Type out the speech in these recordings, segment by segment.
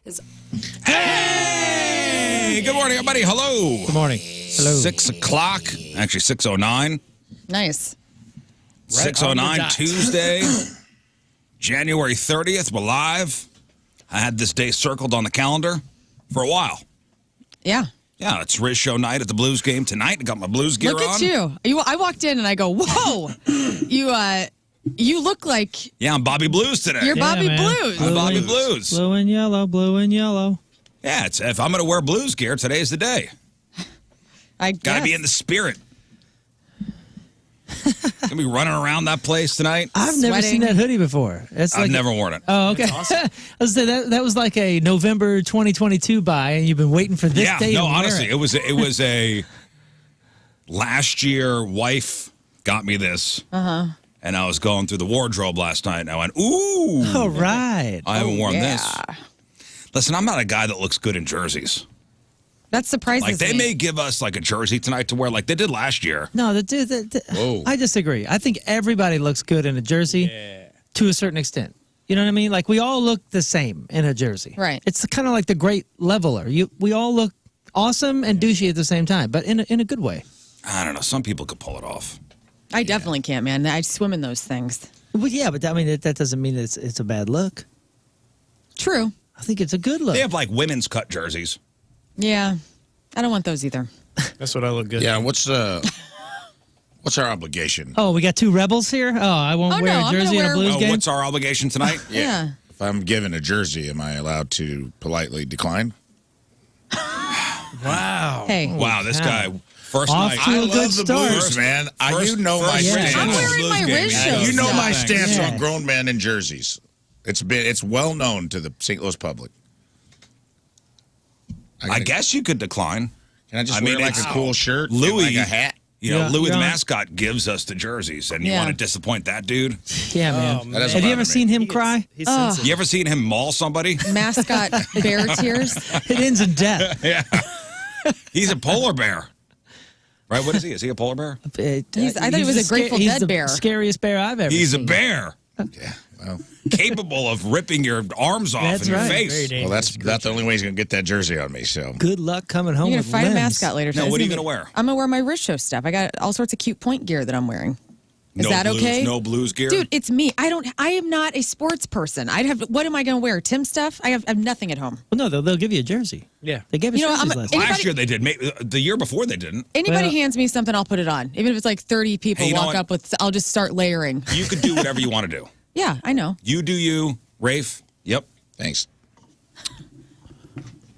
is. Hey! Good morning, everybody. Hello. Good morning. Hello. 6 o'clock. Actually, 6:09. Nice. 6:09, Tuesday, January 30th. We're live. I had this day circled on the calendar for a while. Yeah. Yeah, it's Rizz Show night at the Blues game tonight. I got my Blues gear on. Look at you. I walked in and I go, whoa. You look like Yeah, I'm Bobby Blues today. you're Bobby man. Blues. I'm Bobby Blues. Blue and yellow, blue and yellow. Yeah, if I'm going to wear Blues gear, today's the day. I Got to be in the spirit. Gonna be running around that place tonight. I've never Sweating. seen that hoodie before. It's I've like never worn it. Oh, okay. I was saying that was like a November 2022 buy, and you've been waiting for this day. No, to wear honestly, it. it was a last year wife got me this. And I was going through the wardrobe last night, and I went, ooh. All right. I haven't worn yeah. this. Listen, I'm not a guy that looks good in jerseys. That surprises Like, they me. may give us, like, a jersey tonight to wear like they did last year. No, Whoa. I disagree. I think everybody looks good in a jersey to a certain extent. You know what I mean? Like, we all look the same in a jersey. Right. It's kind of like the great leveler. We all look awesome and douchey at the same time, but in a good way. I don't know. Some people could pull it off. I definitely can't, man. I swim in those things. Well, yeah, but I mean, that doesn't mean it's a bad look. True. I think it's a good look. They have, like, women's cut jerseys. Yeah. I don't want those either. That's what I look good. Yeah, what's our obligation? Oh, we got two rebels here? Oh, I won't Oh, wear no, a I'm gonna jersey in a wear- Blues game? What's our obligation tonight? Yeah. If I'm given a jersey, am I allowed to politely decline? Wow. Hey. Wow, this cow. guy, first Off night. to a good the start. Blues, man. You know my first stance. I'm Blues wearing my game. Rizz Yeah, Show You know my stuff. stance Yeah. on grown men in jerseys. It's well known to the St. Louis public. I guess you could decline. Can I just I wear mean, like a it's- cool shirt, and Louis- like a hat? You know, Yeah, Louis you're the on. mascot gives us the jerseys, and you Yeah. want to disappoint that dude? Yeah, man. man. That doesn't Have you ever bother me. seen him cry? He's sensitive. You ever seen him maul somebody? Mascot bear tears. It ends in death. Yeah. He's a polar bear. Right? What is he? Is he a polar bear? I thought he was the a Grateful he's Dead the bear. Scariest bear I've ever He's a seen. bear. Yeah. Well, Capable of ripping your arms off That's in your right. face. Very well, that's the only way he's gonna get that jersey on me. So Good luck coming home You're going with to fight a limbs. mascot later. No, tonight. what are you It's going to wear? I'm going to wear my Rizz Show stuff. I got all sorts of cute point gear that I'm wearing. Is No that blues, okay? No blues gear? Dude, it's me. I am not a sports person. What am I going to wear? Tim stuff? I have nothing at home. Well, no, they'll give you a jersey. Yeah. They gave us You know, jerseys I'm- last it- night. Last year they did. The year before they didn't. Anybody Well- hands me something, I'll put it on. Even if it's like 30 people Hey, you know walk what? up with, I'll just start layering. You could do whatever you want to do. Yeah, I know. You do you. Rafe? Yep. thanks.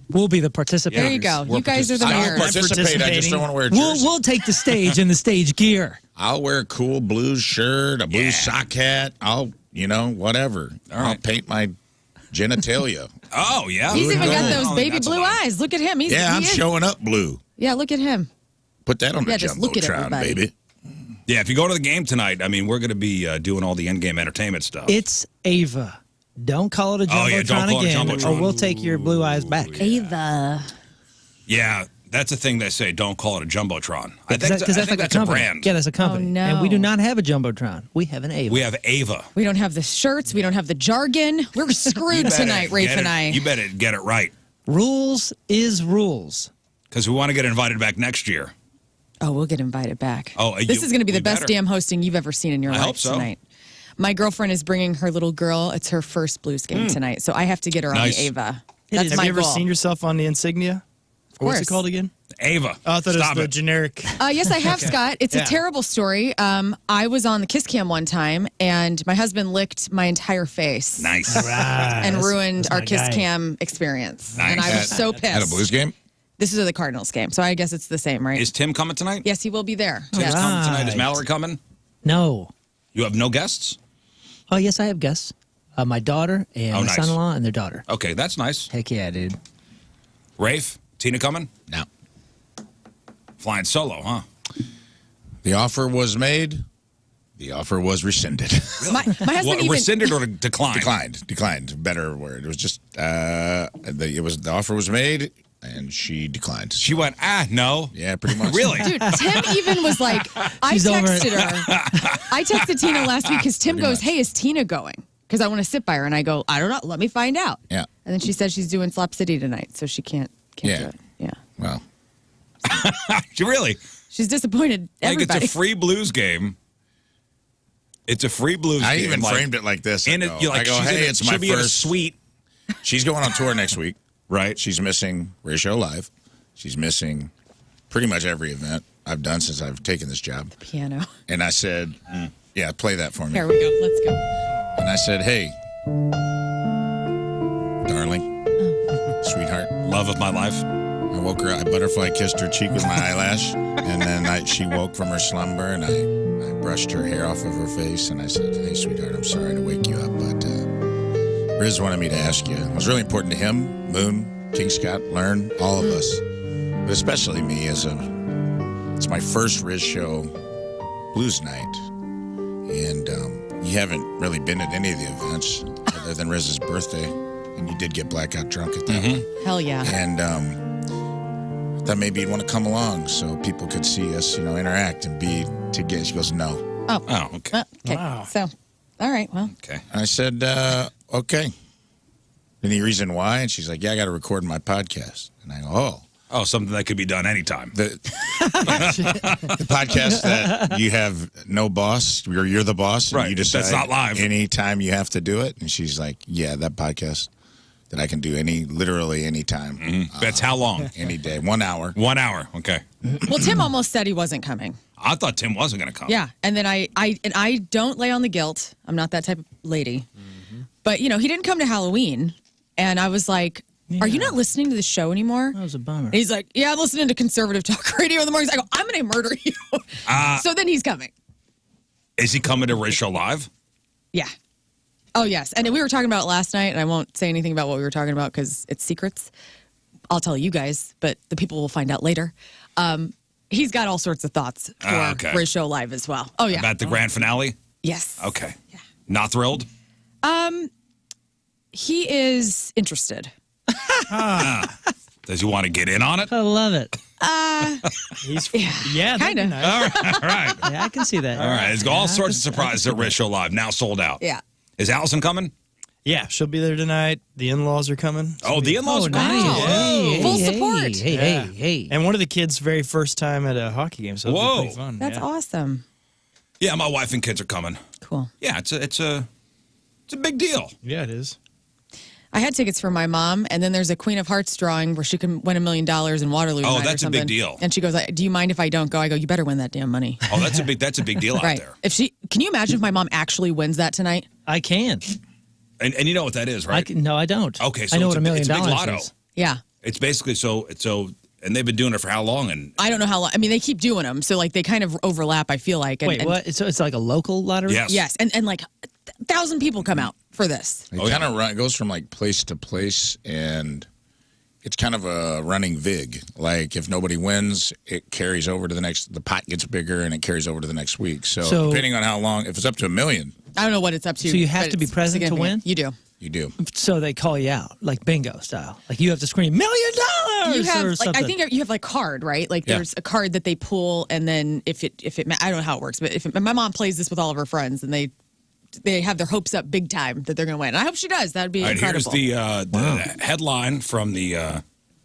We'll be the participants. There you go. We're You guys are the I'll mayors. participate. I just don't want to wear a jersey. We'll take the stage in the stage gear. I'll wear a cool blues shirt, a blues Yeah. sock hat. I'll, whatever. I'll right. paint my genitalia. Oh, yeah. He's Blue even and got gold. those baby That's a blue lot. eyes. Look at him. Yeah, I'm he is- showing up blue. Yeah, look at him. Put that on Yeah, the just look at Jumbotron, everybody. baby. Yeah, if you go to the game tonight, I mean, we're going to be doing all the in-game entertainment stuff. It's Ava. Don't call it a Oh, Jumbotron yeah, don't call it again, Jumbotron. or we'll take your blue eyes back. Ava. Yeah, that's a thing they say. Don't call it a jumbotron. I Because think that's like that's a a company. brand. Yeah, that's a company. no. And we do not have a Jumbotron. We have an Ava. We have Ava. We don't have the shirts. We don't have the jargon. We're You screwed better tonight, Rafe get and it- I. You better get it right, Rules is rules. because we want to get invited back next year. Oh, we'll get invited back. Oh, this is going to be we the best better. damn hosting you've ever seen in your I life hope so. tonight. My girlfriend is bringing her little girl. It's her first Blues game tonight, so I have to get her Nice. on the Ava. It That's is. Have my you ever goal. seen yourself on the insignia? Of What's course. it called again? Ava. Oh, I thought Stop it was the it. generic. Yes, I have, Scott. It's a terrible story. I was on the Kiss Cam one time, and my husband licked my entire face Nice. and ruined our my Kiss guy. Cam experience. Nice. And I was so pissed. At a blues game? This is the Cardinals game, so I guess it's the same, right? Is Tim coming tonight? Yes, he will be there. Tim's Yes. coming tonight. Is Right. Mallory coming? No. You have no guests? Oh, yes, I have guests. My daughter and Oh, my nice. son-in-law and their daughter. Okay, that's nice. Heck yeah, dude. Rafe? Tina coming? No. Flying solo, huh? The offer was made. The offer was rescinded. My husband What, even rescinded or declined? Declined. Better word. It was just the offer was made and she declined. She went, no. Yeah, pretty much. Really? Dude, Tim even was like, I She's over it. texted her. I texted Tina last week because Tim goes, hey, is Tina going? because I want to sit by her. And I go, I don't know. Let me find out. Yeah. And then she said she's doing Slap City tonight, so she can't do it. Yeah. Well, Really? She's disappointed. Like, Everybody. it's a free blues game. It's a free blues game. I even framed it like this. I go, hey, it's my first suite. She's going on tour next week. Right. She's missing Rizz Show Live. She's missing pretty much every event I've done since I've taken this job. Piano. And I said, yeah, play that for me. Here we go. Let's go. And I said, hey, darling, sweetheart. Love of my life. I woke her, I butterfly kissed her cheek with my eyelash, and then she woke from her slumber, and I brushed her hair off of her face, and I said, hey, sweetheart, I'm sorry to wake you up, but Rizz wanted me to ask you. It was really important to him, Moon, King Scott, Lern, all of us, but especially me it's my first Rizz Show blues night, and you haven't really been at any of the events other than Rizz's birthday, and you did get blackout drunk at that one. Hell yeah. And that maybe you'd want to come along so people could see us, interact and be together. She goes, no. Oh, okay. Okay. Wow. So, all right. Well, Okay. I said, okay. Any reason why? And she's like, yeah, I got to record my podcast. And I go, oh. Oh, something that could be done anytime. The podcast that you have no boss, you're the boss. And Right. You decide That's not live. anytime you have to do it. And she's like, yeah, that podcast that I can do literally any time. That's how long? Any day. 1 hour. 1 hour. Okay. well, Tim almost said he wasn't coming. I thought Tim wasn't going to come. Yeah, and then I don't lay on the guilt. I'm not that type of lady. But he didn't come to Halloween, and I was like, "Are you not listening to the show anymore?" That was a bummer. And he's like, "Yeah, I'm listening to conservative talk radio in the mornings." I go, "I'm going to murder you." So then he's coming. Is he coming to Rizz Show Live? Yeah. Oh yes, and we were talking about it last night, and I won't say anything about what we were talking about because it's secrets. I'll tell you guys, but the people will find out later. He's got all sorts of thoughts for Rizz Show Live as well. Oh yeah. About the grand finale? Yes. Okay. Yeah. Not thrilled? He is interested. Does he want to get in on it? I love it. Yeah, kind of. nice. All right. Yeah, I can see that. All right. There's all sorts of surprises at Rizz Show Live. Now sold out. Yeah. Is Allison coming? Yeah, she'll be there tonight. The in-laws are coming. Oh, the in-laws are nice. coming. Hey, Full hey, support. Hey. And one of the kids' very first time at a hockey game, so it'll be pretty fun. That's awesome. Yeah, my wife and kids are coming. Cool. Yeah, it's a big deal. Yeah, it is. I had tickets for my mom, and then there's a Queen of Hearts drawing where she can win $1 million in Waterloo. Oh, tonight that's or a big something. deal. And she goes, "Do you mind if I don't go?" I go, "You better win that damn money." Oh, that's a big deal out Right. there. Can you imagine if my mom actually wins that tonight? I can. And you know what that is, right? No, I don't. Okay, so I know it's what $1 million it's a big lotto. is. Yeah. It's basically so, and they've been doing it for how long? And I don't know how long. I mean, they keep doing them, so like they kind of overlap. I feel like. Wait, what? So it's like a local lottery? Yes. Yes, and like 1,000 people come out for this. It kind of goes from like place to place, and it's kind of a running vig. Like if nobody wins, it carries over to the next. The pot gets bigger, and it carries over to the next week. So depending on how long, if it's up to $1 million, I don't know what it's up to. So you have but to be it's present to significant. win? You do. you do. So they call you out, like bingo style. Like you have to scream $1 million You have or like something. I think you have like card, right? Like Yeah. there's a card that they pull, and then if it I don't know how it works, but my mom plays this with all of her friends, and they have their hopes up big time that they're going to win. And I hope she does. That'd be all right, here's incredible. the headline from the. I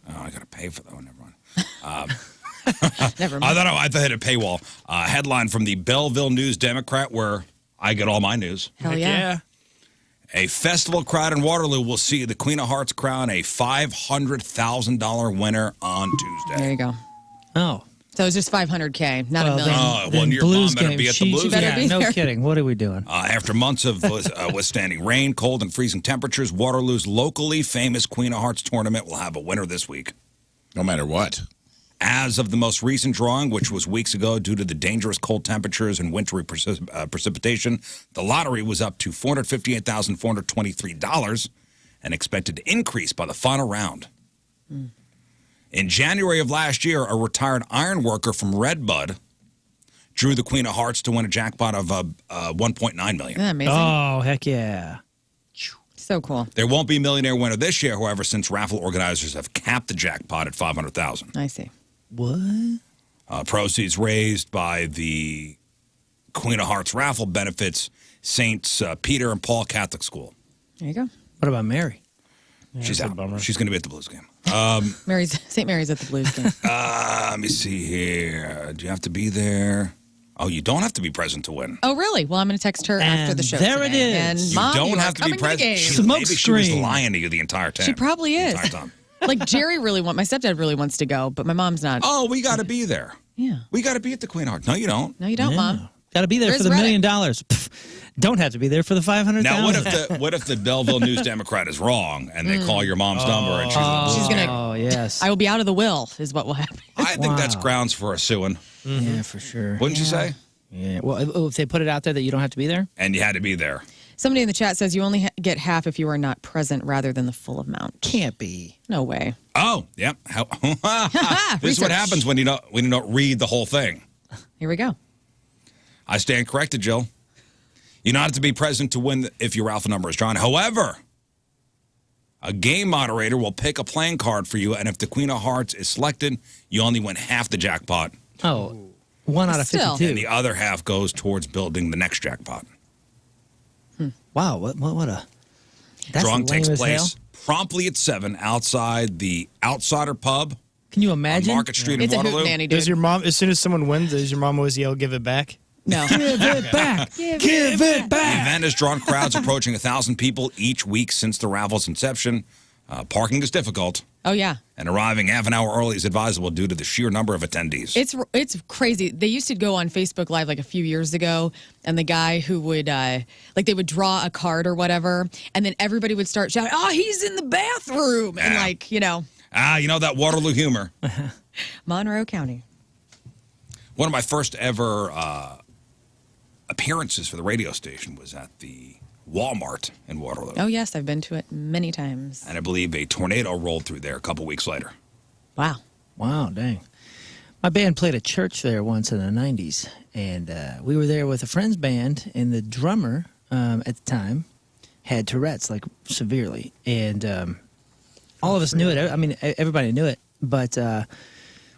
got to pay for that one. Never mind. Never mind. I thought I had a paywall. Headline from the Belleville News Democrat, where I get all my news. Hell Heck yeah. A festival crowd in Waterloo will see the Queen of Hearts crown a $500,000 winner on Tuesday. There you go. Oh. So it's just $500K, not $1 million. well, then your Blues mom better game. be at the Blues game. Yeah, no there. kidding. What are we doing? After months of withstanding rain, cold, and freezing temperatures, Waterloo's locally famous Queen of Hearts tournament will have a winner this week. No matter what. As of the most recent drawing, which was weeks ago due to the dangerous cold temperatures and wintry precipitation, the lottery was up to $458,423 and expected to increase by the final round. In January of last year, a retired iron worker from Redbud drew the Queen of Hearts to win a jackpot of $1.9 million. Isn't that amazing? Oh, heck yeah. So cool. There won't be a millionaire winner this year, however, since raffle organizers have capped the jackpot at $500,000. I see. What? Proceeds raised by the Queen of Hearts raffle benefits Saints Peter and Paul Catholic School. There you go. What about Mary? She's that's a out. bummer. She's going to be at the Blues game. St. Mary's at the Blues game. Let me see here. Do you have to be there? Oh, you don't have to be present to win. Oh, really? Well, I'm going to text her after the show. There today. it And is. You Mom, don't you have are to be coming present. the game. Smoke Maybe she was screen. lying to you the entire time. She probably The is. entire time. Like Jerry my stepdad really wants to go, but my mom's not. Oh, we got to be there. Yeah. We got to be at the Queen of Hearts. No, you don't. No, you don't, Mom. Got to be there Riz for the $1 read million. Pff, don't have to be there for the 500,000. Now, what if the Belleville News Democrat is wrong and they call your mom's number and She's gonna. Oh, yes. I will be out of the will, is what will happen. I think that's Wow. grounds for a suing. Yeah, for sure. Wouldn't you say? Yeah. Well, if they put it out there that you don't have to be there? And you had to be there. Somebody in the chat says you only get half if you are not present rather than the full amount. Can't be. No way. Oh, yep. This is what Research. happens when you don't read the whole thing. Here we go. I stand corrected, Jill. You don't have to be present to win if your alpha number is drawn. However, a game moderator will pick a playing card for you, and if the Queen of Hearts is selected, you only win half the jackpot, Oh, 1 out of Still. 52. and the other half goes towards building the next jackpot. Wow, what a... That's Drawing lame takes as hell. place promptly at 7 outside the Outsider Pub Can you on imagine? Market Street It's in a Waterloo. hoot nanny, dude. Does your mom, as soon as someone wins, does your mom always yell, "Give it back"? No. Give it back. Give it The back. event has drawn crowds approaching 1,000 people each week since the raffle's inception. Parking is difficult, Oh, yeah. and arriving half an hour early is advisable due to the sheer number of attendees. It's crazy. They used to go on Facebook Live like a few years ago, and the guy who would like they would draw a card or whatever, and then everybody would start shouting, "Oh, he's in the bathroom!" And Yeah. like you know that Waterloo humor. Monroe County. One of my first ever appearances for the radio station was at the Walmart in Waterloo. Oh yes, I've been to it many times. And I believe a tornado rolled through there a couple weeks later. Wow. Wow, dang. My band played at church there once in the 90s, and we were there with a friend's band, and the drummer at the time had Tourette's, like, severely. And all of us knew it. I mean, everybody knew it. But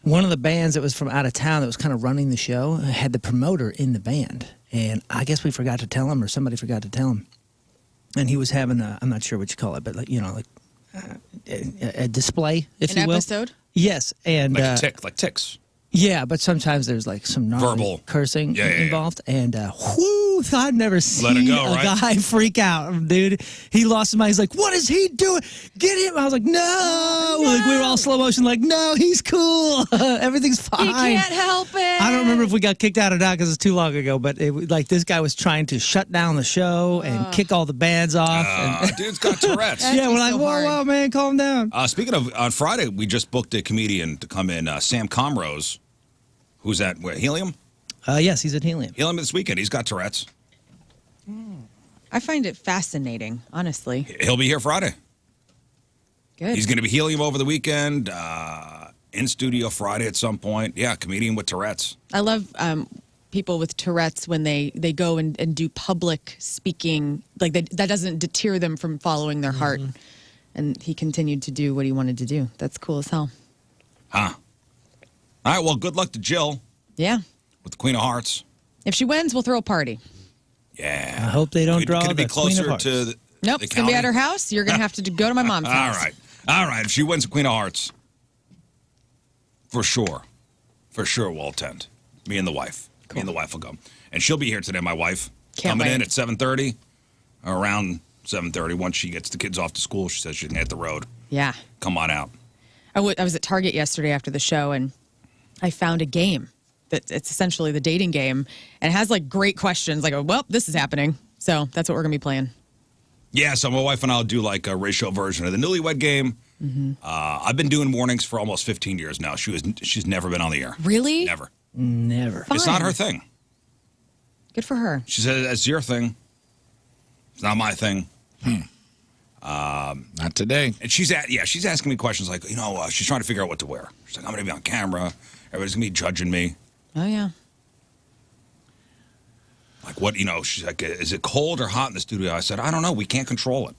one of the bands that was from out of town that was kind of running the show had the promoter in the band. And I guess we forgot to tell him, or somebody forgot to tell him. And he was having I'm not sure what you call it, but, like, a display, if An you will. episode? Yes. And Like ticks. yeah, but sometimes there's like some gnarly Verbal. cursing Yeah. involved, and whoo, I've never seen it go, a right? guy freak out, dude. He lost his mind. He's like, "What is he doing? Get him!" I was like, "No!" Like we were all slow motion, like, "No, he's cool. Everything's fine." You can't help it. I don't remember if we got kicked out or not because it's too long ago, but like this guy was trying to shut down the show and kick all the bands off. and, Dude's got Tourette's. yeah, we're be like, so "Whoa, hard. whoa, man, calm down." Speaking of, on Friday, we just booked a comedian to come in, Sam Comrose, who's at Helium? Yes, he's at Helium. Helium this weekend. He's got Tourette's. I find it fascinating, honestly. He'll be here Friday. Good. He's going to be Helium over the weekend, in studio Friday at some point. Yeah, comedian with Tourette's. I love people with Tourette's when they go and do public speaking. Like that doesn't deter them from following their heart. And he continued to do what he wanted to do. That's cool as hell. Huh. All right, well, good luck to Jill Yeah. with the Queen of Hearts. If she wins, we'll throw a party. Yeah. I hope they don't draw Could it be the Queen of closer Hearts. to the Nope, the it's going to be county? at her house. You're going to have to go to my mom's All house. right. All right. If she wins the Queen of Hearts, for sure we'll attend. Me and the wife. Me and the wife will go. And she'll be here today, my wife. Can't coming wait. in at 7:30, around 7:30. Once she gets the kids off to school, she says she can hit the road. Yeah. Come on out. I was at Target yesterday after the show, and I found a game it's essentially the dating game, and it has like great questions. Like, well, this is happening, so that's what we're gonna be playing. Yeah, so my wife and I'll do like a ratio version of the Newlywed game. I've been doing mornings for almost 15 years now. She's never been on the air. Really? Never. Never. Fine. It's not her thing. Good for her. She said it's your thing. It's not my thing. Not today. And she's asking me questions like, she's trying to figure out what to wear. She's like, I'm going to be on camera. Everybody's going to be judging me. Oh yeah. Like, what, she's like, is it cold or hot in the studio? I said, I don't know. We can't control it.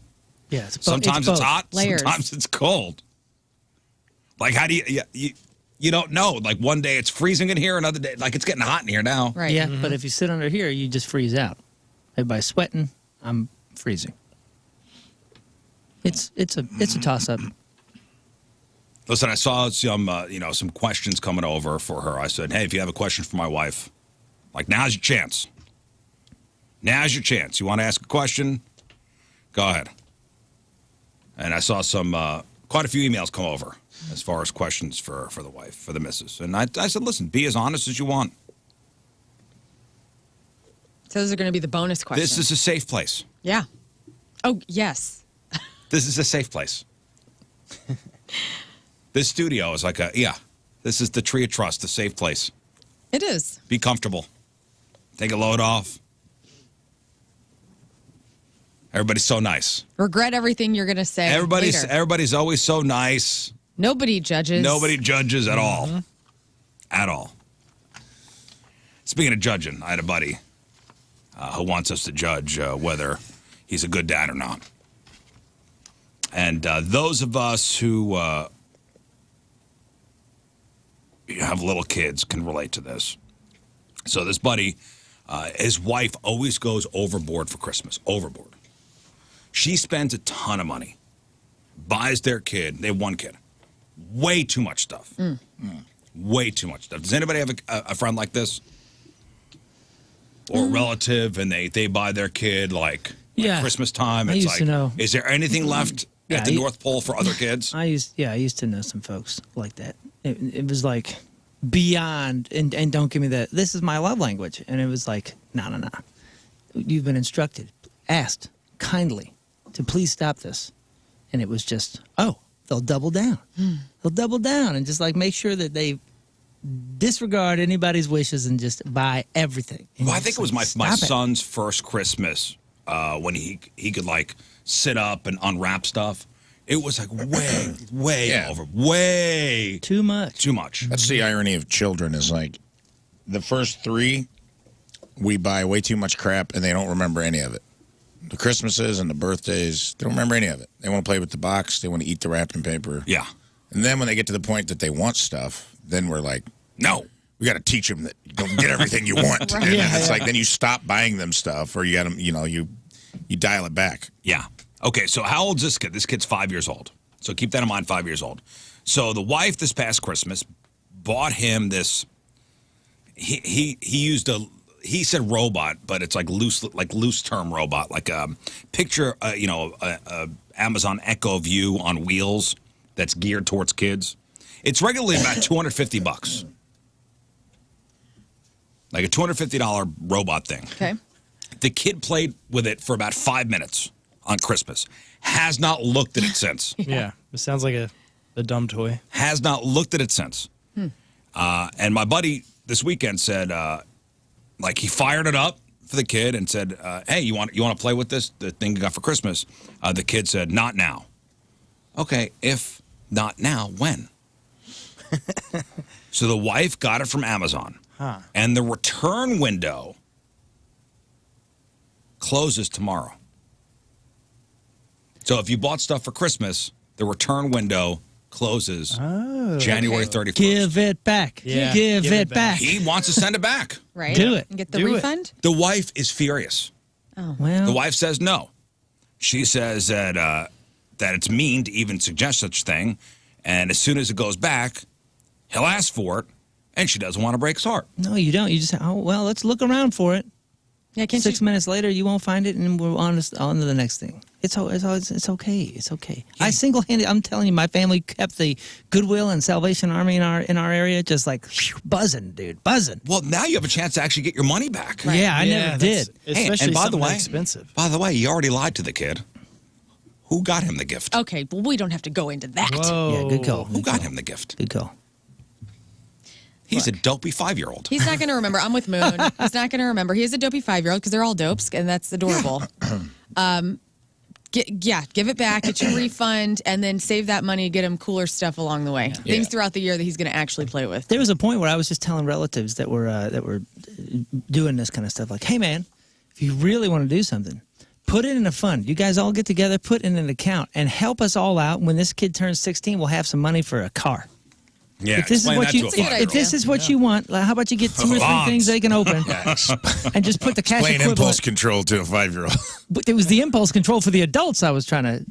Yeah, it's Sometimes it's both. hot. Layers. Sometimes it's cold. Like, how do you don't know. Like, one day it's freezing in here, another day, like, it's getting hot in here now. Right. Yeah, but if you sit under here, you just freeze out. Everybody's sweating. I'm freezing. It's a toss-up. Listen, I saw some questions coming over for her. I said, hey, if you have a question for my wife, like, now's your chance. Now's your chance. You want to ask a question? Go ahead. And I saw quite a few emails come over as far as questions for the wife, for the missus. And I said, listen, be as honest as you want. So those are going to be the bonus questions. This is a safe place. Yeah. Oh, yes. This is a safe place. This studio is like this is the tree of trust, a safe place. It is. Be comfortable. Take a load off. Everybody's so nice. Regret everything you're going to say. Everybody's always so nice. Nobody judges. Nobody judges at all. At all. Speaking of judging, I had a buddy who wants us to judge whether he's a good dad or not. And those of us who have little kids can relate to this. So this buddy, his wife always goes overboard for Christmas. Overboard. She spends a ton of money. Buys their kid. They have one kid. Way too much stuff. Way too much stuff. Does anybody have a friend like this? Or a relative, and they buy their kid like Christmas time? I used to know. Is there anything left at the North Pole for other kids? I used to know some folks like that. It was like beyond, and don't give me that. This is my love language, and it was like, no. You've been instructed, asked kindly to please stop this, and it was just, they'll double down. They'll double down and just like make sure that they disregard anybody's wishes and just buy everything. Well, I think it was my son's first Christmas when he could like sit up and unwrap stuff. It was like way over, way too much. Too much. That's the irony of children is like the first 3, we buy way too much crap and they don't remember any of it. The Christmases and the birthdays, they don't remember any of it. They want to play with the box. They want to eat the wrapping paper. Yeah. And then when they get to the point that they want stuff, then we're like, no, we got to teach them that you don't get everything you want. Right. And it's like, then you stop buying them stuff or you got them, you dial it back. Yeah. Okay, so how old is this kid? This kid's 5 years old. So keep that in mind, 5 years old. So the wife this past Christmas bought him this, he said robot, but it's like loose term robot, like picture, Amazon Echo View on wheels that's geared towards kids. It's regularly about $250. Like a $250 robot thing. Okay. The kid played with it for about 5 minutes on Christmas. Has not looked at it since. Yeah, it sounds like a dumb toy. Has not looked at it since. And my buddy this weekend said, like he fired it up for the kid and said, hey, you want to play with this, the thing you got for Christmas? The kid said, not now. Okay, if not now, when? So the wife got it from Amazon. And the return window closes tomorrow. So if you bought stuff for Christmas, the return window closes January 31st. Give it back. Yeah. Give it back. He wants to send it back. Right. Do it. And get the Do it. refund? The wife is furious. Oh. Well, The wife says no. She says that it's mean to even suggest such a thing. And as soon as it goes back, he'll ask for it. And she doesn't want to break his heart. no, you don't. You just say, let's look around for it. Yeah, can't 6 you? minutes later, you won't find it, and we're on to the next thing. It's okay. It's okay. I single-handed. I'm telling you, my family kept the Goodwill and Salvation Army in our area just like buzzing, dude, buzzing. Well, now you have a chance to actually get your money back. Right. Yeah, I never did. Especially and by the something way, that expensive. By the way, you already lied to the kid. Who got him the gift? Okay, well, we don't have to go into that. Whoa. Yeah, good call. Who got him the gift? Good call. He's a dopey 5-year-old. He's not going to remember. I'm with Moon. He's not going to remember. He is a dopey 5-year-old because they're all dopes, and that's adorable. Give it back, get your refund, and then save that money, get him cooler stuff along the way. Things throughout the year that he's going to actually play with. There was a point where I was just telling relatives that were doing this kind of stuff, like, hey man, if you really want to do something, put it in a fund. You guys all get together, put it in an account, and help us all out. When this kid turns 16, we'll have some money for a car. Yeah, If this is explain what that you to a That's a good five-year-old. if this is what you want, how about you get 2 or 3 things they can open, and just put the cash Plain equivalent. impulse control to a 5-year-old. But it was the impulse control for the adults I was trying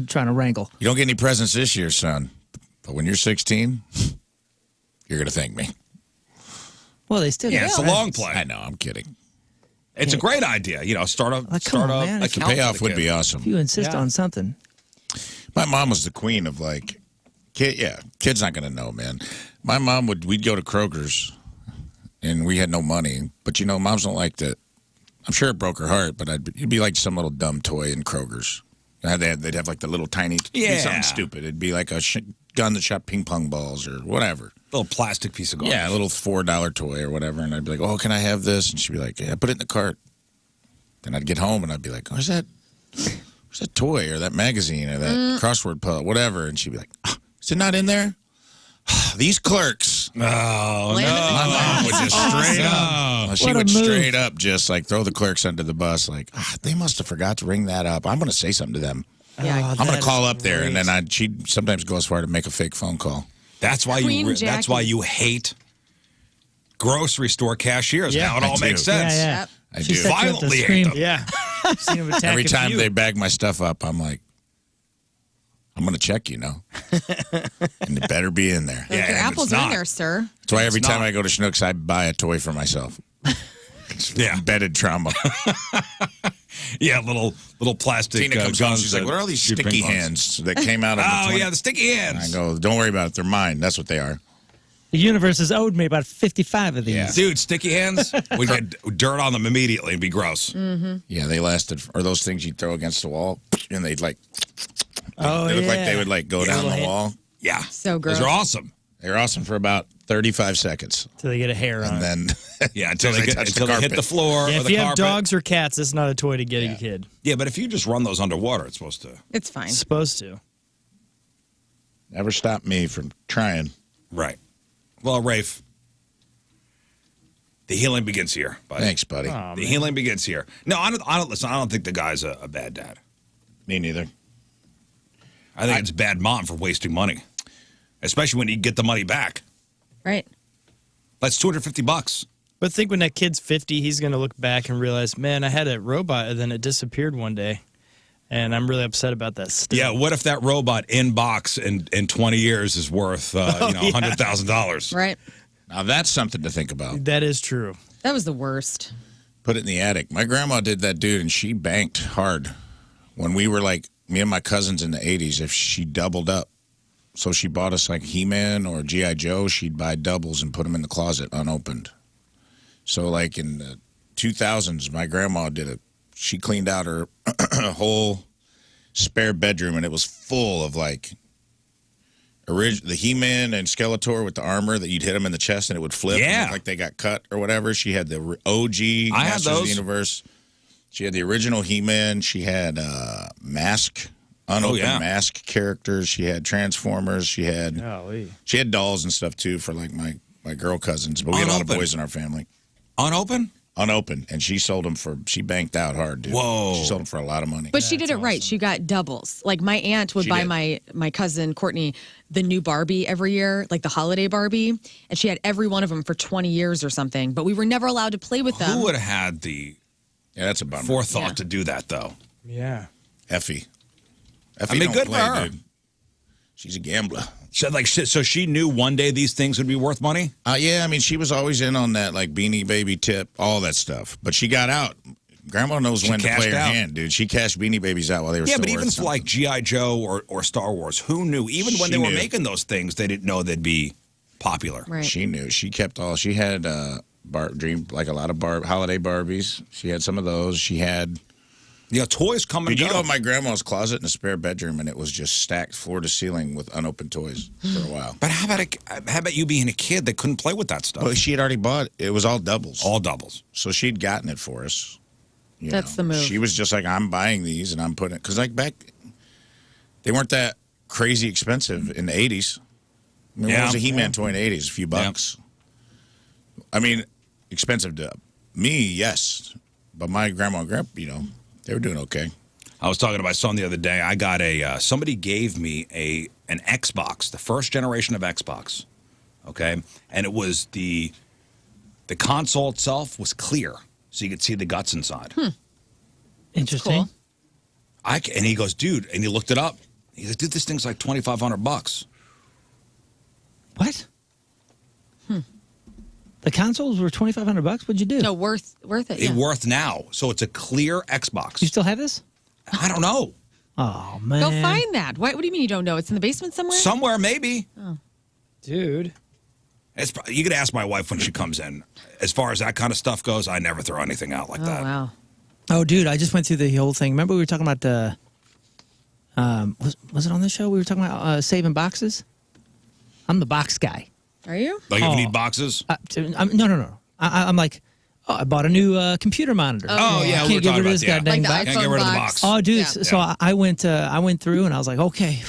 to wrangle. You don't get any presents this year, son. But when you're 16, you're going to thank me. Well, they still Yeah, it's a long play. I know, I'm kidding. It's a great idea. You know, start a come on, man. The account payoff for the would be kid. awesome. If you insist on something. My mom was the queen of like, kid's not going to know, man. My mom we'd go to Kroger's and we had no money. But, you know, moms don't like that. I'm sure it broke her heart, but it'd be like some little dumb toy in Kroger's. They'd have like the little tiny, something stupid. It'd be like a gun that shot ping pong balls or whatever. Little plastic piece of garbage. Yeah, a little $4 toy or whatever. And I'd be like, oh, can I have this? And she'd be like, yeah, put it in the cart. Then I'd get home and I'd be like, where's that toy or that magazine or that crossword puzzle, whatever? And she'd be like, oh, is it not in there? These clerks. Oh, no. My mom would just straight up. She What a would move. straight up just like throw the clerks under the bus. Like, they must have forgot to ring that up. I'm going to say something to them. Yeah. I'm going to call up there. And then she'd sometimes go as far to make a fake phone call. That's why that's why you hate grocery store cashiers. Yeah, now it I all do. makes sense. Yeah. I She do. set you up to Violently hate scream. them. Yeah. Seen him attack Every a time few. they bag my stuff up, I'm like, I'm going to check, you know. And it better be in there. Your and apples it's are in not. there, sir. That's why every It's time not. I go to Schnucks, I buy a toy for myself. Yeah. Embedded trauma. Yeah, little plastic Tina comes guns. home, she's like, what are all these shoot sticky ping pongs. hands that came out of the Oh, 20? yeah, the sticky I hands. go, don't worry about it. They're mine. That's what they are. The universe has owed me about 55 of these. Yeah. Dude, sticky hands, we get dirt on them immediately and be gross. Yeah, they lasted. Or those things you throw against the wall, and they'd like, Oh, they look like yeah. they would like go down the wall. Yeah. So gross. Those are awesome. They're awesome for about 35 seconds. Till they get a hair on. And it. then, Yeah, until they, touch until they hit carpet. the floor Yeah, or if the you have carpet. dogs or cats, it's not a toy to get a kid. Yeah, but if you just run those underwater, it's supposed to. It's fine. It's supposed to. Never stopped me from trying. Right. Well, Rafe, the healing begins here. Buddy. Thanks, buddy. Oh, The man. healing begins here. No, I don't listen. I don't think the guy's a bad dad. Me neither. I think it's bad mom for wasting money, especially when you get the money back. Right. That's $250. But think when that kid's 50, he's going to look back and realize, man, I had a robot and then it disappeared one day. And I'm really upset about that still. Yeah, what if that robot in box in 20 years is worth $100,000? Right. Now, that's something to think about. That is true. That was the worst. Put it in the attic. My grandma did that, dude, and she banked hard. When we were like, me and my cousins in the 80s, if she doubled up, so she bought us like He-Man or G.I. Joe, she'd buy doubles and put them in the closet unopened. So like in the 2000s, my grandma she cleaned out her whole spare bedroom, and it was full of like the He-Man and Skeletor with the armor that you'd hit them in the chest and it would flip and look like they got cut or whatever. She had the OG I had Masters of the those. Universe. She had the original He-Man. She had Mask, unopened Mask characters. She had Transformers. She had dolls and stuff too for like my girl cousins. But we had a lot of Unopened? boys in our family. Unopened? Unopened, and she sold them she banked out hard, dude. Whoa. She sold them for a lot of money. But she did it right. She got doubles. Like my aunt would She buy did. my cousin Courtney the new Barbie every year, like the holiday Barbie, and she had every one of them for 20 years or something. But we were never allowed to play with them. Who would have had the Yeah, that's a bummer. forethought to do that, though? Yeah. Effie. I mean, don't good play, for her. dude. She's a gambler. So she knew one day these things would be worth money? Yeah, I mean, she was always in on that, like Beanie Baby tip, all that stuff. But she got out. Grandma knows when to cashed play her out. hand, dude. She cashed Beanie Babies out while they were Yeah, still but even worth for like something. G.I. Joe or Star Wars, who knew? Even when She they were knew. making those things, they didn't know they'd be popular. Right. She knew. She kept all. She had like a lot of holiday Barbies. She had some of those. She had. You know, toys come and Did you go. know my grandma's closet in a spare bedroom, and it was just stacked floor to ceiling with unopened toys for a while. But how about you being a kid that couldn't play with that stuff? Well, she had already bought it. It was all doubles. All doubles. So she'd gotten it for us. You That's know. the move. She was just like, I'm buying these and I'm putting it. Because like back, they weren't that crazy expensive in the 80s. I mean, what was a He-Man toy in the 80s? A few bucks. I mean, expensive to me, yes. But my grandma and grandpa, they were doing okay. I was talking to my son the other day. I got somebody gave me an Xbox, the first generation of Xbox. Okay, and it was the console itself was clear, so you could see the guts inside. Interesting. Cool. And he goes, dude, and he looked it up. He's like, dude, this thing's like $2,500. What? The consoles were $2,500. What'd you do? No, worth it. It's Yeah. worth now. So it's a clear Xbox. You still have this? I don't know. Oh man. Go find that. What do you mean you don't know? It's in the basement somewhere? Somewhere, maybe. Dude. You could ask my wife when she comes in. As far as that kind of stuff goes, I never throw anything out like that. Oh, wow. Oh, dude, I just went through the whole thing. Remember we were talking about was it on the show? We were talking about saving boxes. I'm the box guy. Are you? Like if you need boxes? No. I'm like, I bought a new computer monitor. Oh, yeah, we were Can't get talking rid of this about that. goddamn Like the box. Can't get rid of the box. Oh, dude. Yeah. So I went through and I was like, okay,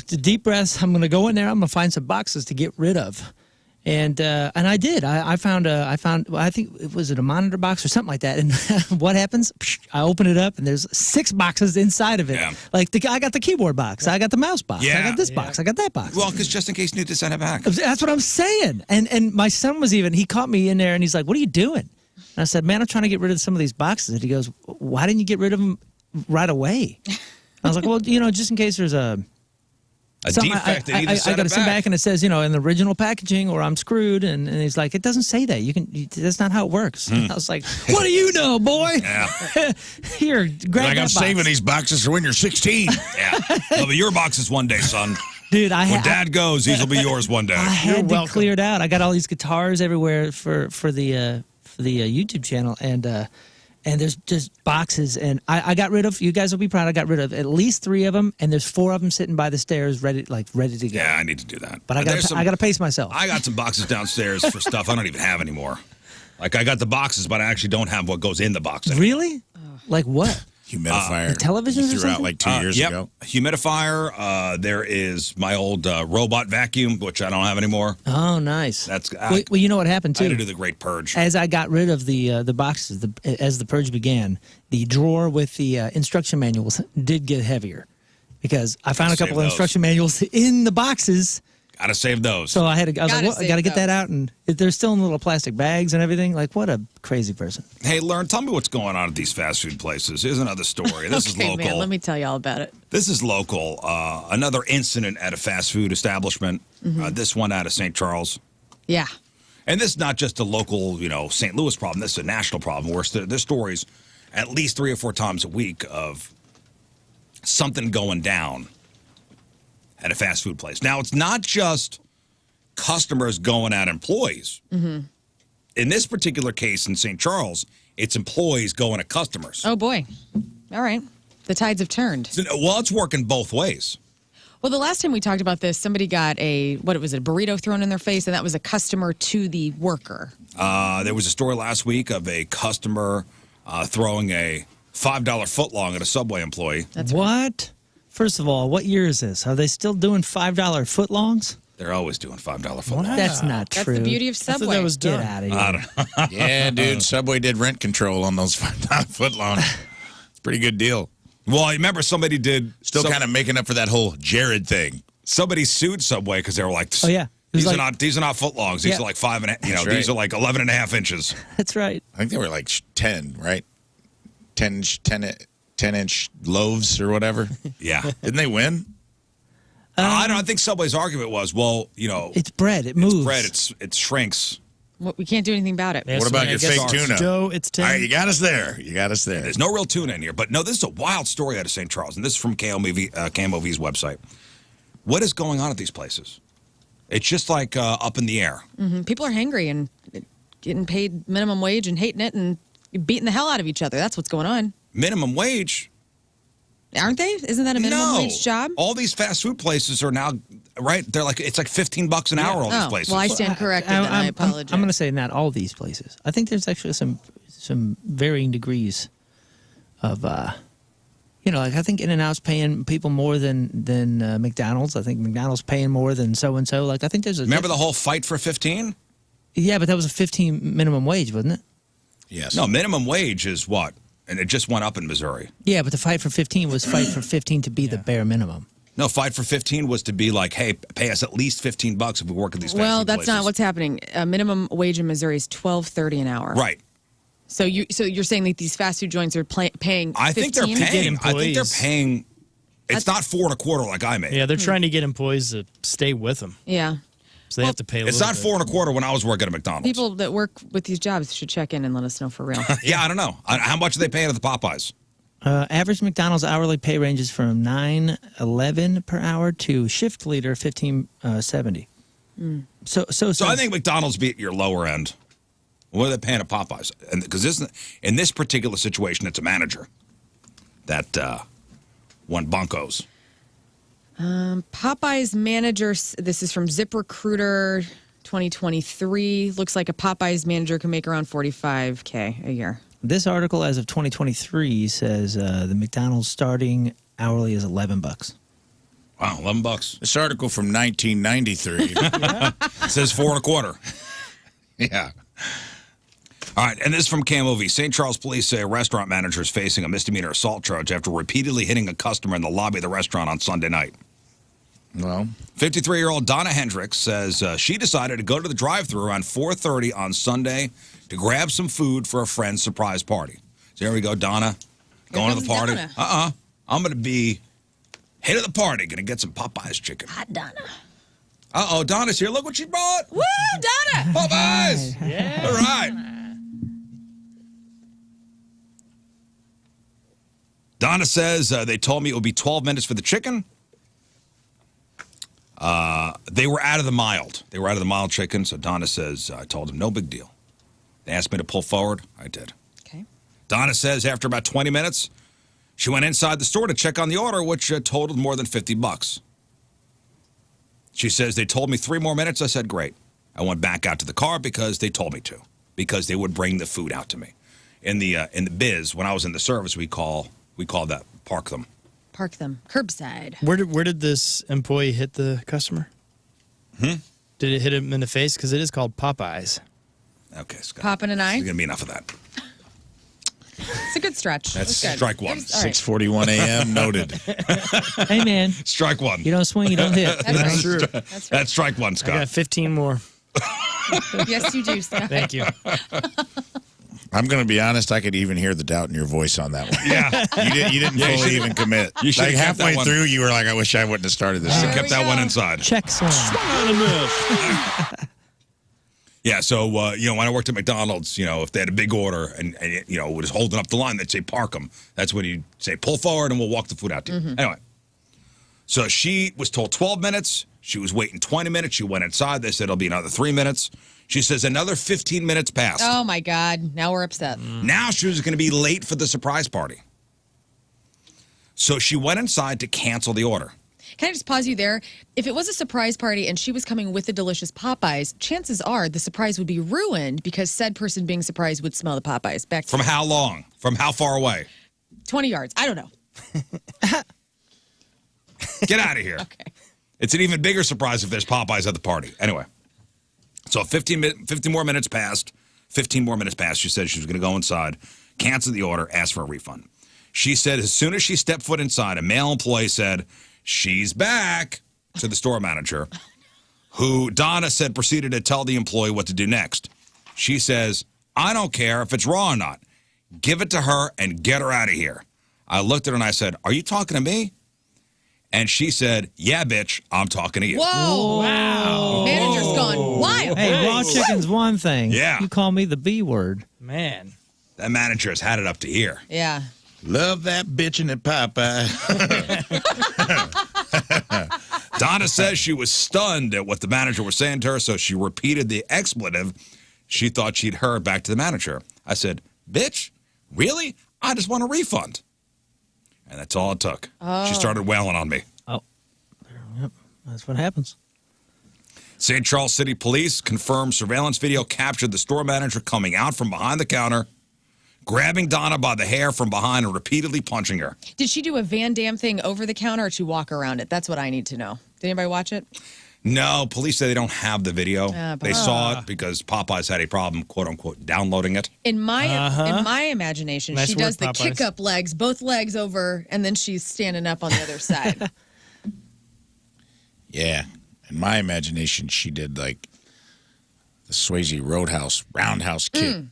deep breaths. I'm going to go in there. I'm going to find some boxes to get rid of. And I did. I found. I think it was a monitor box or something like that. And what happens? I open it up and there's 6 boxes inside of it. Yeah. Like I got the keyboard box. I got the mouse box. I Yeah. got this box. I got that box. Well, because just in case you need to send it back. That's what I'm saying. And my son was he caught me in there and he's like, what are you doing? And I said, man, I'm trying to get rid of some of these boxes. And he goes, why didn't you get rid of them right away? I was like, well, just in case there's a defect that you need to I send got to it send back. back and it says, in the original packaging or I'm screwed. And he's like, it doesn't say that. That's not how it works. I was like, what do you know, boy? Yeah. Here, grab Like that I'm box. saving these boxes for when you're 16. Yeah. They'll be your boxes one day, son. Dude, When Dad goes, these will be yours one day. I had to welcome. clear it out. I got all these guitars everywhere for the YouTube channel, and there's just boxes. And I got rid of. You guys will be proud. I got rid of at least 3 of them, and there's 4 of them sitting by the stairs, ready to go. Yeah, I need to do that. But I got to pace myself. I got some boxes downstairs for stuff I don't even have anymore. Like I got the boxes, but I actually don't have what goes in the box anymore. Really? Like what? Humidifier. the televisions you or threw out something? like 2 years Yep. ago. Humidifier. There is my old robot vacuum, which I don't have anymore. Oh, nice. That's well, you know what happened I had too. to do the great purge. As I got rid of the boxes, as the purge began, the drawer with the instruction manuals did get heavier because I found a Save couple of those. instruction manuals in the boxes. Gotta save those. So I was like, Gotta well, I save got to get that those. out, and they're still in little plastic bags and everything. Like, what a crazy person. Hey, Lern, tell me what's going on at these fast food places. Here's another story. This is Okay, local. man, let me tell you all about it. This is local. Another incident at a fast food establishment. This one out of St. Charles. Yeah. And this is not just a local, St. Louis problem. This is a national problem where there's stories at least 3 or 4 times a week of something going down at a fast food place. Now, it's not just customers going at employees. In this particular case in St. Charles, it's employees going at customers. Oh, boy. All right. The tides have turned. Well, it's working both ways. Well, the last time we talked about this, somebody got a burrito thrown in their face, and that was a customer to the worker. There was a story last week of a customer throwing a $5 footlong at a Subway employee. That's what? First of all, what year is this? Are they still doing $5 footlongs? They're always doing $5 footlongs. That's not That's true. the beauty of I thought Subway. that was Get done. out of here. I don't know. Yeah, dude. Subway did rent control on those $5 foot long. It's a pretty good deal. Well, I remember somebody did. Still kind of making up for that whole Jared thing. Somebody sued Subway because they were like, Oh, yeah. It was These are like- not footlongs. These Yeah. are like 5 and That's these right. are like 11 and a half inches. That's right. I think they were like 10, right? 10-inch loaves or whatever. Yeah. Didn't they win? I think Subway's argument was, well, It's bread. It moves. it's bread. It shrinks. We can't do anything about it. Yeah, What so about when I your guess fake tuna? Joe, it's 10. All right, you got us there. You got us there. There's no real tuna in here. But no, this is a wild story out of St. Charles. And this is from KMOV's website. What is going on at these places? It's just like up in the air. People are hangry and getting paid minimum wage and hating it and beating the hell out of each other. That's what's going on. Minimum wage? Aren't they? Isn't that a minimum wage job? All these fast food places are now, right? They're like, it's like $15 an hour, all these places. Well, I stand corrected, and I apologize. I'm going to say not all these places. I think there's actually some varying degrees of, like I think In-N-Out's paying people more than McDonald's. I think McDonald's paying more than so-and-so. Like I think there's a Remember the whole fight for 15? Yeah, but that was a 15 minimum wage, wasn't it? Yes. No, minimum wage is what? and it just went up in Missouri. Yeah, but the fight for 15 was fight for 15 to be the bare minimum. No, fight for 15 was to be like, hey, pay us at least $15 if we work at these fast Well, food that's places. not what's happening. Minimum wage in Missouri is $12.30 an hour. Right. So you're saying that these fast food joints are paying 15? I think they're paying. I think they're employees. paying. It's not 4 1/4 like I made. Yeah, they're trying to get employees to stay with them. Yeah. So they have to pay a It's little not bit. 4 1/4 when I was working at McDonald's. People that work with these jobs should check in and let us know for real. Yeah, I don't know. How much are they paying at the Popeyes? Average McDonald's hourly pay ranges from $9.11 per hour to shift leader $15.70. So I think McDonald's be at your lower end. What are they paying at Popeyes? And because in this particular situation, it's a manager that won bunkos. Popeyes manager, this is from ZipRecruiter 2023. Looks like a Popeyes manager can make around $45K a year. this article, as of 2023, says the McDonald's starting hourly is $11. Wow, $11. This article from 1993. It says 4 1/4. Yeah. All right, and this is from KMOV. St. Charles police say a restaurant manager is facing a misdemeanor assault charge after repeatedly hitting a customer in the lobby of the restaurant on Sunday night. Well, 53-year-old Donna Hendricks says she decided to go to the drive-thru around 4:30 on Sunday to grab some food for a friend's surprise party. So here we go, Donna, going to the party. Donna. I'm going to be hit of the party, going to get some Popeyes chicken. Hot Donna. Uh-oh, Donna's here. Look what she brought. Woo, Donna! Popeyes! Yeah. All right. Donna says they told me it would be 12 minutes for the chicken. They were out of the mild. They were out of the mild chicken, so Donna says, I told them, no big deal. They asked me to pull forward. I did. Okay. Donna says after about 20 minutes, she went inside the store to check on the order, which totaled more than $50. She says, they told me 3 more minutes. I said, great. I went back out to the car because they told me to, because they would bring the food out to me. In the biz, when I was in the service, we call that park them. Park them. Curbside. Where did this employee hit the customer? Did it hit him in the face? Because it is called Popeyes. Okay, Scott. Popping an eye? There's going to be enough of that. It's a good stretch. That's good. strike one. All right. 6:41 a.m. noted. Hey, man, Strike one. you don't swing, you don't hit. That's right. True. That's right. That's strike one, I Scott. got 15 more. Yes, you do, Scott. Thank you. I'm going to be honest. I could even hear the doubt in your voice on that one. Yeah. You didn't Yeah, you fully should- even commit. you should Like have kept that halfway one. through, you were like, "I wish I wouldn't have started this." Should There have we kept that go. one inside. Check swing. Yeah, so, when I worked at McDonald's, if they had a big order and was holding up the line, they'd say, park them. That's when you say, pull forward and we'll walk the food out to you. Anyway, so she was told 12 minutes. She was waiting 20 minutes. She went inside. They said it'll be another 3 minutes. She says another 15 minutes passed. Oh, my God. Now we're upset. Now she was going to be late for the surprise party. So she went inside to cancel the order. Can I just pause you there? If it was a surprise party and she was coming with the delicious Popeyes, chances are the surprise would be ruined because said person being surprised would smell the Popeyes. Back to From how long? From how far away? 20 yards. I don't know. Get out of here. Okay. It's an even bigger surprise if there's Popeyes at the party. Anyway, so 15 more minutes passed. 15 more minutes passed. She said she was going to go inside, cancel the order, ask for a refund. She said as soon as she stepped foot inside, a male employee said, she's back, to the store manager, who Donna said proceeded to tell the employee what to do next. She says, I don't care if it's raw or not. Give it to her and get her out of here. I looked at her and I said, are you talking to me? And she said, yeah, bitch, I'm talking to you. Whoa. Wow. Manager's gone wild. Hey, raw chicken's one thing. Yeah. You call me the B word. Man. That manager has had it up to here. Yeah. Love that bitchin' at Popeye. Donna says she was stunned at what the manager was saying to her, so she repeated the expletive she thought she'd heard back to the manager. I said, bitch, really? I just want a refund. And that's all it took. She started wailing on me. Oh, yep. That's what happens. St. Charles City Police confirmed surveillance video captured the store manager coming out from behind the counter, grabbing Donna by the hair from behind and repeatedly punching her. Did she do a Van Damme thing over the counter or did she walk around it? That's what I need to know. Did anybody watch it? No, police say they don't have the video. They saw Ah. it because Popeyes had a problem, quote unquote, downloading it. In my imagination, Nice she work, does the Popeyes. kick up legs, both legs over, and then she's standing up on the other side. Yeah. In my imagination, she did like the Swayze roundhouse kick,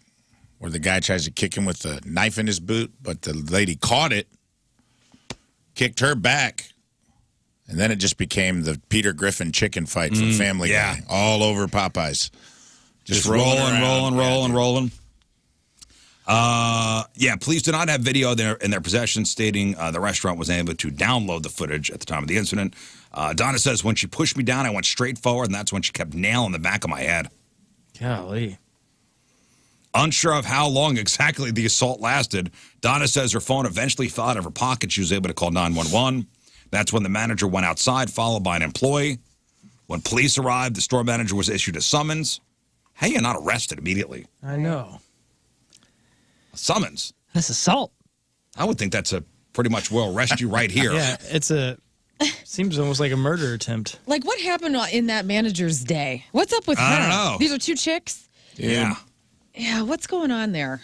where the guy tries to kick him with a knife in his boot, but the lady caught it, kicked her back, and then it just became the Peter Griffin chicken fight from Family Guy, all over Popeyes. Just rolling around. rolling. Yeah, police do not have video in their possession stating the restaurant was able to download the footage at the time of the incident. Donna says, when she pushed me down, I went straight forward, and that's when she kept nailing the back of my head. Golly. Unsure of how long exactly the assault lasted, Donna says her phone eventually fell out of her pocket. She was able to call 911. That's when the manager went outside, followed by an employee. When police arrived, the store manager was issued a summons. How are you not arrested immediately? I know. A summons? That's assault. I would think that's a pretty much will arrest you right here. Yeah, seems almost like a murder attempt. Like, what happened in that manager's day? What's up with her? I don't know. These are two chicks? Yeah. Yeah, what's going on there?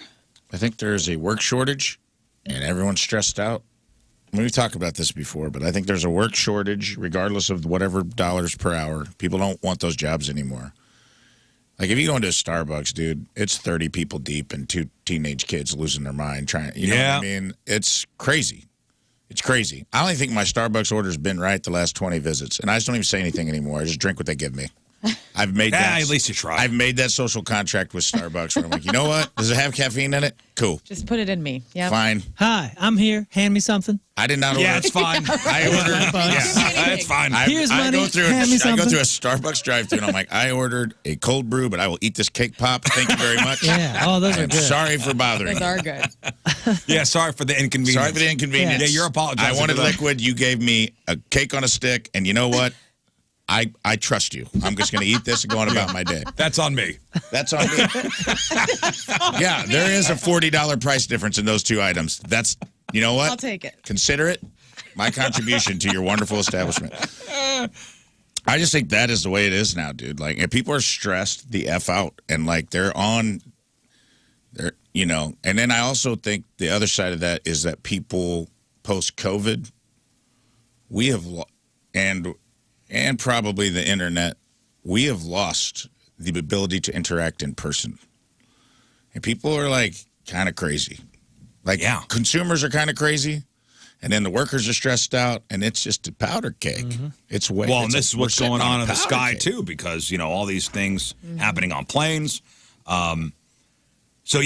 I think there's a work shortage, and everyone's stressed out. We've talked about this before, but I think there's a work shortage, regardless of whatever dollars per hour. People don't want those jobs anymore. Like, if you go into a Starbucks, dude, it's 30 people deep and 2 teenage kids losing their mind trying. You know what I mean? It's crazy. It's crazy. I only think my Starbucks order's been right the last 20 visits, and I just don't even say anything anymore. I just drink what they give me. I've made that. At least you tried. I've made that social contract with Starbucks where I'm like, you know what? Does it have caffeine in it? Cool. Just put it in me. Yeah. Fine. Hi, I'm here. Hand me something. I did not order. Yeah, it's fine. I ordered. It's fine. Here's money. I go through a Starbucks drive-thru and I'm like, I ordered a cold brew, but I will eat this cake pop. Thank you very much. Yeah. Oh, those are I'm good. sorry for bothering Those you. are good. Yeah, sorry for the inconvenience. Sorry for the inconvenience. Yeah, you're apologizing. I wanted to them. liquid. You gave me a cake on a stick, and you know what? I trust you. I'm just going to eat this and go on about my day. That's on me. That's on me. Yeah, there is a $40 price difference in those two items. That's, you know what? I'll take it. Consider it my contribution to your wonderful establishment. I just think that is the way it is now, dude. Like, if people are stressed the F out, and like they're you know, and then I also think the other side of that is that people post-COVID, we have, and probably the internet, we have lost the ability to interact in person. And people are like kind of crazy. Like, consumers are kind of crazy, and then the workers are stressed out, and it's just a powder keg. It's way Well, and this is what's going on in the sky, cake. too, because, you know, all these things happening on planes. So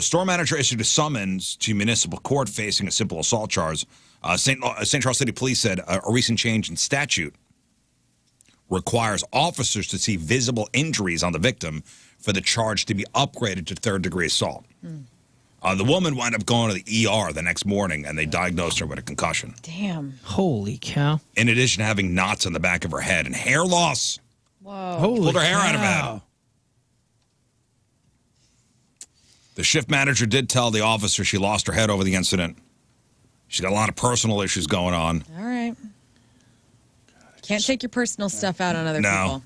store manager issued a summons to municipal court facing a simple assault charge. St. Charles City Police said a recent change in statute requires officers to see visible injuries on the victim for the charge to be upgraded to third-degree assault. The woman wound up going to the ER the next morning, and they diagnosed her with a concussion. Damn. Holy cow. In addition to having knots on the back of her head and hair loss. Whoa. Holy Pulled her hair out of her cow. head. The shift manager did tell the officer she lost her head over the incident. She's got a lot of personal issues going on. All right. Can't take your personal stuff out on other people.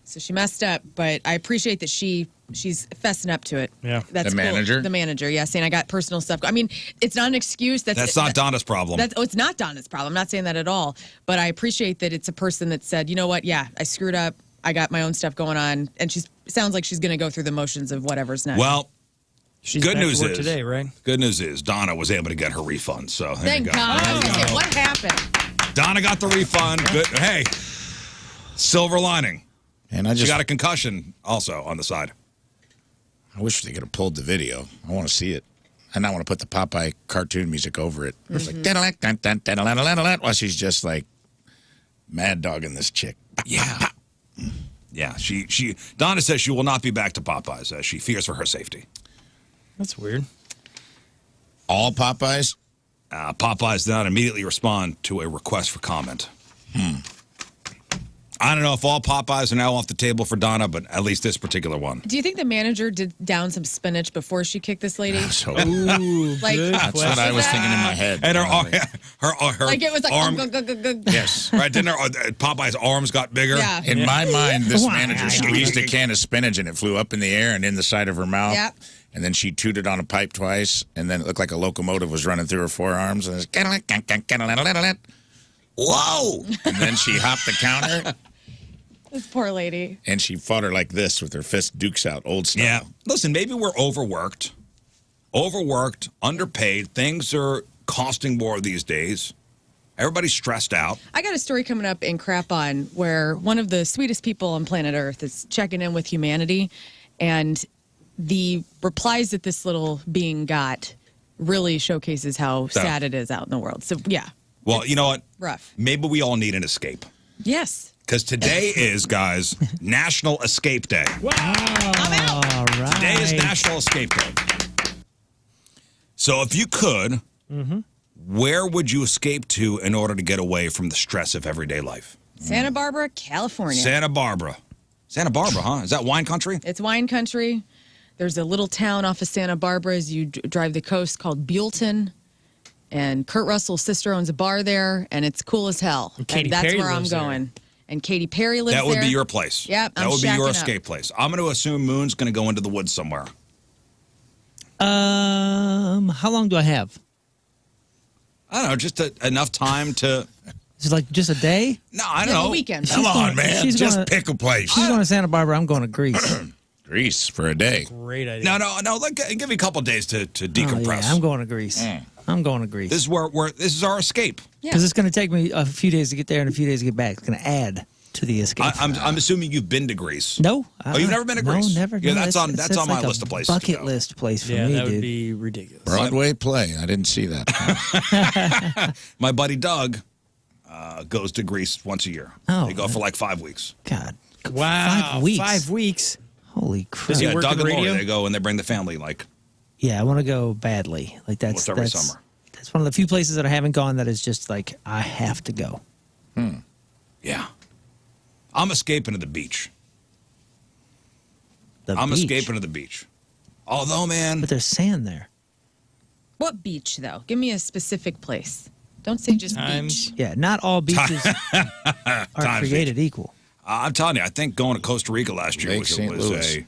So she messed up, but I appreciate that she's fessing up to it. Yeah. That's The cool. manager? The manager, yeah, saying I got personal stuff. I mean, it's not an excuse. That's not Donna's problem. It's not Donna's problem. I'm not saying that at all. But I appreciate that it's a person that said, you know what, yeah, I screwed up. I got my own stuff going on. And sounds like she's going to go through the motions of whatever's next. Well, She's good back to news work is today, right? Good news is Donna was able to get her refund. So there Thank you go. God. I was gonna say, what happened? Donna got the refund. Good. Hey, silver lining. And She got a concussion also on the side. I wish they could have pulled the video. I want to see it. And I want to put the Popeye cartoon music over it. It's like, "Da-da-da-da-da-da-da-da-da," while she's just like mad dogging this chick. Yeah. Yeah. Donna says she will not be back to Popeyes as she fears for her safety. That's weird. All Popeyes? Popeyes did not immediately respond to a request for comment. I don't know if all Popeyes are now off the table for Donna, but at least this particular one. Do you think the manager did down some spinach before she kicked this lady? So, Ooh, Like, good that's what I was thinking in my head. And her Like it was like arm, Yes. right? Didn't Popeye's arms got bigger? Yeah. In my mind, this manager squeezed a can of spinach and it flew up in the air and in the side of her mouth. Yep. And then she tooted on a pipe twice, and then it looked like a locomotive was running through her forearms. And it was, whoa! And then she hopped the counter, This poor lady. and she fought her like this with her fist dukes out, old style. Yeah. Listen, maybe we're overworked, underpaid. Things are costing more these days. Everybody's stressed out. I got a story coming up in Crap On where one of the sweetest people on planet Earth is checking in with humanity, and the replies that this little being got really showcases how sad it is out in the world. So, yeah. Well, you know what? Rough. Maybe we all need an escape. Yes. Because today is, guys, National Escape Day. I'm out. All right. Today is National Escape Day. So if you could, where would you escape to in order to get away from the stress of everyday life? Santa Barbara, California. Santa Barbara. Santa Barbara, huh? Is that wine country? It's wine country. There's a little town off of Santa Barbara as you drive the coast called Buellton. And Kurt Russell's sister owns a bar there, and it's cool as hell. And Katy that's Perry where I'm lives there. going. And Katy Perry lives That would there. be your place. Yep, That I'm would be your shacking escape up. place. I'm going to assume Moon's going to go into the woods somewhere. How long do I have? I don't know, just enough time to... Is it like just a day? No, I don't Yeah, know. a weekend. Come on, man. she's Just gonna- pick a place. She's going to Santa Barbara. I'm going to Greece. Greece for a day. Great idea. No. Like, give me a couple days to Oh, decompress. yeah, I'm going to Greece. I'm going to Greece. This is where this is our escape. Because it's going to take me a few days to get there and a few days to get back. It's going to add to the escape. I'm assuming you've been to Greece. No. Oh, you've never been to Greece? No, never. Yeah, no, that's on my like list of places to Bucket go. list place for Yeah, me, that would dude. be ridiculous. Broadway play. I didn't see that. My buddy Doug goes to Greece once a year. Oh, They go for like 5 weeks. God. Wow. 5 weeks. 5 weeks. Holy crap. Does he Yeah, work Doug in and Lori, radio? they go and they bring the family. Like, Yeah, I want to go badly. Like that's Almost every summer. That's one of the few places that I haven't gone that is just like I have to go. yeah, I'm escaping to the beach. I'm beach. escaping to the beach. Although, man, But there's sand there. What beach, though? Give me a specific place. Don't say just Times. beach. Yeah, not all beaches are Times created equal. I'm telling you, I think going to Costa Rica last year Lake St. Louis.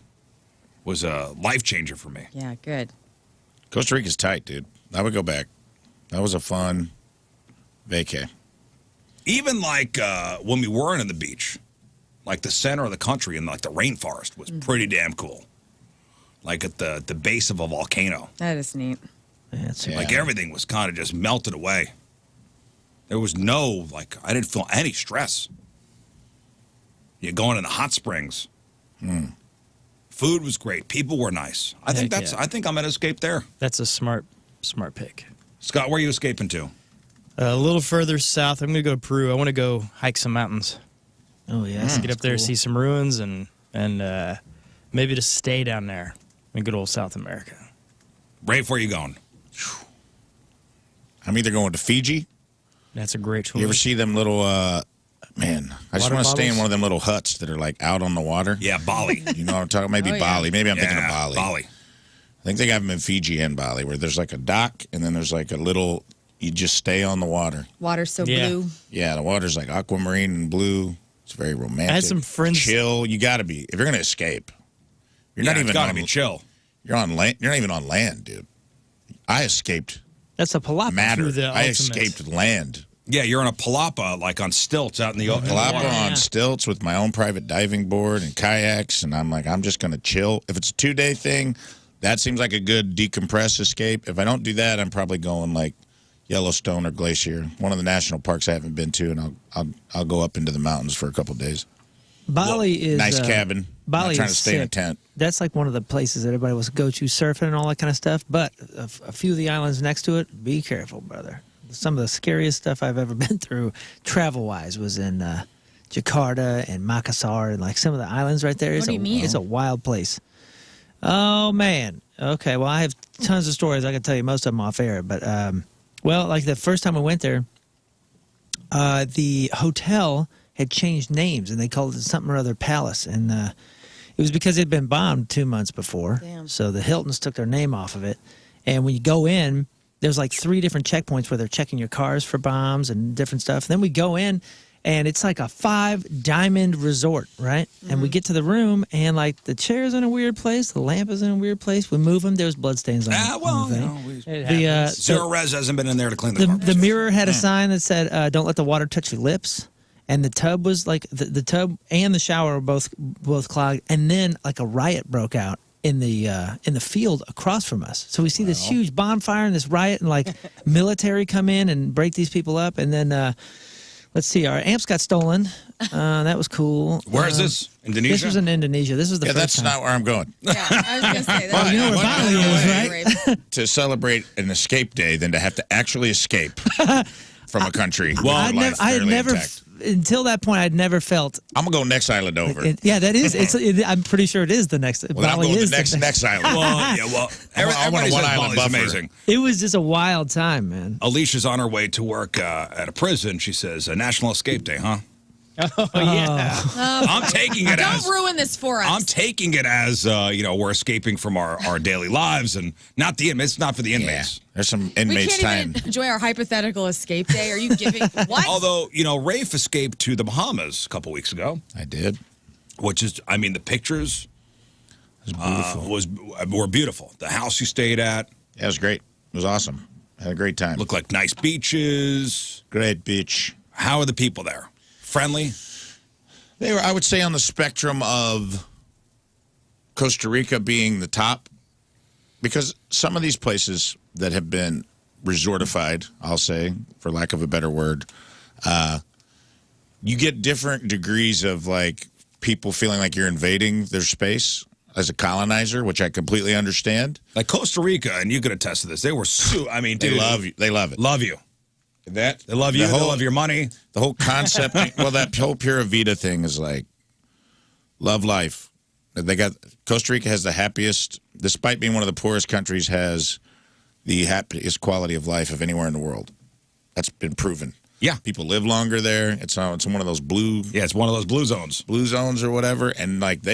was a life changer for me. Yeah, good. Costa Rica's tight, dude. I would go back. That was a fun vacay. Even like when we weren't in the beach, like the center of the country and like the rainforest was pretty damn cool. Like at the base of a volcano. That is neat. Yeah, it's Yeah. Like everything was kind of just melted away. There was no, like, I didn't feel any stress. You're going in the hot springs. Food was great. People were nice. I think Heck that's, yeah. I think I'm going to escape there. That's a smart pick. Scott, where are you escaping to? A little further south, I'm going to go to Peru. I want to go hike some mountains. Oh yeah, Get up there, see some ruins, and maybe just stay down there in good old South America. Rafe, where are you going? I'm either going to Fiji. That's a great choice. You ever see them little, man, I just Water want to stay in bottles? one of them little huts that are like out on the water. Yeah, Bali. You know what I'm talking about? Maybe Oh, yeah. Bali. Maybe I'm thinking of Yeah, Bali. Bali. I think they have them in Fiji and Bali where there's like a dock and then there's like a little, you just stay on the water. Water's so Yeah. blue. Yeah, the water's like aquamarine and blue. It's very romantic. I had some friends- Chill. You got to be. If you're going to escape, you're not even got to on, be chill. You're on land. You're not even on land, dude. I escaped that's a palapa. matter. the I ultimate. escaped land. Yeah, you're in a palapa, like on stilts out in the open. Palapa Yeah. on stilts with my own private diving board and kayaks, and I'm like, I'm just going to chill. If it's a 2-day thing, that seems like a good decompress escape. If I don't do that, I'm probably going like Yellowstone or Glacier, one of the national parks I haven't been to, and I'll go up into the mountains for a couple of days. Bali is Nice cabin. Bali I'm not trying is to stay in a sick. tent. That's like one of the places that everybody wants to go to surfing and all that kind of stuff. But a few of the islands next to it, be careful, brother. Some of the scariest stuff I've ever been through, travel-wise, was in Jakarta and Makassar and like some of the islands right there. What do you mean? It's a wild place. Oh man. Okay. Well, I have tons of stories. I can tell you most of them off air. But well, like the first time I went there, the hotel had changed names, and they called it something or other palace. And it was because it had been bombed 2 months before. Damn. So the Hiltons took their name off of it. And when you go in, there's like 3 different checkpoints where they're checking your cars for bombs and different stuff. And then we go in, and it's like a 5-diamond resort, right? And we get to the room, and like the chair's in a weird place, the lamp is in a weird place. We move them, there's bloodstains on, on the thing. Zero Res hasn't been in there to clean the carpets. The mirror had a sign that said, "Don't let the water touch your lips." And the tub was like the tub and the shower were both clogged. And then like a riot broke out in the field across from us. So we see this huge bonfire and this riot, and like military come in and break these people up. And then let's see, our amps got stolen. That was cool. Where is this? Indonesia? This was in Indonesia. This was the first that's time. not where I'm going. Yeah, I was going to say that. But you know where Bali is, right? To celebrate an escape day than to have to actually escape from a country. I had never until that point, I'd never felt. I'm gonna go next island over. Yeah, that is. I'm pretty sure it is the next. Well, then I'm going to the next island. I want a one island buffer. Amazing. It was just a wild time, man. Alicia's on her way to work at a prison. She says, "A national escape day, huh?" Oh yeah. I'm taking it Don't as. ruin this for us. I'm taking it as we're escaping from our daily lives, and not the inmates. It's not for the inmates. Yeah. There's some we inmates can't even enjoy our hypothetical escape day. Are you giving what? Although Rafe escaped to the Bahamas a couple weeks ago. I did. Which is, I mean, the pictures beautiful. Were beautiful. The house you stayed at. Yeah, it was great. It was awesome. I had a great time. Looked like nice beaches. Great beach. How are the people there? Friendly? They were, I would say, on the spectrum of Costa Rica being the top, because some of these places that have been resortified, I'll say, for lack of a better word, you get different degrees of like people feeling like you're invading their space as a colonizer, which I completely understand. Like Costa Rica, and you could attest to this. They were I mean, dude, they love you. They love it. Love you. They love you. They love your money. The whole concept. Well, that whole Pura Vida thing is like love life. Costa Rica has the happiest, despite being one of the poorest countries, has the happiest quality of life of anywhere in the world. That's been proven. Yeah, people live longer there. It's one of those blue. Yeah, it's one of those blue zones or whatever. And like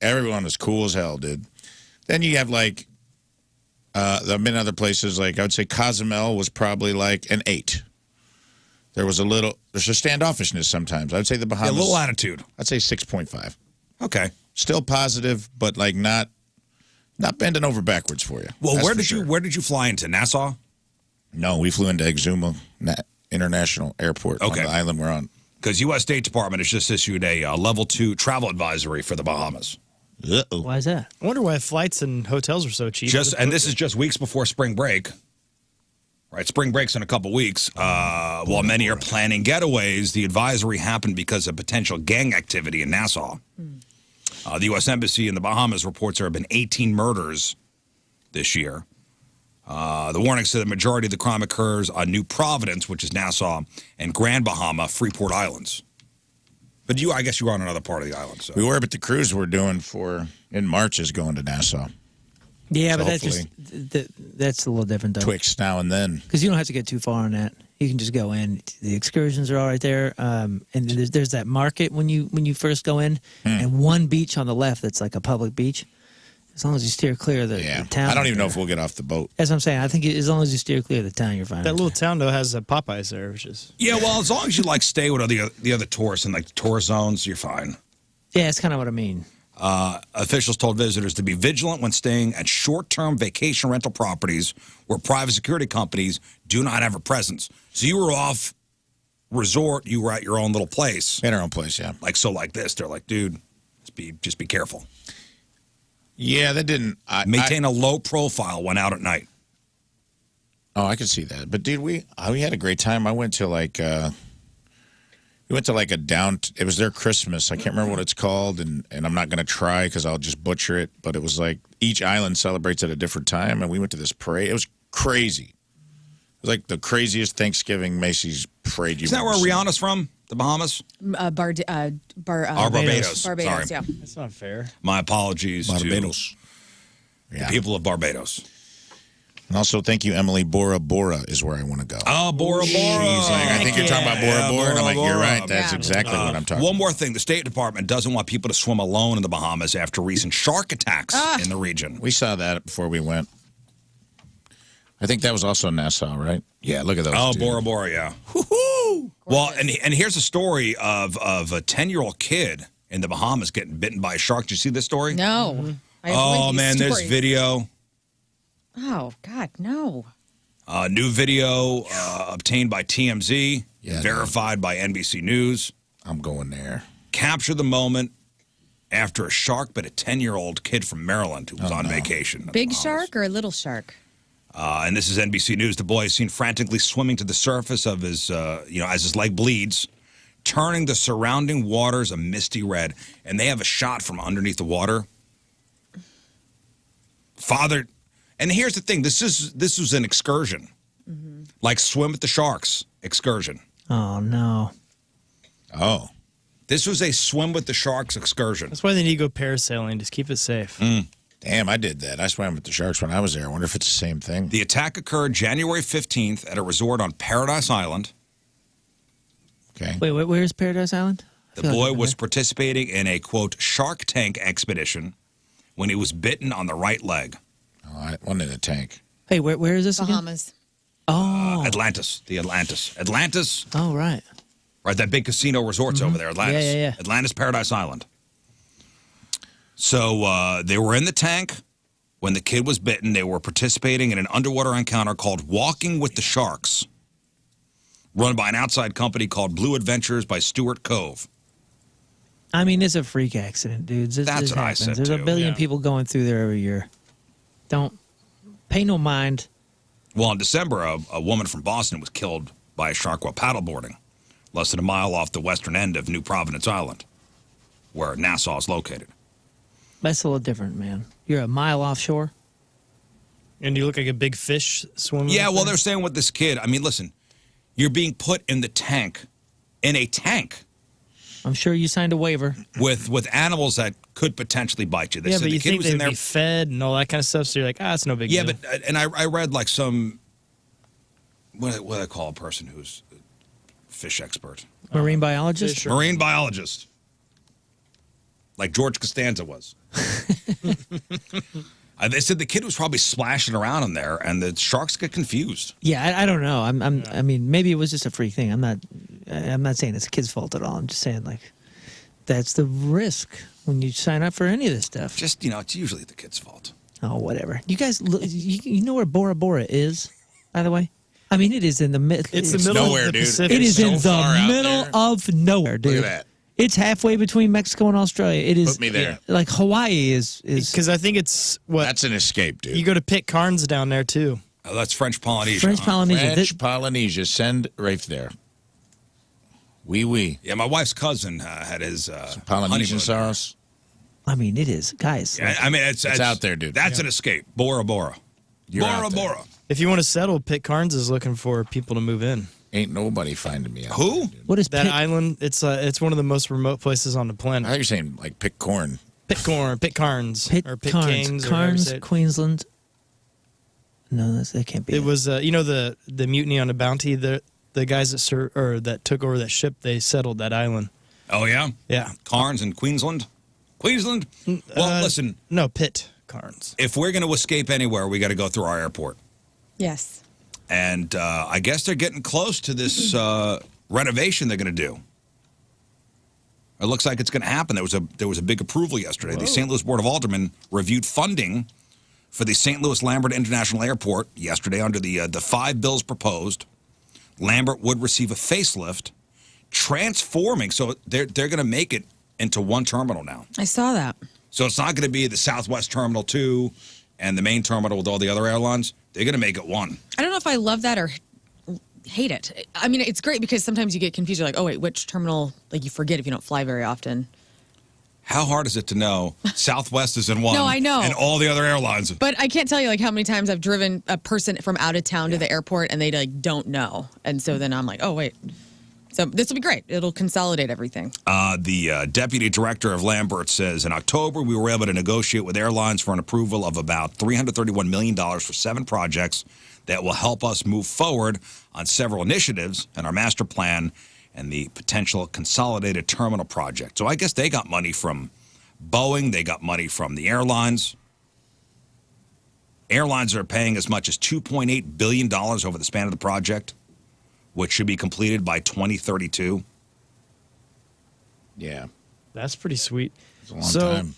everyone is cool as hell, dude. Then you have like. I've been other places, like I would say Cozumel was probably like an 8. There's a standoffishness sometimes. I would say the Bahamas. A little attitude. I'd say 6.5. Okay. Still positive, but like not bending over backwards for you. Well, where did you fly into? Nassau? No, we flew into Exuma International Airport on the island we're on. Because U.S. State Department has just issued a level 2 travel advisory for the Bahamas. Uh-oh. Why is that? I wonder why flights and hotels are so cheap. And this is just weeks before spring break. Right, spring break's in a couple weeks. While many are planning getaways, the advisory happened because of potential gang activity in Nassau. The U.S. Embassy in the Bahamas reports there have been 18 murders this year. The warning said the majority of the crime occurs on New Providence, which is Nassau, and Grand Bahama, Freeport Islands. But I guess you were on another part of the island. So. We were, but the cruise we're doing in March is going to Nassau. Yeah, so but that's a little different, though. Twix now and then. Because you don't have to get too far on that. You can just go in. The excursions are all right there. And there's that market when you first go in, and one beach on the left that's like a public beach. As long as you steer clear of the town. I don't even know if we'll get off the boat. That's what I'm saying. I think as long as you steer clear of the town, you're fine. That little town, though, has Popeyes there, which is... Yeah, well, as long as you, stay with the other tourists in, the tourist zones, you're fine. Yeah, that's kind of what I mean. Officials told visitors to be vigilant when staying at short-term vacation rental properties where private security companies do not have a presence. So you were off resort, you were at your own little place. In our own place, yeah. Like this. They're like, dude, just be careful. Yeah, that didn't... Maintain a low profile when out at night. Oh, I could see that. But, dude, we had a great time. I went to, we went to, it was their Christmas. I can't remember what it's called, and I'm not going to try because I'll just butcher it. But it was like each island celebrates at a different time, and we went to this parade. It was crazy. It was like the craziest Thanksgiving Macy's parade you've ever seen. Isn't that where Rihanna's from? The Bahamas? Barbados. Barbados, Barbados, yeah. That's not fair. My apologies Barbados. to the people of Barbados. And also, thank you, Emily. Bora Bora is where I want to go. Oh, Bora Bora. She's like, I think you're talking about Bora Bora. And I'm like, you're right. That's exactly what I'm talking One about. more thing. The State Department doesn't want people to swim alone in the Bahamas after recent shark attacks in the region. We saw that before we went. I think that was also Nassau, right? Yeah, look at those. Oh, dude. Bora Bora, yeah. Woo-hoo! Well, and here's a story of a 10-year-old kid in the Bahamas getting bitten by a shark. Did you see this story? No. Oh, man, there's video. Oh, God, no. New video obtained by TMZ, verified by NBC News. I'm going there. Capture the moment after a shark bit a 10-year-old kid from Maryland who was on vacation. Big shark or a little shark? And this is NBC News. The boy is seen frantically swimming to the surface of his, as his leg bleeds, turning the surrounding waters a misty red. And they have a shot from underneath the water. Father, and here's the thing. This was an excursion. Like swim with the sharks excursion. Oh, no. Oh. This was a swim with the sharks excursion. That's why they need to go parasailing. Just keep it safe. Damn, I did that. I swam with the sharks when I was there. I wonder if it's the same thing. The attack occurred January 15th at a resort on Paradise Island. Okay. Wait, where's Paradise Island? The boy was participating in a, quote, Shark Tank expedition when he was bitten on the right leg. Oh, I went in a tank. Hey, where is this Bahamas. again? Oh. Atlantis. The Atlantis. Atlantis. Oh, right. Right, that big casino resort's over there, Atlantis. Yeah. Atlantis, Paradise Island. So they were in the tank when the kid was bitten. They were participating in an underwater encounter called Walking with the Sharks, run by an outside company called Blue Adventures by Stuart Cove. I mean, it's a freak accident, dudes. That's what I said, There's a too. billion people going through there every year. Don't pay no mind. Well, in December, a woman from Boston was killed by a shark while paddleboarding, less than a mile off the western end of New Providence Island, where Nassau is located. That's a little different, man. You're a mile offshore. And you look like a big fish swimming. Yeah, up well, there? they're saying with this kid, I mean, listen, you're being put in the tank, in a tank, I'm sure you signed a waiver. with animals that could potentially bite you. They Yeah, said but the you kid think was they'd in there. be fed and all that kind of stuff, so you're like, it's no big Yeah, deal. but and I read like some what do I call a person who's a fish expert, Marine biologist? Fisher. marine biologist, like George Costanza was. They said the kid was probably splashing around in there, and the sharks get confused. Yeah, I don't know. I mean, maybe it was just a freak thing. I'm not saying it's a kid's fault at all. I'm just saying, like, that's the risk when you sign up for any of this stuff. Just it's usually the kid's fault. Oh, whatever. You guys, you know where Bora Bora is, by the way? I mean, it is in the middle. It's the middle nowhere, of the dude. Pacific. It is so in far out the middle there. of nowhere, dude. Look at that. It's halfway between Mexico and Australia. It is. Put me there. Like Hawaii is. Because I think it's what That's an escape, dude. you go to Pitcairn's down there too. Oh, that's French Polynesia. French huh? Polynesia. French Polynesia. Send Rafe there. Oui. Yeah, my wife's cousin had his Polynesian honeymoon. sauce. I mean, it is, guys. Yeah, I mean, it's out there, dude. That's an escape. Bora Bora. You're Bora out there. Bora. If you want to settle, Pitcairn's is looking for people to move in. Ain't nobody finding me out. Who? there, dude. What is That island, it's one of the most remote places on the I planet. thought you were saying like pick corn. Pitcairns or Pitcairns or however you Cairns, say it. Queensland. No, that can't be. It was the mutiny on the Bounty. The guys that took over that ship, they settled that island. Oh, yeah? Yeah. Cairns in Queensland? Queensland? Well, listen, No, Pitcairns. if we're going to escape anywhere, we got to go through our airport. Yes. And I guess they're getting close to this renovation they're going to do. It looks like it's going to happen. There was a big approval yesterday. The St. Louis Board of Aldermen reviewed funding for the St. Louis Lambert International Airport yesterday under the 5 bills proposed. Lambert would receive a facelift, transforming. So they're going to make it into one terminal now. I saw that. So it's not going to be the Southwest Terminal 2 and the main terminal with all the other airlines. They're going to make it one. I don't know if I love that or hate it. I mean, it's great because sometimes you get confused. You're like, oh, wait, which terminal? Like, you forget if you don't fly very often. How hard is it to know Southwest is in one? No, I know. And all the other airlines. But I can't tell you, like, how many times I've driven a person from out of town to the airport and they, like, don't know. And so then I'm like, oh, wait. So this will be great. It'll consolidate everything. The deputy director of Lambert says, in October, we were able to negotiate with airlines for an approval of about $331 million for 7 projects that will help us move forward on several initiatives and our master plan and the potential consolidated terminal project. So I guess they got money from Boeing. They got money from the airlines. Airlines are paying as much as $2.8 billion over the span of the project, which should be completed by 2032. Yeah. That's pretty sweet. It's a long time.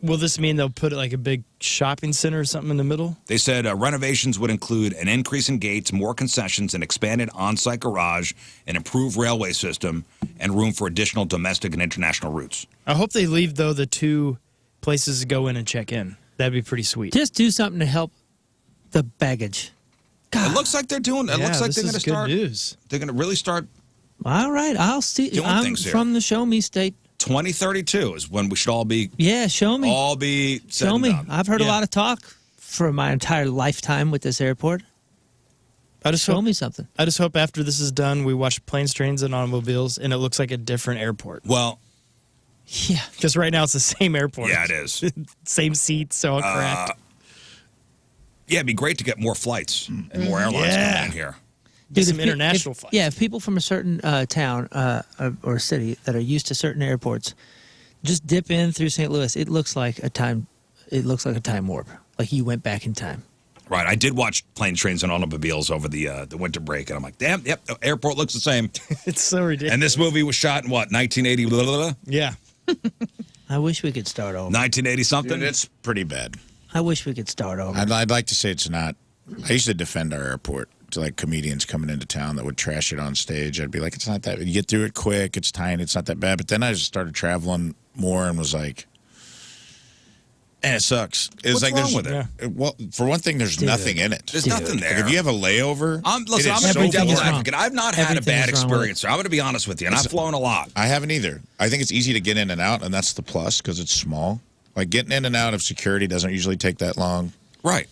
Will this mean they'll put like a big shopping center or something in the middle? They said renovations would include an increase in gates, more concessions, an expanded on-site garage, an improved railway system, and room for additional domestic and international routes. I hope they leave, though, the 2 places to go in and check in. That'd be pretty sweet. Just do something to help the baggage. God. It looks like they're doing. It looks like this they're going to is good start. news. They're going to really start. All right, I'll see. Doing I'm things here. from the Show Me State. 2032 is when we should all be. Yeah, show me. All be. Said Show and me. done. I've heard a Yeah. lot of talk for my entire lifetime with this airport. I just Show hope, me something. I just hope after this is done, we watch Planes, Trains, and Automobiles, and it looks like a different airport. Well, Yeah. Because right now it's the same airport. yeah, it is. Same seats, all cracked. Yeah, it'd be great to get more flights and more airlines Yeah. coming in here. Get some if pe- international if- flights. Yeah, if people from a certain town or city that are used to certain airports just dip in through St. Louis, it looks like a time warp. Like you went back in time. Right. I did watch Planes, Trains, and Automobiles over the winter break, and I'm like, damn, yep, the airport looks the same. It's so ridiculous. And this movie was shot in what, 1980, blah, blah, blah? Yeah. I wish we could start over. 1980 something? Dude, it's pretty bad. I wish we could start over. I'd like to say it's not. I used to defend our airport to like comedians coming into town that would trash it on stage. I'd be like, it's not that. You get through it quick. It's tiny. It's not that bad. But then I just started traveling more and was like, and it sucks. It's What's like wrong there's with it? Well, for one thing, there's nothing in it. There's nothing there. Like if you have a layover, Listen, it I'm is going to so be Everything devil's is wrong. advocate. I've not had a Everything bad is wrong with it. experience there. I'm going to be honest with you, and I've flown a lot. I haven't either. I think it's easy to get in and out, and that's the plus because it's small. Like getting in and out of security doesn't usually take that long. Right.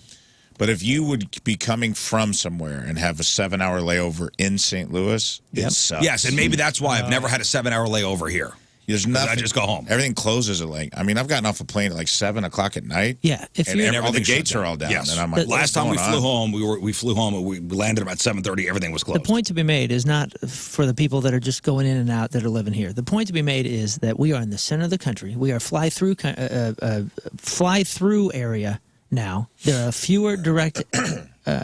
But if you would be coming from somewhere and have a 7-hour layover in St. Louis, it sucks. Yes, and maybe that's why I've never had a 7-hour layover here. There's nothing. I just go home. Everything closes at like. I mean, I've gotten off a plane at like 7 o'clock at night. Yeah, if and you're all the everything shut gates down. are all down. Yes. And I'm like, Last time we flew home, we flew home and we landed about 7:30. Everything was closed. The point to be made is not for the people that are just going in and out that are living here. The point to be made is that we are in the center of the country. We are fly through area now. There are fewer direct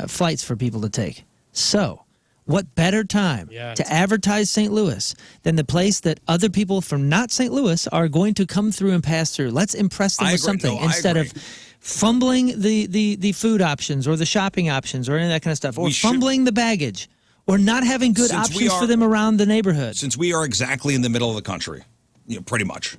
flights for people to take. So, what better time to advertise St. Louis than the place that other people from not St. Louis are going to come through and pass through? Let's impress them I with agree. something No, I instead agree. of fumbling the food options or the shopping options or any of that kind of stuff, or fumbling the baggage, or not having good options for them around the neighborhood. Since we are exactly in the middle of the country, pretty much,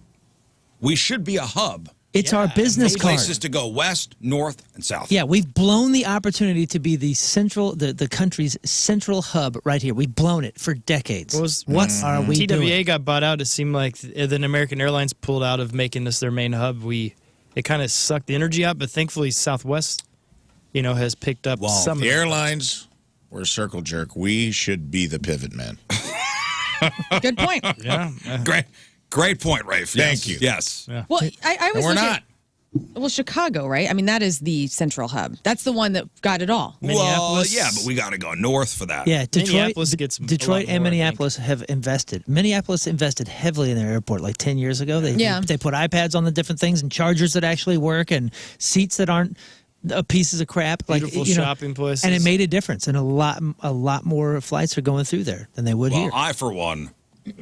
we should be a hub. It's our business card. Places to go west, north, and south. Yeah, we've blown the opportunity to be the country's central hub right here. We've blown it for decades. What are we TWA doing? got bought out. It seemed like then American Airlines pulled out of making this their main hub. It kind of sucked the energy out, but thankfully Southwest, has picked up some. The airlines were a circle jerk. We should be the pivot man. Good point. Yeah. Great point, Rafe. Thank you. Yes. Yeah. Well, I was we're looking not. Well, Chicago, right? I mean, that is the central hub. That's the one that got it all. Well, Minneapolis. yeah, but we got to go north for that. Yeah, Minneapolis gets a lot Detroit and more, I Minneapolis have invested. Minneapolis invested heavily in their airport like 10 years ago. They put iPads on the different things and chargers that actually work and seats that aren't pieces of crap. Beautiful shopping places. And it made a difference. And a lot more flights are going through there than they would Well, here. I, for one.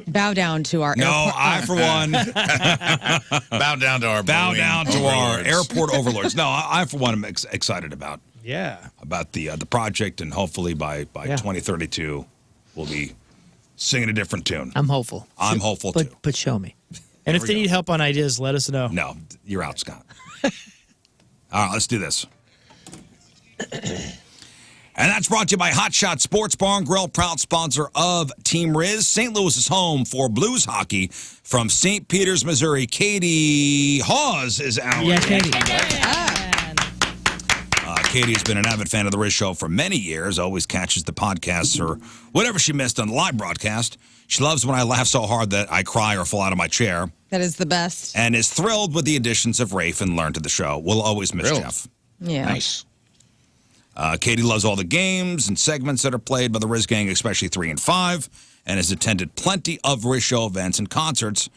Bow down to our No, airport. I, for one. Bow down to our our airport overlords. No, I for one, am excited about the project, and hopefully by 2032, we'll be singing a different tune. I'm hopeful. I'm hopeful, too. But show me. And if they need help on ideas, let us know. No, you're out, Scott. All right, let's do this. And that's brought to you by Hot Shot Sports Bar and Grill, proud sponsor of Team Rizz. St. Louis is home for Blues hockey from St. Peters, Missouri. Katie Hawes is out. Yeah, Katie. Katie's been an avid fan of the Rizz Show for many years, always catches the podcasts or whatever she missed on the live broadcast. She loves when I laugh so hard that I cry or fall out of my chair. That is the best. And is thrilled with the additions of Rafe and Lern to the show. We'll always miss Jeff. Yeah. Nice. Katie loves all the games and segments that are played by the Rizz Gang, especially 3 and 5, and has attended plenty of Rizz Show events and concerts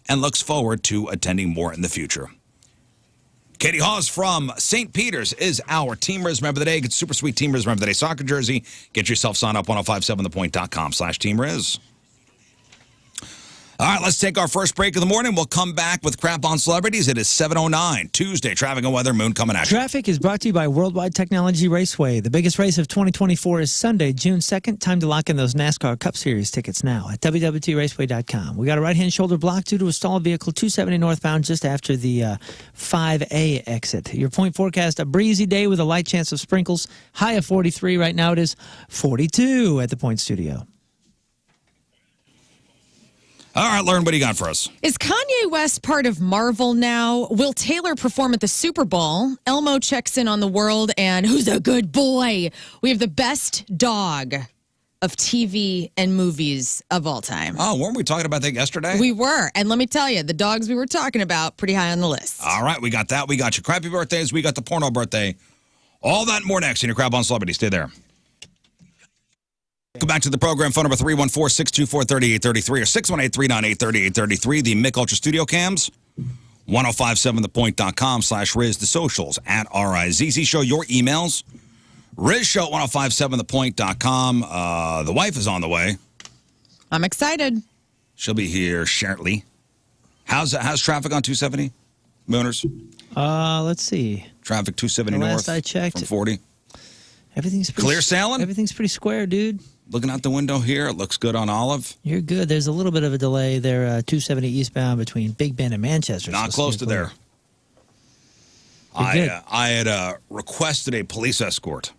and looks forward to attending more in the future. Katie Hawes from St. Peter's is our Team Rizz member of the day. Get super sweet Team Rizz member of the day soccer jersey. Get yourself signed up 1057thepoint.com/Team Rizz. All right, let's take our first break of the morning. We'll come back with Crap on Celebrities. It is 7:09, Tuesday. Traffic and weather, Moon coming at you. Traffic is brought to you by Worldwide Technology Raceway. The biggest race of 2024 is Sunday, June 2nd. Time to lock in those NASCAR Cup Series tickets now at www.raceway.com. We got a right-hand shoulder block due to a stalled vehicle 270 northbound just after the 5A exit. Your point forecast, a breezy day with a light chance of sprinkles. High of 43. Right now it is 42 at the Point Studio. All right, Lern, what do you got for us? Is Kanye West part of Marvel now? Will Taylor perform at the Super Bowl? Elmo checks in on the world, and who's a good boy? We have the best dog of TV and movies of all time. Oh, weren't we talking about that yesterday? We were. And let me tell you, the dogs we were talking about, pretty high on the list. All right, we got that. We got your crappy birthdays. We got the porno birthday. All that and more next in your Crap on Celebrity. Stay there. Go back to the program. Phone number 314-624-3833 or 618-398-3833. The Mick Ultra Studio Cams. 1057thepoint.com/Rizz. The socials at RIZZ Show. Your emails. RizzShow 1057thepoint.com. The wife is on the way. I'm excited. She'll be here shortly. How's traffic on 270? Mooners? Let's see. Traffic 270 The north last I checked, from 40. Everything's pretty Clear sailing? Everything's pretty square, dude. Looking out the window here, it looks good on Olive. You're good. There's a little bit of a delay there, 270 eastbound between Big Bend and Manchester. Not close to there. You're I had requested a police escort.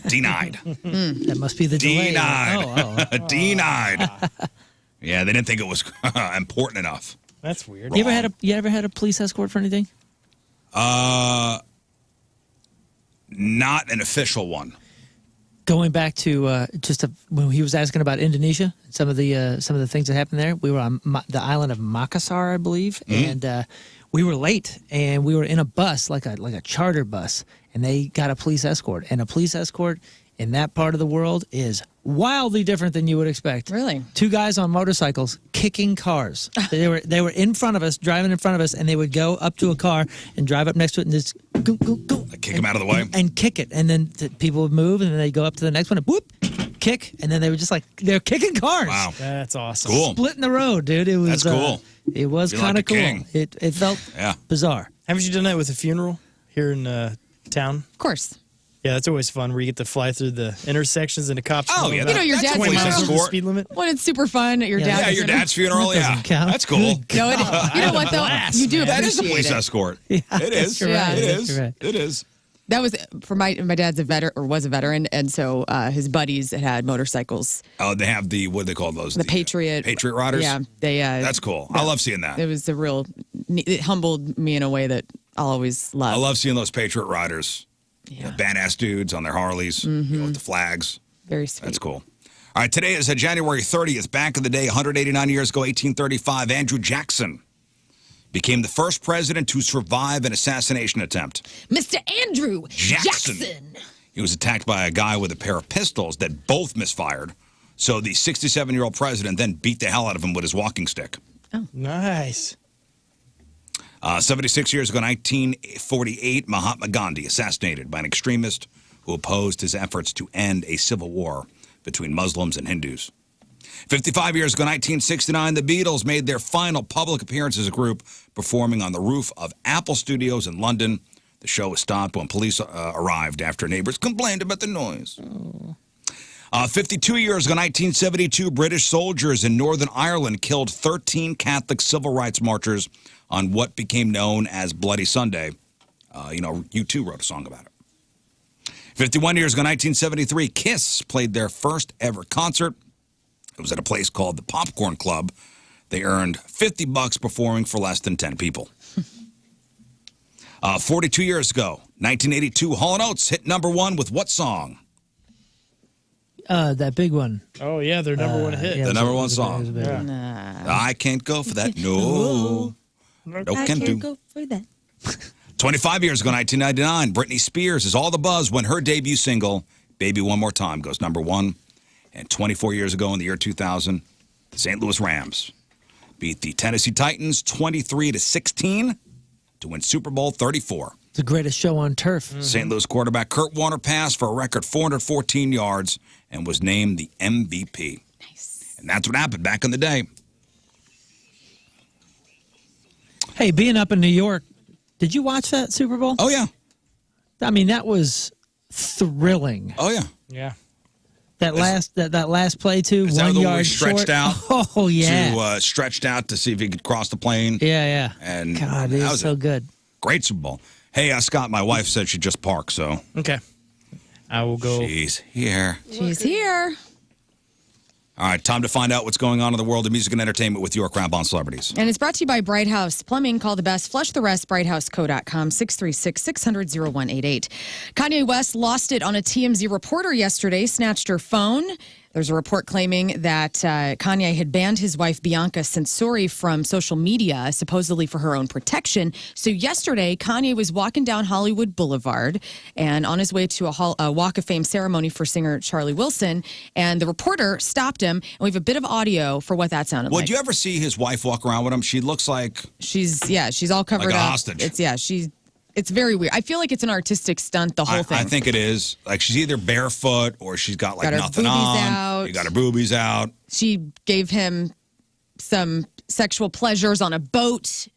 Denied. That must be the delay. Denied. Denied. Yeah, they didn't think it was important enough. That's weird. You ever had a police escort for anything? Not an official one. Going back to when he was asking about Indonesia, some of the things that happened there. We were on the island of Makassar, I believe, and we were late, and we were in a bus, like a charter bus, and they got a police escort. And a police escort in that part of the world is wildly different than you would expect. Really? 2 guys on motorcycles kicking cars. They were in front of us, driving in front of us, and they would go up to a car and drive up next to it and just go, go, go. Like kick them out of the way? And kick it. And then people would move, and then they'd go up to the next one and whoop, kick. And then they were just like, they're kicking cars. Wow. That's awesome. Cool. Splitting the road, dude. It was, That's cool. It was Feel kind of like a cool. king. It felt bizarre. Haven't you done that with a funeral here in town? Of course. Yeah, that's always fun where you get to fly through the intersections and the cops. Oh, yeah. You know, your That's dad's a police funeral. escort. Speed limit. When it's super fun at your dad's Yeah, your funeral. dad's funeral, That yeah. doesn't count. That's cool. No, it, you know what, though? You do That is a appreciate police it. escort. Yeah, It is. you're right. It is. You're right. It is. That was for my dad's a veteran or was a veteran, and so his buddies had motorcycles. Oh, they have the, what do they call those? The Patriot. Patriot Riders? Yeah, they. That's cool. I love seeing that. It was a real. It humbled me in a way that I'll always love. I love seeing those Patriot Riders. Yeah. Badass dudes on their Harleys with the flags. Very sweet. That's cool. All right, today is January 30th. Back in the day, 189 years ago, 1835, Andrew Jackson became the first president to survive an assassination attempt. Mr. Andrew Jackson. He was attacked by a guy with a pair of pistols that both misfired. So the 67-year-old president then beat the hell out of him with his walking stick. Nice. 76 years ago, 1948, Mahatma Gandhi assassinated by an extremist who opposed his efforts to end a civil war between Muslims and Hindus. 55 years ago, 1969, the Beatles made their final public appearance as a group, performing on the roof of Apple Studios in London. The show was stopped when police arrived after neighbors complained about the noise. 52 years ago, 1972, British soldiers in Northern Ireland killed 13 Catholic civil rights marchers on what became known as Bloody Sunday. U2 wrote a song about it. 51 years ago, 1973, Kiss played their first ever concert. It was at a place called the Popcorn Club. They earned $50 performing for less than 10 people. 42 years ago, 1982, Hall & Oates hit #1 with what song? That big one. Oh, yeah, their number one hit. Yeah, The it was number a- one it was a- song. it was a big one. I can't go for that. No. No can do. go for that. 25 years ago, 1999, Britney Spears is all the buzz when her debut single, Baby One More Time, goes #1. And 24 years ago, in the year 2000, the St. Louis Rams beat the Tennessee Titans 23-16 to win Super Bowl 34. It's the greatest show on turf. St. Louis quarterback Kurt Warner passed for a record 414 yards and was named the MVP. Nice. And that's what happened back in the day. Hey, being up in New York, did you watch that Super Bowl? Oh, yeah. I mean, that was thrilling. Oh, yeah. Yeah. That last play too, Is that 1 the one yard we stretched short. out? Oh yeah, Stretched out to see if he could cross the plane. yeah. And God, it that was was so a good. great Super Bowl. Hey, Scott, my wife said she just parked, so Okay. I will go. she's here. She's here. All right, time to find out what's going on in the world of music and entertainment with your Crab on Celebrities. And it's brought to you by Bright House Plumbing. Call the best. Flush the rest. BrightHouseCo.com. 636-600-0188. Kanye West lost it on a TMZ reporter yesterday. Snatched her phone. There's a report claiming that Kanye had banned his wife, Bianca Censori, from social media, supposedly for her own protection. So yesterday, Kanye was walking down Hollywood Boulevard and on his way to a Walk of Fame ceremony for singer Charlie Wilson. And the reporter stopped him. And we have a bit of audio for what that sounded Well, like. did you ever see his wife walk around with him? She looks like She's all covered Like a up. hostage. It's very weird. I feel like it's an artistic stunt, the whole thing. I think it is. Like she's either barefoot or she's got like Got her nothing boobies on. out. You got her boobies out. She gave him some sexual pleasures on a boat,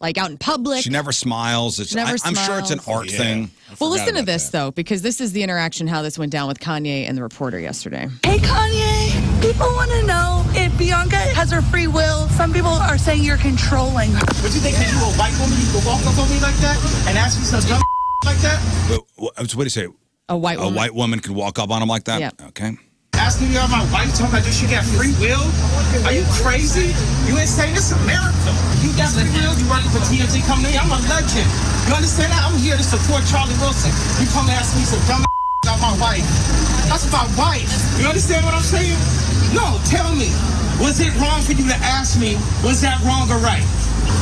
like out in public. She never smiles. I'm sure it's an smiles. art thing. Well, listen to this, though, because this is the interaction, how this went down with Kanye and the reporter yesterday. Hey Kanye, people want to know if Bianca has her free will. Some people are saying you're controlling. Would you think that you a white woman, you could walk up on me like that and ask me some dumb like that? What do you say? A white woman. A white woman could walk up on him like that? Yeah. Okay. Asking me about my wife, talking about she got free will? Are you crazy? You insane? This is America. You got free will? You working for TMZ Company? I'm a legend. You understand that? I'm here to support Charlie Wilson. You come and ask me some dumb about my wife. That's my wife. You understand what I'm saying? No, tell me. Was it wrong for you to ask me? Was that wrong or right?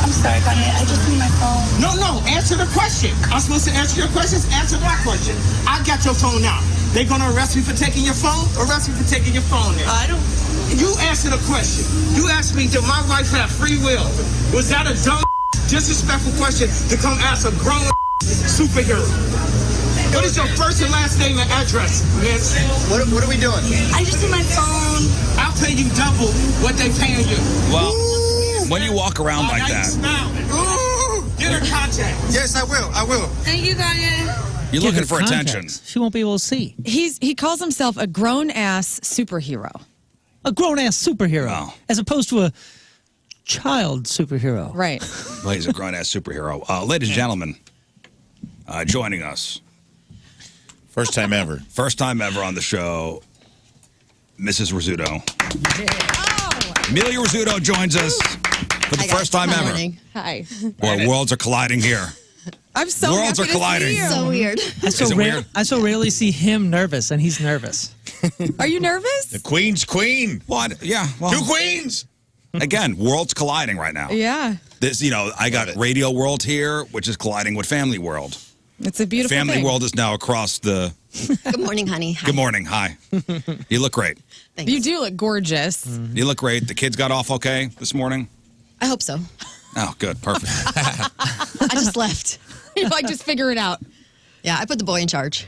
I'm sorry, Kanye. I just need my phone. No, answer the question. I'm supposed to answer your questions? Answer my question. I got your phone now. They gonna arrest me for taking your phone? Arrest me for taking your phone then. I don't. You answer the question. You asked me, did my wife have free will? Was that a dumb, disrespectful question to come ask a grown superhero? What is your first and last name and address, miss? What are we doing? I just need my phone. I'll pay you double what they paying you. Well, when you walk around like now you that, smiling. Get her contact. Yes, I will. Thank you, Kanye. you're Give looking her for attention. context. She won't be able to see. He calls himself a grown-ass superhero. A grown-ass superhero, Wow. as opposed to a child superhero. Right. Well, he's a grown-ass superhero. Ladies and gentlemen, joining us, First time ever. first time ever on the show, Mrs. Rizzuto. Amelia Rizzuto joins us for the first time ever. Hi. Well, worlds are colliding here. I'm so Worlds happy are colliding. to see you. So weird. Is it weird? I so rarely see him nervous, and he's nervous. Are you nervous? The Queen's Queen. What? Yeah. Well, Two queens. again, worlds colliding right now. Yeah. This, I got Radio World here, which is colliding with Family World. It's a beautiful Family thing. World is now across the. Good morning, honey. Hi. Good morning. Hi. You look great. Thanks. You do look gorgeous. You look great. The kids got off okay this morning? I hope so. Oh, good. Perfect. I just left. You're like, just figure it out. Yeah, I put the boy in charge.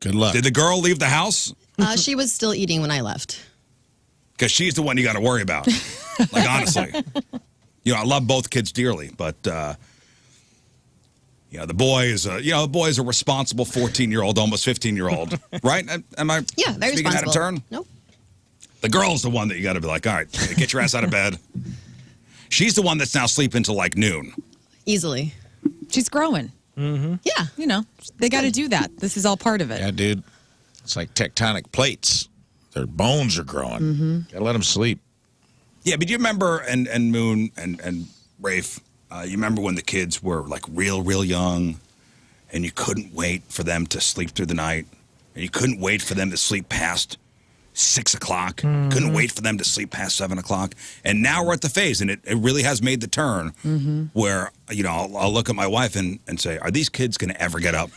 Good luck. Did the girl leave the house? She was still eating when I left. Because she's the one you got to worry about. Like, honestly. I love both kids dearly, but, the boy is a responsible 14-year-old, almost 15-year-old, right? Am I Yeah, very speaking out of responsible. turn? Nope. The girl's the one that you got to be like, all right, get your ass out of bed. She's the one that's now sleeping till like noon. Easily. She's growing. Yeah. They got to do that. This is all part of it. Yeah, dude. It's like tectonic plates. Their bones are growing. Gotta let them sleep. Yeah, but you remember, and Moon and Rafe, You remember when the kids were like real young and you couldn't wait for them to sleep through the night and you couldn't wait for them to sleep past 6 o'clock. Couldn't wait for them to sleep past 7 o'clock. And now we're at the phase, and it really has made the turn where, you know, I'll look at my wife and say, are these kids going to ever get up?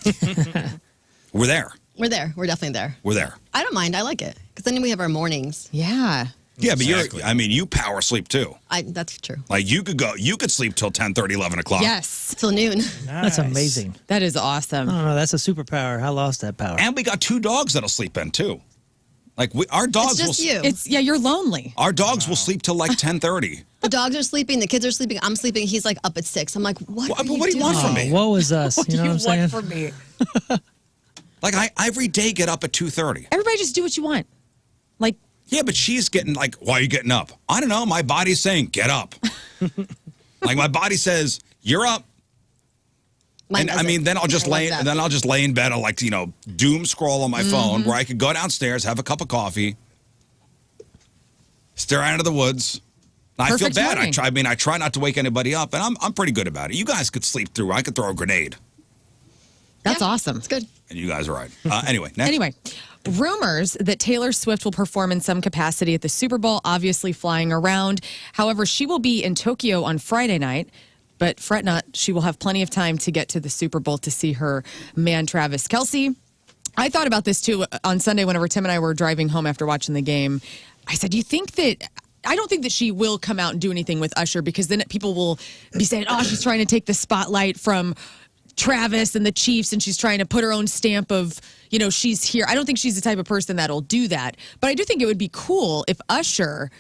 We're there. We're there. We're definitely there. We're there. I don't mind. I like it. Because then we have our mornings. Yeah. Yeah, but you power sleep too. That's true. Like you could sleep till 10:30, 11 o'clock. Yes. Till noon. That's amazing. That is awesome. I don't know. That's a superpower. I lost that power. And we got 2 dogs that'll sleep in too. Like our dogs It's just will. you. You're lonely. Our dogs will sleep till like 10:30. The dogs are sleeping. The kids are sleeping. I'm sleeping. He's like up at 6. I'm like, what? What do you want from me? Woe is us. You know what I'm saying? from me? Like I every day get up at 2:30. Everybody just do what you want. Like, Yeah, but she's getting like, why are you getting up? I don't know. My body's saying, get up. Like my body says, you're up. Mine And I mean, then I'll just I love lay. that. Then I'll just lay in bed. I'll like doom scroll on my phone, where I could go downstairs, have a cup of coffee, stare out into the woods. I feel Perfect bad. morning. I try not to wake anybody up, and I'm pretty good about it. You guys could sleep through. I could throw a grenade, that's awesome. It's good. and you guys are right. Anyway, next. Anyway, rumors that Taylor Swift will perform in some capacity at the Super Bowl, obviously flying around. However, she will be in Tokyo on Friday night. But fret not, she will have plenty of time to get to the Super Bowl to see her man, Travis Kelce. I thought about this, too, on Sunday whenever Tim and I were driving home after watching the game. I said, I don't think that she will come out and do anything with Usher, because then people will be saying, oh, she's trying to take the spotlight from Travis and the Chiefs, and she's trying to put her own stamp of, she's here. I don't think she's the type of person that'll do that. But I do think it would be cool if Usher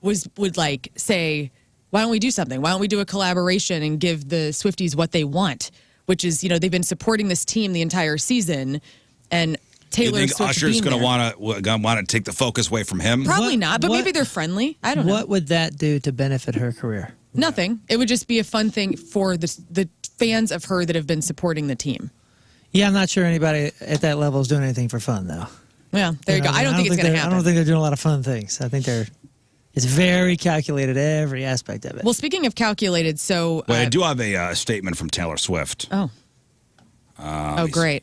would like say, why don't we do something? Why don't we do a collaboration and give the Swifties what they want? Which is, they've been supporting this team the entire season, and Taylor You think Swift Usher's going to want to take the focus away from him? Probably not, but maybe they're friendly. I don't know. What would that do to benefit her career? Nothing. It would just be a fun thing for the fans of her that have been supporting the team. Yeah, I'm not sure anybody at that level is doing anything for fun, though. Yeah, there you go. I don't think it's going to happen. I don't think they're doing a lot of fun things. I think it's very calculated, every aspect of it. Well, speaking of calculated, so... Well, I do have a statement from Taylor Swift. Oh, great.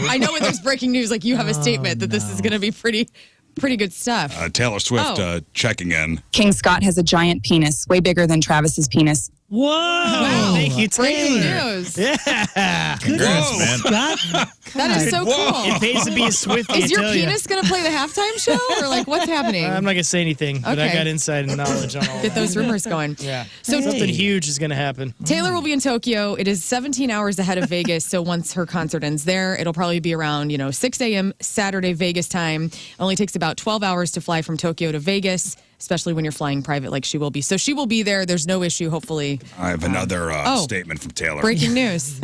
I know when there's breaking news, like you have a statement that this is going to be pretty good stuff. Taylor Swift checking in. King Scott has a giant penis, way bigger than Travis's penis. Whoa! Wow. Thank you, Breaking Taylor. news. Yeah. Congrats, man. Scott? That is so cool. It pays to be a Swiftie. Is your I tell ya. penis going to play the halftime show, or like what's happening? I'm not gonna say anything, but I Okay. got inside knowledge on all Get that. those rumors going. Yeah. So Something huge is gonna happen. Taylor will be in Tokyo. It is 17 hours ahead of Vegas, so once her concert ends there, it'll probably be around 6 a.m. Saturday Vegas time. It only takes about 12 hours to fly from Tokyo to Vegas, especially when you're flying private like she will be. So she will be there. There's no issue, hopefully. I have another statement from Taylor. Breaking news.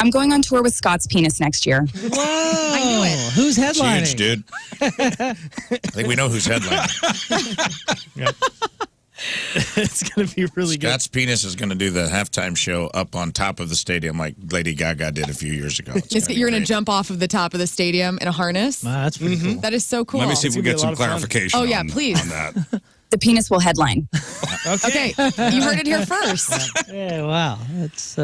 I'm going on tour with Scott's penis next year. Whoa! I knew it. Who's headlining? Huge, dude. I think we know who's headlining. It's gonna be really good. Scott's penis is going to do the halftime show up on top of the stadium like Lady Gaga did a few years ago. You're going to jump off of the top of the stadium in a harness. Wow, that's pretty cool. That is so cool. Let me see if we gonna be get a some lot of fun. clarification Oh, yeah, on, please. on that. The penis will headline. Okay, you heard it here first. Yeah, wow. That's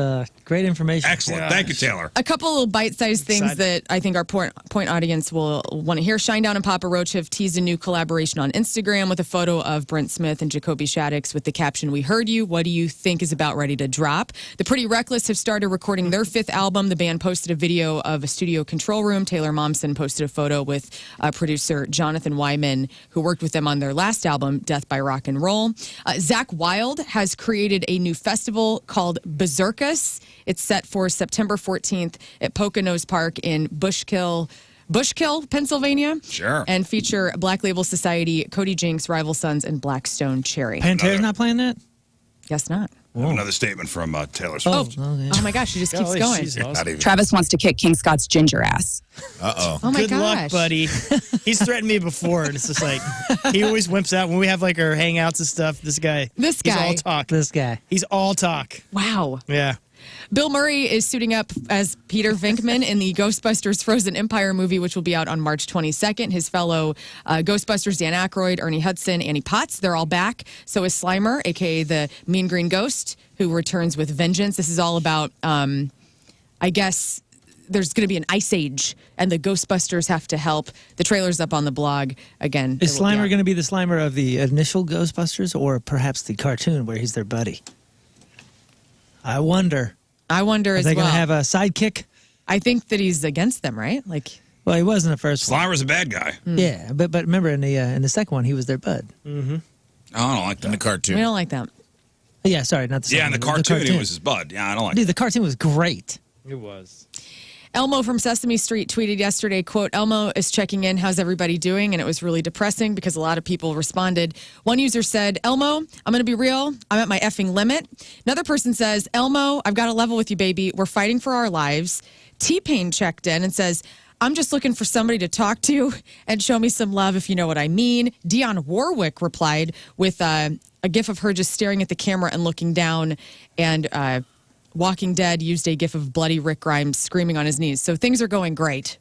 great information. Excellent. Thank you, Taylor. A couple little bite-sized things Excited. that I think our point audience will want to hear. Shinedown and Papa Roach have teased a new collaboration on Instagram with a photo of Brent Smith and Jacoby Shaddix with the caption, "We heard you. What do you think is about ready to drop?" The Pretty Reckless have started recording their 5th album. The band posted a video of a studio control room. Taylor Momsen posted a photo with producer Jonathan Wyman, who worked with them on their last album, Death by Rock and Roll. Zach Wilde has created a new festival called Berserkus. It's set for September 14th at Poconos Park in Bushkill, Pennsylvania. Sure. And feature Black Label Society, Cody Jinks, Rival Sons, and Blackstone Cherry. Pantera's not playing that? Guess not. I have another statement from Taylor Swift. Oh my gosh, she just keeps Golly, going. she's awesome. Not even. Travis wants to kick King Scott's ginger ass. Uh-oh. Oh my Good gosh. luck, buddy. He's threatened me before, and it's just like he always wimps out when we have like our hangouts and stuff. This guy, This he's guy. all talk. This guy. He's all talk. Wow. Yeah. Bill Murray is suiting up as Peter Venkman in the Ghostbusters Frozen Empire movie, which will be out on March 22nd. His fellow Ghostbusters, Dan Aykroyd, Ernie Hudson, Annie Potts, they're all back. So is Slimer, a.k.a. the Mean Green Ghost, who returns with vengeance. This is all about, I guess, there's going to be an ice age, and the Ghostbusters have to help. The trailer's up on the blog. Again, Is Slimer going to be the Slimer of the initial Ghostbusters, or perhaps the cartoon where he's their buddy? I wonder. I wonder as Are they well. going to have a sidekick? I think that he's against them, right? Like, Well, he was in the first one. Slimer's a bad guy. Yeah, but remember in the second one he was their bud. I don't like that. In the cartoon. we don't like that. Yeah, sorry, not the second Yeah, in the one, cartoon, he was his bud. Yeah, I don't like Dude, that. the cartoon was great. It was. Elmo from Sesame Street tweeted yesterday, quote, Elmo is checking in. How's everybody doing? And it was really depressing because a lot of people responded. One user said, Elmo, I'm going to be real. I'm at my effing limit. Another person says, Elmo, I've got to level with you, baby. We're fighting for our lives. T-Pain checked in and says, I'm just looking for somebody to talk to and show me some love, if you know what I mean. Dionne Warwick replied with a gif of her just staring at the camera and looking down, and Walking Dead used a gif of bloody Rick Grimes screaming on his knees. So things are going great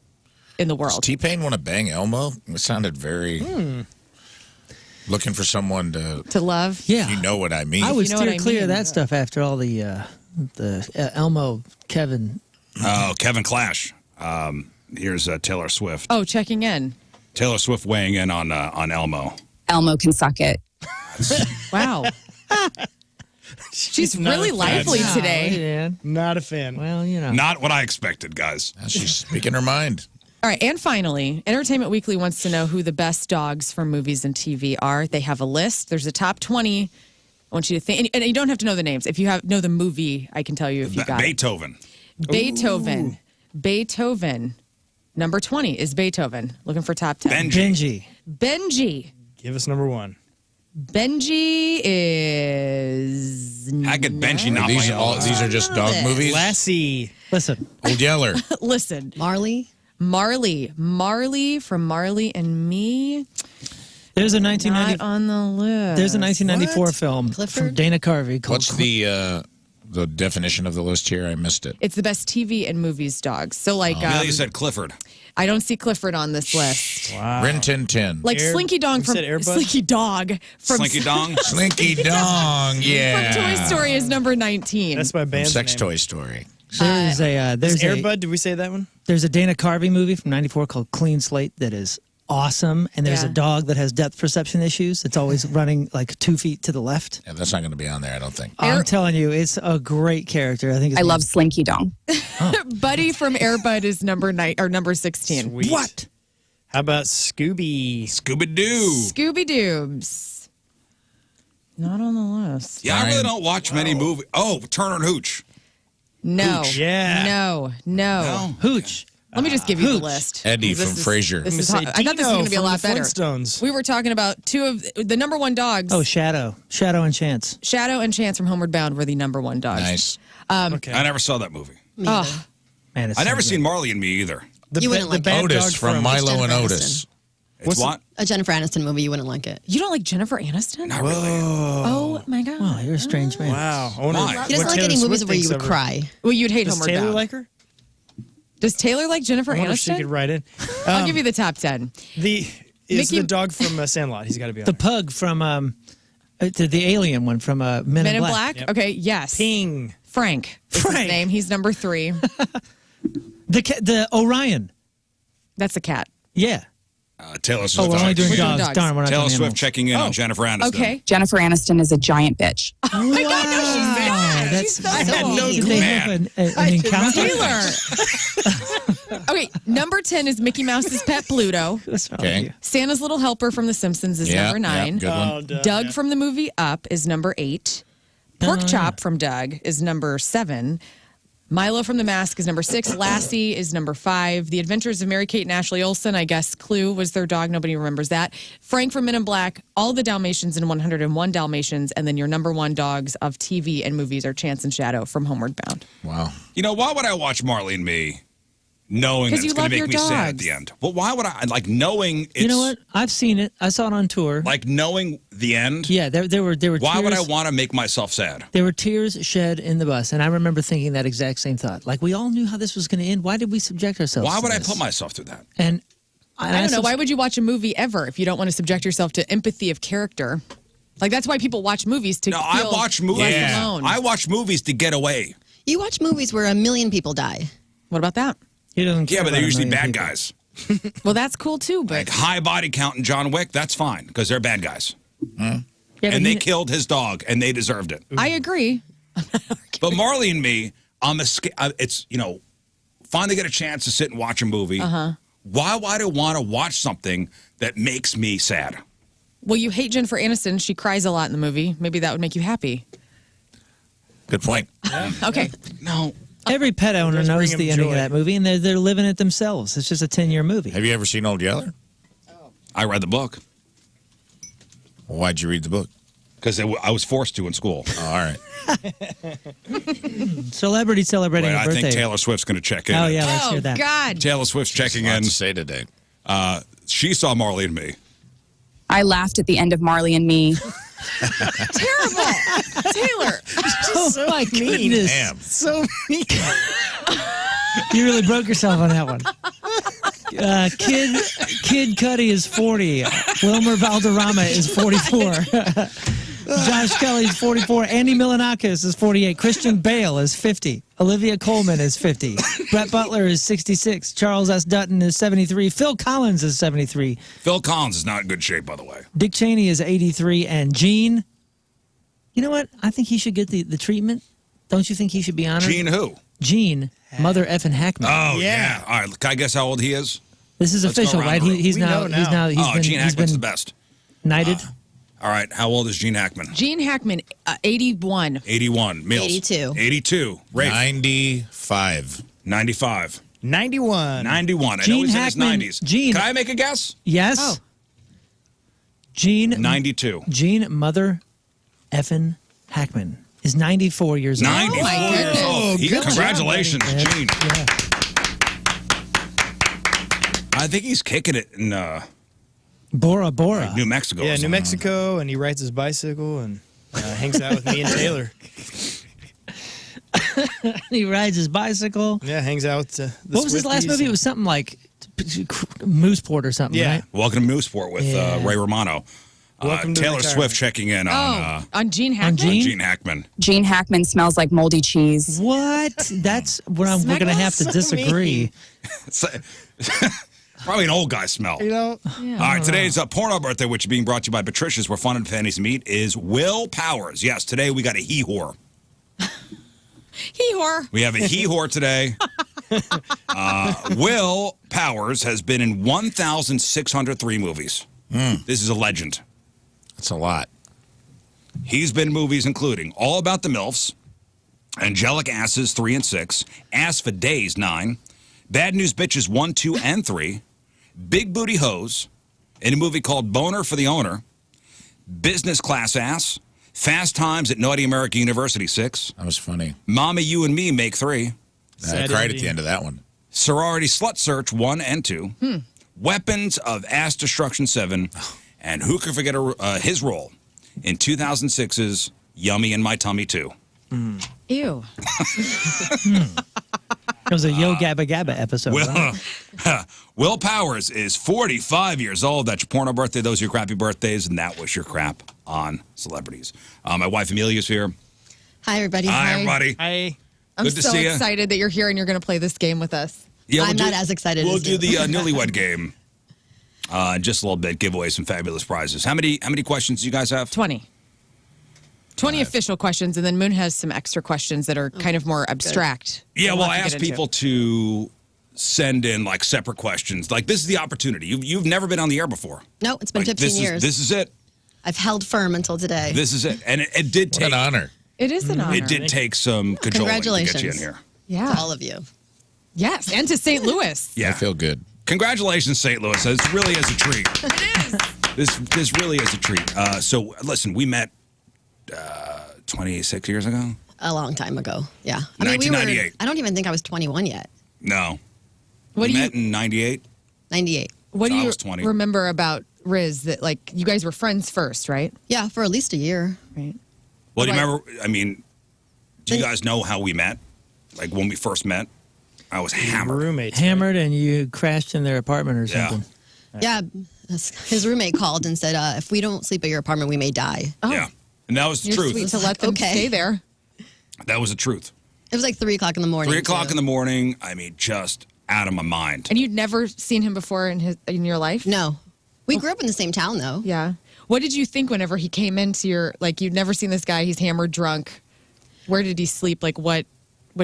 in the Does world. T-Pain want to bang Elmo? It sounded very... Looking for someone To love? Yeah. You know what I mean. I would You know what steer I clear mean. of that stuff after all the Elmo, Kevin. Oh, Kevin Clash. Here's Taylor Swift. Oh, checking in. Taylor Swift weighing in on Elmo. Elmo can suck it. Wow. She's not really a fan. lively Wow, today. man. Not a fan. Well, you know. Not what I expected, guys. She's speaking her mind. All right, and finally, Entertainment Weekly wants to know who the best dogs from movies and TV are. They have a list. There's a top 20. I want you to think, and you don't have to know the names. If you know the movie, I can tell you if you got Beethoven. it. Beethoven. Beethoven. Number 20 is Beethoven. Looking for top 10. Benji. Benji. Give us number one. Benji is. How could Benji not These weigh in? these are just dog movies. Lassie. Listen, Old Yeller. Listen, Marley. Marley from Marley and Me. there's a Not 1990. on the list. There's a 1994 What? film Clifford? from Dana Carvey called. What's the definition of the list here? I missed it. It's the best TV and movies dogs. So like, Amelia said Clifford. I don't see Clifford on this list. Wow. Rin Tin Tin. Like Air- Slinky Dog you from said Air Bud? Slinky Dog from Slinky Dong. Slinky Dong. Yeah. from Toy Story is number 19. That's my From band's Sex name. Toy Story. There's Is Air Bud, did we say that one? there's a Dana Carvey movie from '94 called Clean Slate that is awesome, and there's Yeah. a dog that has depth perception issues. It's always running like 2 feet to the left. Yeah, that's not going to be on there, I don't think. I'm telling you, it's a great character. I think it's I love Slinky Dong. Buddy from Air Bud is number 16. Sweet. What? How about Scooby? Scooby-Doo. Scooby Doobs. Not on the list. Yeah, I really don't watch many movies. Oh, Turner and Hooch. No. Hooch. Yeah. No. No. Hooch. Let me just give you the Hooch. list. Eddie This from is- Frasier. This is Say hot. I thought this was Dino going to be a from lot the better. Flintstones. We were talking about two of the number one dogs. Oh, Shadow and Chance. Shadow and Chance from Homeward Bound were the number one dogs. Nice. Okay. I never saw that movie. Oh, Man, it's I so never good. seen Marley and Me either. The, You ba- wouldn't the like bad Otis dog from Milo and Jennifer Otis. It's what? A Jennifer Aniston movie, you wouldn't like it. you don't like Jennifer Aniston? Not really. Oh my god. Oh, you're a strange man. Wow. I wonder Why? He what doesn't like Taylor any movies Swift where you thinks would of her. cry. Well, you'd hate Does Homeward Taylor Bound. like her? Does Taylor like Jennifer I wonder if she Aniston? could write in. I'll give you the top 10. Is Mickey- the dog from Sandlot. He's got to be on The there. pug from the alien one from Men Men in in Black. Black? Okay, yes. Ping. Frank is his Frank. name. He's number 3. The Orion. That's a cat. Yeah. Taylor Oh, Swift. we're only doing We're doing dogs. dogs. Darn, we're not Taylor doing Swift animals. checking in on Jennifer Aniston. Okay. Jennifer Aniston is a giant bitch. Oh my God, no, she's Wow, not. that's- She's I so had mean. no Did they have an encounter? Taylor. Okay, number 10 is Mickey Mouse's pet Bluto. What's wrong Okay. with you? Santa's Little Helper from The Simpsons is Yeah, number 9. yeah, good one. Doug from the movie Up is number 8. Pork Chop from Doug is number 7. Milo from The Mask is number 6. Lassie is number 5. The Adventures of Mary-Kate and Ashley Olsen, I guess Clue was their dog. Nobody remembers that. Frank from Men in Black, all the Dalmatians and 101 Dalmatians, and then your number 1 dogs of TV and movies are Chance and Shadow from Homeward Bound. Wow. You know, why would I watch Marley and Me? knowing that 'Cause it's you going to love make your me sad at dogs. the end. Well, why would I like knowing? It's, You know what? I've seen it. I saw it on tour. Like knowing the end. Yeah, there were Why tears. would I want to make myself sad? There were tears shed in the bus, and I remember thinking that exact same thought. Like, we all knew how this was going to end. Why did we subject ourselves Why to would I this? put myself through that? And I don't know. Why would you watch a movie ever if you don't want to subject yourself to empathy of character? Like, that's why people watch movies to No, feel I watch movies. less alone. I watch movies to get away. You watch movies where 1 million people die. What about that? He doesn't care Yeah, but about they're a usually million bad people. guys. Well, that's cool too, but Like high body count in John Wick, that's fine because they're bad guys. Yeah, but And they you- killed his dog, and they deserved it. I agree. But Marley and me, it's, finally get a chance to sit and watch a movie. Why would I want to watch something that makes me sad? Well, you hate Jennifer Aniston. She cries a lot in the movie. Maybe that would make you happy. Good point. Okay. No. Every pet owner does knows bring him the ending joy. of that movie, and they're living it themselves. It's just a 10-year movie. Have you ever seen Old Yeller? I read the book Well, why'd you read the book? because I was forced to in school. Oh, all right. Celebrity celebrating Wait, a I birthday. think Taylor Swift's going to check in. Oh, yeah, let's Oh, hear that. God. Taylor Swift's checking Lots in. to say today. She saw Marley and me. I laughed at the end of Marley and Me. Terrible. Taylor. Oh, my goodness. Damn. So mean. You really broke yourself on that one. Kid Cudi is 40. Wilmer Valderrama is 44. Josh Kelly is 44. Andy Milanakis is 48. Christian Bale is 50. Olivia Colman is 50. Brett Butler is 66. Charles S. Dutton is 73. Phil Collins is 73. Phil Collins is not in good shape, by the way. Dick Cheney is 83. And Gene, you know what? I think he should get the treatment. Don't you think he should be honored? Gene who? Gene, Mother effing Hackman. Oh, Yeah. yeah. All right. Can I guess how old he is? This is let's go official, around right? the room. He's We now. know He's now. now. Gene He's Hackman's been the best. knighted. All right. How old is Gene Hackman? Gene Hackman, 81. 81. Mills. 82. 82. Rafe. 95. 95. 91. 91. I know Gene he's Hackman- in his 90s. Gene- Can I make a guess? Yes. Oh. Gene 92. Gene Mother effing Hackman is 94 years old. 94 my years goodness. old. good job, Congratulations, Yeah, Gene. yeah. I think he's kicking it in Bora Bora. New Mexico. or Yeah, New something. Mexico, and he rides his bicycle and hangs out with me and Taylor. He rides his bicycle. Yeah, hangs out with the What was his last Swifties movie? It and- was something like Mooseport or something, Yeah. right? Welcome to Mooseport with Yeah. Ray Romano. Welcome to Taylor retirement. Swift checking in on On Gene Hackman? Gene? Gene Hackman. Gene Hackman smells like moldy cheese. What? That's where we're going to have to So disagree. It's probably an old guy smell. You know? All right, today's porno birthday, which is being brought to you by Patricia's, where fun and fantasy meet, is Will Powers. Yes, today we got a he-whore. He-whore. We have a he-whore today. Will Powers has been in 1,603 movies. This is a legend. That's a lot. He's been in movies including All About the MILFs, Angelic Asses 3 and 6, Ass for Days 9, Bad News Bitches 1, 2, and 3, Big Booty Hose, in a movie called Boner for the Owner, Business Class Ass, Fast Times at Naughty America University 6, That was funny. Mama You and Me Make 3, I Sad cried at ending. the end of that one. Sorority Slut Search 1 and 2, Weapons of Ass Destruction 7, and who could forget his role in 2006's Yummy in My Tummy 2. Ew. It was a Yo Gabba Gabba episode. right? Will Powers is 45 years old. That's your porno birthday. Those are your crappy birthdays, and that was your crap on celebrities. My wife Amelia's here. Hi, everybody. Hi, everybody. I'm Good to so see ya. excited that you're here and you're going to play this game with us. Yeah, I'm not as excited We'll as do you. the Newlywed game. Just a little bit. Give away some fabulous prizes. How many questions do you guys have? 20. 20 official questions, and then Moon has some extra questions that are kind of more abstract. Yeah, We'll well, I have to asked get into. people to send in like separate questions. Like this is the opportunity. You've never been on the air before. No, it's been Like, 15 years. This is it. I've held firm until today. This is it. And it did What take an honor. It is an honor. it did take some cajoling to get you in Congratulations. here. Yeah. To all of you. Yes, and to St. Louis. Yeah. I feel good. Congratulations, St. Louis. It really is a treat. It is. This really is a treat. So listen, we met 26 years ago. A long time ago. Yeah. 1998. I don't even think I was 21 yet. No. What we do met in 98. 98. What So do I you was 20. remember about Rizz? That like you guys were friends first, right? Yeah, for at least a year. Right. Well, do you Right. remember? I mean, do you guys know how we met? Like when we first met, I was hammered. Roommates. Hammered, and you crashed in their apartment or Yeah. something. Yeah, his roommate called and said, if we don't sleep at your apartment, we may die. Oh, Yeah, and that was the you're truth. sweet to let them Okay. stay there. That was the truth. It was like 3 o'clock in the morning. 3 o'clock in the morning. I mean, just out of my mind. And you'd never seen him before in your life? No. We grew up in the same town, though. Yeah. What did you think whenever he came into your, like, you'd never seen this guy, he's hammered, drunk. Where did he sleep? Like, what'd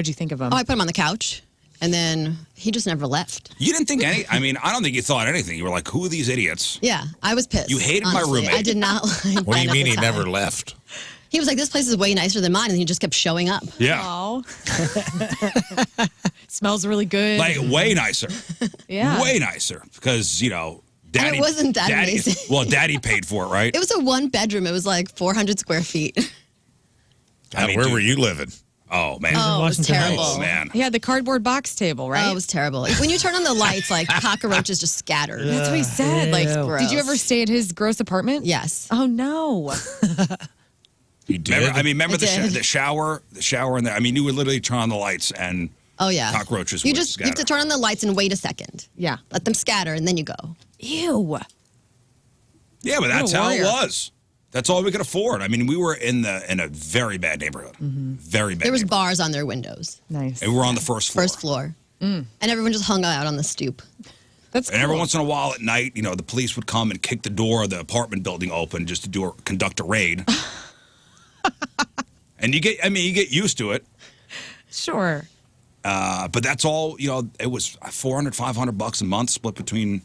you think of him? Oh, I put him on the couch, and then he just never left. You didn't think any. I mean, I don't think you thought anything. You were like, "Who are these idiots?" Yeah, I was pissed. You hated my honestly. roommate. I did not like What do you Ben mean at he the never time. left? He was like, this place is way nicer than mine, and he just kept showing up. Yeah, Oh. Smells really good. like way nicer. yeah. Way nicer because Daddy. it wasn't that Daddy, amazing. Well, Daddy paid for it, right? It was a 1-bedroom. It was like 400 square feet. I mean, Where dude. were you living? Oh man. Oh, it was Washington terrible. Heights. Oh, man. He had the cardboard box table, right? Oh, it was terrible. Like, when you turn on the lights, like cockroaches just scattered. That's what he said. Like, Ew. did you ever stay at his gross apartment? Yes. Oh, no. You did. Remember I the did. the shower in there. I mean, you would literally turn on the lights and Oh, yeah. cockroaches You would just you have to scatter. turn on the lights and wait a second. Yeah. Let them scatter, and then you go. Ew. Yeah, but that's a how it warrior. was. That's all we could afford. I mean, we were in a very bad neighborhood. Very bad. There was neighborhood. bars on their windows. Nice. And we were on the first floor. First floor. And everyone just hung out on the stoop. That's And every cool. once in a while at night, the police would come and kick the door of the apartment building open just to conduct a raid. And you get used to it. Sure. But that's all, it was $400, $500 a month split between,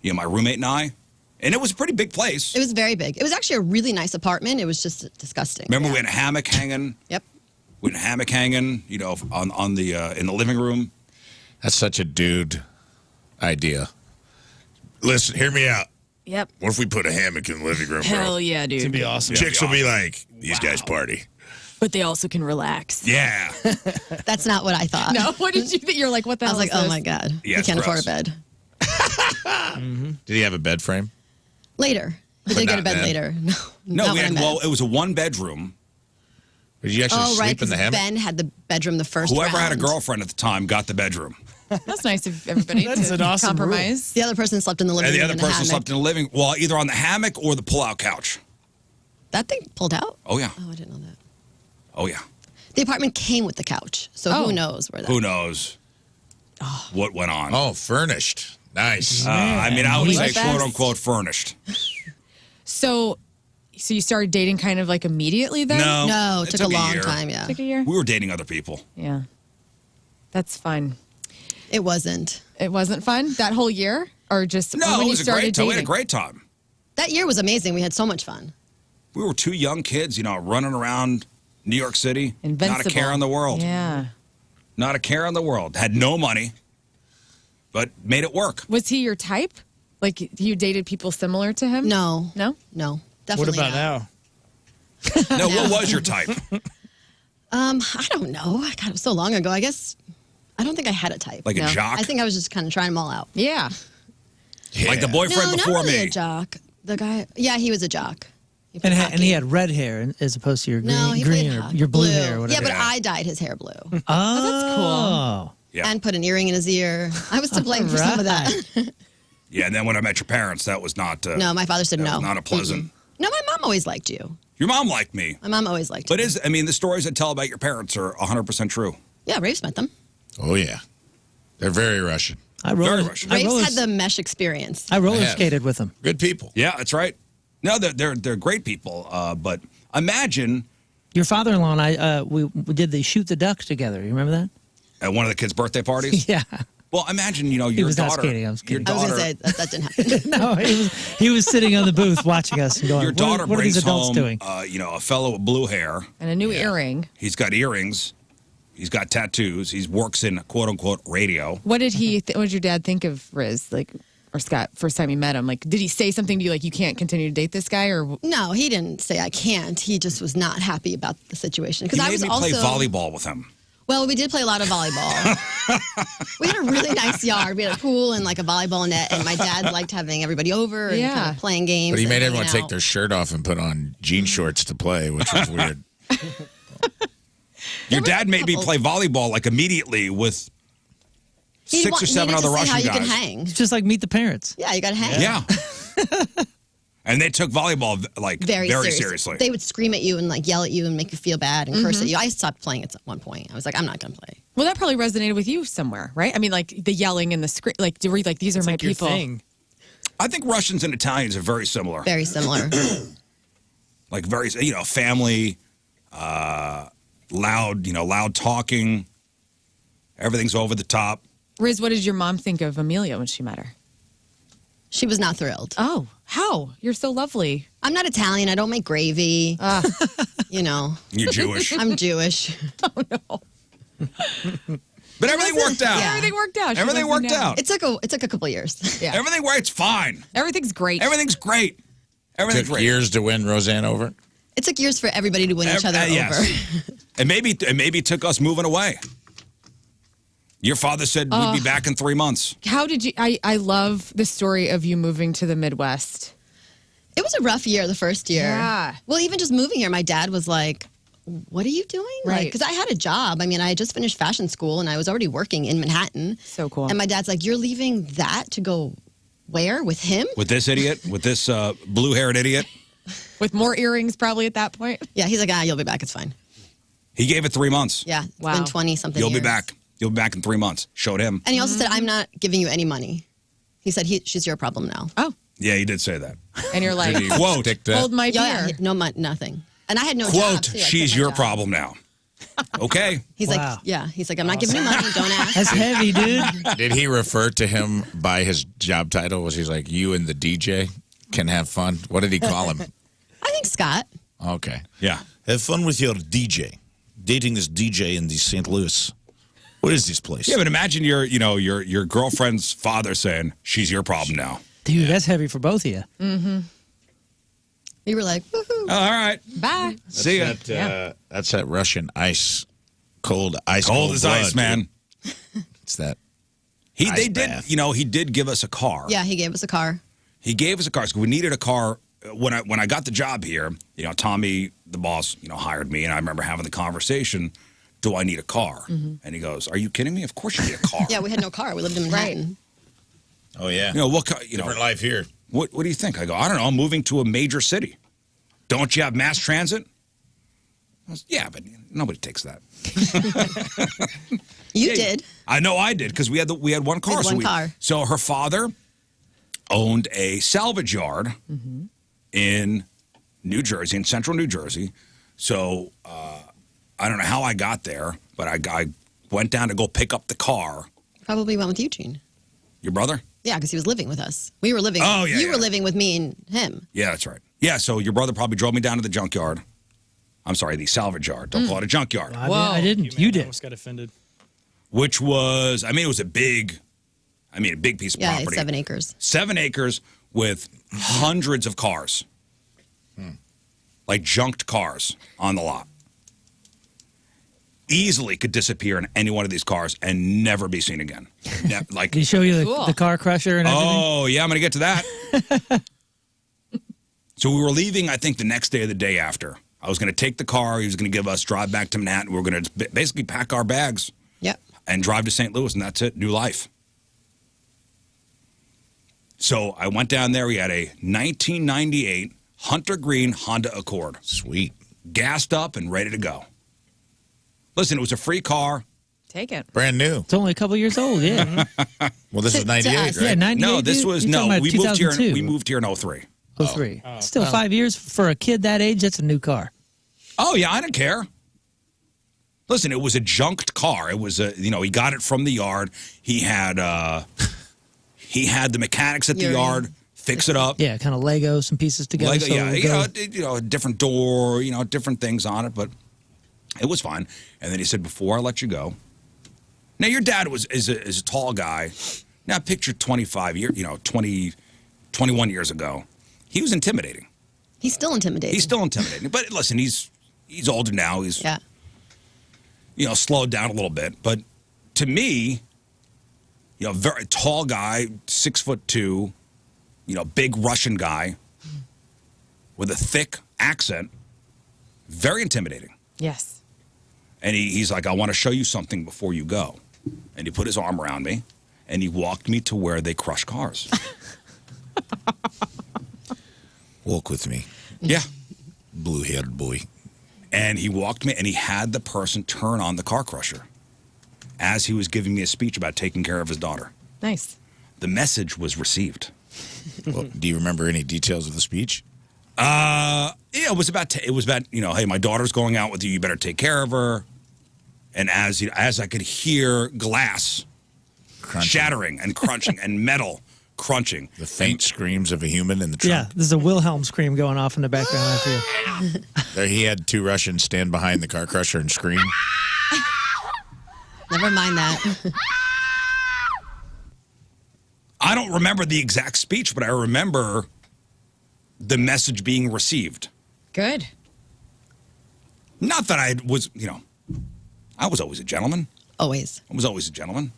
my roommate and I. And it was a pretty big place. It was very big. It was actually a really nice apartment. It was just disgusting. Remember we had a hammock hanging? Yep. We had a hammock hanging, on the in the living room. That's such a dude idea. Listen, hear me out. Yep. What if we put a hammock in the living room, Hell bro? yeah, dude. It'd be awesome. Chicks will be like, these guys party. But they also can relax. Yeah. That's not what I thought. No, what did you think? You're like, what the I hell was like, is oh this? my God. Yeah, We it's can't afford a gross. bed. Did he have a bed frame? Later. We But did get not a bed then. later. No, No, not we when I had, met. well, it was a 1-bedroom. Did you actually Oh, right, sleep in because the hammock? Ben had the bedroom the first Whoever had a round. girlfriend at the time got the bedroom. That's nice of everybody That's to an awesome compromise. The other person slept in the living And the room other in a person hammock. slept in the living, well, either on the hammock or the pull-out couch. That thing pulled out? Oh, yeah. Oh, I didn't know that. Oh, yeah. The apartment came with the couch, so Oh. who knows where that Who knows what went on? Oh, furnished. Nice. I mean, I would say What's that? quote-unquote furnished. So you started dating kind of like immediately then? No, it took a long year. time, yeah. Took a year? We were dating other people. Yeah. That's fun. It wasn't. It wasn't fun that whole year? Or just No, when it you was a started great time. We dating? had a great time. That year was amazing. We had so much fun. We were two young kids, running around New York City. Invincible. Not a care in the world. Yeah. Not a care in the world. Had no money, but made it work. Was he your type? Like you dated people similar to him? No. No? No. What Definitely about not. now? No, what was your type? I don't know. God, it was so long ago. I guess I don't think I had a type. Like a No. jock? I think I was just kind of trying them all out. Yeah. Like the No, boyfriend not before really me. a jock. The guy, yeah, he was a jock. He And, played and he hockey. had red hair as opposed to your green, No, he green played or hockey. your blue, hair or Yeah, whatever. but Yeah. I dyed his hair blue Oh, that's cool. Yeah. and put an earring in his ear. I was to blame for some of that. Yeah, and then when I met your parents, that was not. No, my father said that no. was not a pleasant. No, my mom always liked you. Your mom liked me, My mom always liked but you. the stories I tell about your parents are 100% true. Yeah, Rafe's met them. Oh, yeah. They're very Russian. I Very roller, Russian. I Rafe's roller, had the mesh experience. I roller I have. skated with him. Good people. Yeah, that's right. No, they're great people. But imagine Your father-in-law and I, we did the shoot the duck together. You remember that? at one of the kids' birthday parties. Yeah. Well, imagine your was not daughter. skating, I was Your kidding. I was daughter. going to say that didn't happen. No, he was sitting on the booth watching us and going, Your daughter what are these brings adults home, doing? a fellow with blue hair. And a new earring. He's got earrings. He's got tattoos. He works in quote unquote radio. What did what did your dad think of Riz? Like, or Scott, first time you met him? Like, did he say something to you like you can't continue to date this guy? Or No, he didn't say I can't. He just was not happy about the situation. He Because I made was me also play volleyball with him. Well, we did play a lot of volleyball. We had a really nice yard. We had a pool and like a volleyball net, and my dad liked having everybody over and kind of playing games. But he made and everyone hanging take their shirt off and put on jean shorts to play, which was weird. Your dad made me play volleyball like immediately with 6 or 7 other Russian how you guys. can hang. It's just like Meet the Parents. Yeah, you got to hang. Yeah. And they took volleyball like very seriously. They would scream at you and like yell at you and make you feel bad and curse at you. I stopped playing at one point. I was like, I'm not going to play. Well, that probably resonated with you somewhere, right? I mean, like the yelling and the script, like to read, like these are my like your people. thing. I think Russians and Italians are very similar. Very similar. Like very, family, loud, loud talking. Everything's over the top. Riz, what did your mom think of Amelia when she met her? She was not thrilled. Oh, how? You're so lovely. I'm not Italian. I don't make gravy. You're Jewish. I'm Jewish. Oh, no. But everything worked out. Yeah. Everything worked out. She Everything wasn't worked down. out. It took a couple years. Yeah. Everything works fine. Everything's great. Everything's great. Everything's Took great. years to win Roseanne over. It took years for everybody to win each other Yes. over. And maybe it took us moving away. Your father said we'd be back in 3 months. How did you? I love the story of you moving to the Midwest. It was a rough year the first year. Yeah. Well, even just moving here, my dad was like, what are you doing? Right. Because I had a job. I mean, I had just finished fashion school and I was already working in Manhattan. So cool. And my dad's like, you're leaving that to go where? With him? With this idiot? With this blue-haired idiot? With more earrings probably at that point. Yeah, he's like, you'll be back. It's fine. He gave it 3 months. Yeah, it's Wow. been 20-something You'll years. be back. You'll be back in 3 months. Showed him. And he also said, I'm not giving you any money. He said, she's your problem now. Oh, Yeah, he did say that. and you're like, Did he Quote. stick that? hold my beer. Yeah, no nothing. And I had no Quote, job, too. I quit she's my your job. problem now. Okay. He's Wow. like, yeah. He's like, I'm not giving you money. Don't ask. That's heavy, dude. Did he refer to him by his job title? Was he like, you and the DJ can have fun? What did he call him? I think Scott. Okay. Yeah. Have fun with your DJ. Dating this DJ in the St. Louis. What is this place? Yeah, but imagine your girlfriend's father saying, she's your problem now. Dude, that's heavy for both of you. We were like, woohoo. Oh, all right. Bye. See ya. That's that Russian cold Cold as blood, ice, man. dude. It's that. They Ice did, bath. he did give us a car. Yeah, he gave us a car. He gave us a car. So we needed a car. When I got the job here, Tommy, the boss, hired me, and I remember having the conversation, do I need a car? And he goes, are you kidding me? Of course you need a car. Yeah, we had no car. We lived in Manhattan. Oh, yeah. What car, Different life here. what do you think? I go, I don't know, I'm moving to a major city. Don't you have mass transit? I was, yeah, but nobody takes that. You did. I know I did, because we had one car. had one car. So her father owned a salvage yard in New Jersey, in central New Jersey. So I don't know how I got there, but I went down to go pick up the car. Probably went with Eugene. Your brother? Yeah, because he was living with us. We were living. Oh, yeah, You yeah. were living with me and him. Yeah, that's right. Yeah, so your brother probably drove me down to the junkyard. I'm sorry, the salvage yard. Don't call it a junkyard. I didn't. You man, I did. almost got offended. Which was, it was a big piece of Yeah, property. it's 7 acres. 7 acres with hundreds of cars. Like junked cars on the lot. Easily could disappear in any one of these cars and never be seen again. Like, Did he show you Cool. the car crusher and everything? oh, yeah, I'm going to get to that. So we were leaving, I think, the next day or the day after. I was going to take the car. He was going to give us drive back to Manhattan. We were going to basically pack our bags Yep. and drive to St. Louis, and that's it. New life. So I went down there. We had a 1998 Hunter Green Honda Accord. Sweet. Gassed up and ready to go. Listen, it was a free car. Take it. Brand new. It's only a couple years old, yeah. Well, this was To 98, us. right? Yeah, 98. No, this dude? was, You're no, talking about we moved here. 2002. We moved here in 03. 03. Still 5 years for a kid that age. That's a new car. Oh, yeah, I didn't care. Listen, it was a junked car. It was he got it from the yard. He had the mechanics at the yard fix it up. Yeah, kind of Lego, some pieces together. Lego, so yeah, it would go- a different door, different things on it, but it was fine. And then he said, before I let you go. Now, your dad is a tall guy. Now, picture 25 years, 21 years ago. He was intimidating. He's still intimidating. He's still intimidating. But listen, he's older now. Yeah. slowed down a little bit. But to me, very tall guy, 6'2", big Russian guy with a thick accent, very intimidating. Yes. And he's like, I want to show you something before you go. And he put his arm around me, and he walked me to where they crush cars. Walk with me. Yeah. Blue-haired boy. And he walked me, and he had the person turn on the car crusher as he was giving me a speech about taking care of his daughter. Nice. The message was received. Well, do you remember any details of the speech? Yeah, it was about hey, my daughter's going out with you. You better take care of her. And as I could hear glass shattering and crunching and metal crunching, the faint screams of a human in the trunk. Yeah, there's a Wilhelm scream going off in the background. I feel. There, he had two Russians stand behind the car crusher and scream. Never mind that. I don't remember the exact speech, but I remember the message being received. Good. Not that I was, I was always a gentleman. Always. I was always a gentleman.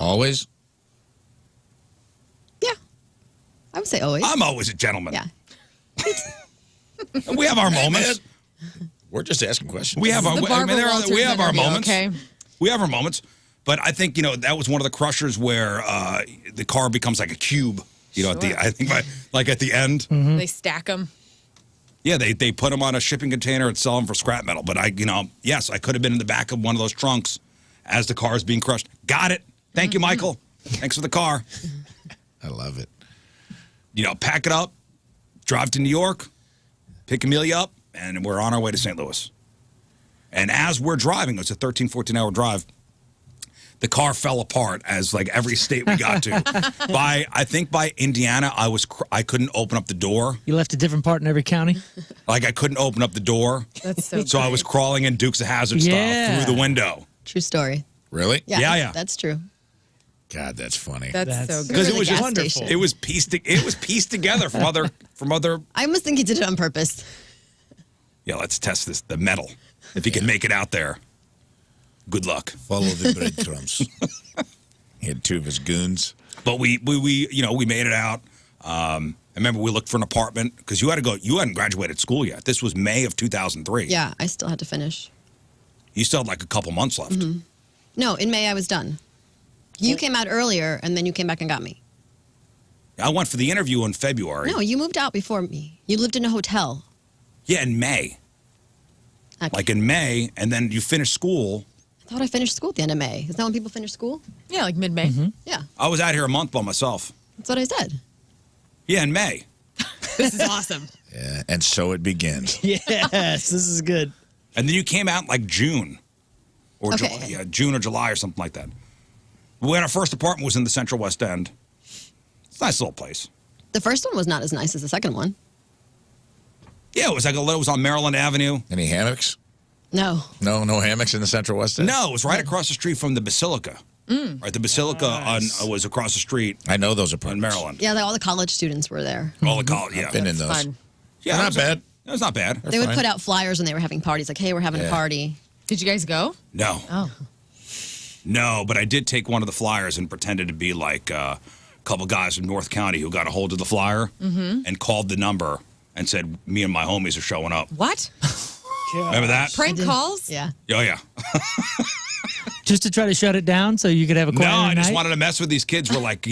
Always? Yeah. I would say always. I'm always a gentleman. Yeah. We have our moments. We're just asking questions. We have our we have our moments. Okay. We have our moments. But I think, that was one of the crushers where the car becomes like a cube. At the end. Mm-hmm. They stack them. Yeah, they put them on a shipping container and sell them for scrap metal. But yes, I could have been in the back of one of those trunks as the car is being crushed. Got it. Thank you, Michael. Thanks for the car. I love it. Pack it up, drive to New York, pick Amelia up, and we're on our way to St. Louis. And as we're driving, it's a 13, 14-hour drive, the car fell apart as like every state we got to. I think by Indiana, I couldn't open up the door. You left a different part in every county? Like I couldn't open up the door. That's so So I was crawling in Dukes of Hazzard style through the window. True story. Really? Yeah. That's true. God, that's funny. That's so good. Because it was gas wonderful. station. It was pieced together from other. I almost think he did it on purpose. Yeah, let's test the metal. If he can make it out there. Good luck. Follow the breadcrumbs. He had two of his goons. But we made it out. I remember we looked for an apartment because you hadn't graduated school yet. This was May of 2003. Yeah, I still had to finish. You still had like a couple months left. Mm-hmm. No, in May I was done. You came out earlier, and then you came back and got me. I went for the interview in February. No, you moved out before me. You lived in a hotel. Yeah, in May. Okay. Like in May, and then you finished school. I thought I finished school at the end of May. Is that when people finish school? Yeah, like mid-May. Mm-hmm. Yeah, I was out here a month by myself. that's what I said. Yeah, in May. This is awesome. Yeah, and so it begins. Yes, this is good. And then you came out in like June. Or Okay. July, yeah, June or July or something like that. When our first apartment was in the Central West End. It's a nice little place. The first one was not as nice as the second one. Yeah, it was on Maryland Avenue. Any hammocks? No. No hammocks in the Central West End? No, it was right across the street from the Basilica. Right, the Basilica was across the street I know those in apartments. Maryland. Yeah, all the college students were there. All the college, yeah. Been in That's those. fun. Yeah, They're not bad. It was not bad. They would fine. put out flyers when they were having parties, like, hey, we're having a party. Did you guys go? No. Oh. No, but I did take one of the flyers and pretended to be like a couple guys from North County who got a hold of the flyer and called the number and said, me and my homies are showing up. What? Remember that? Prank calls? Yeah. Oh, yeah. Just to try to shut it down so you could have a No, quiet I just night? wanted to mess with these kids who were like,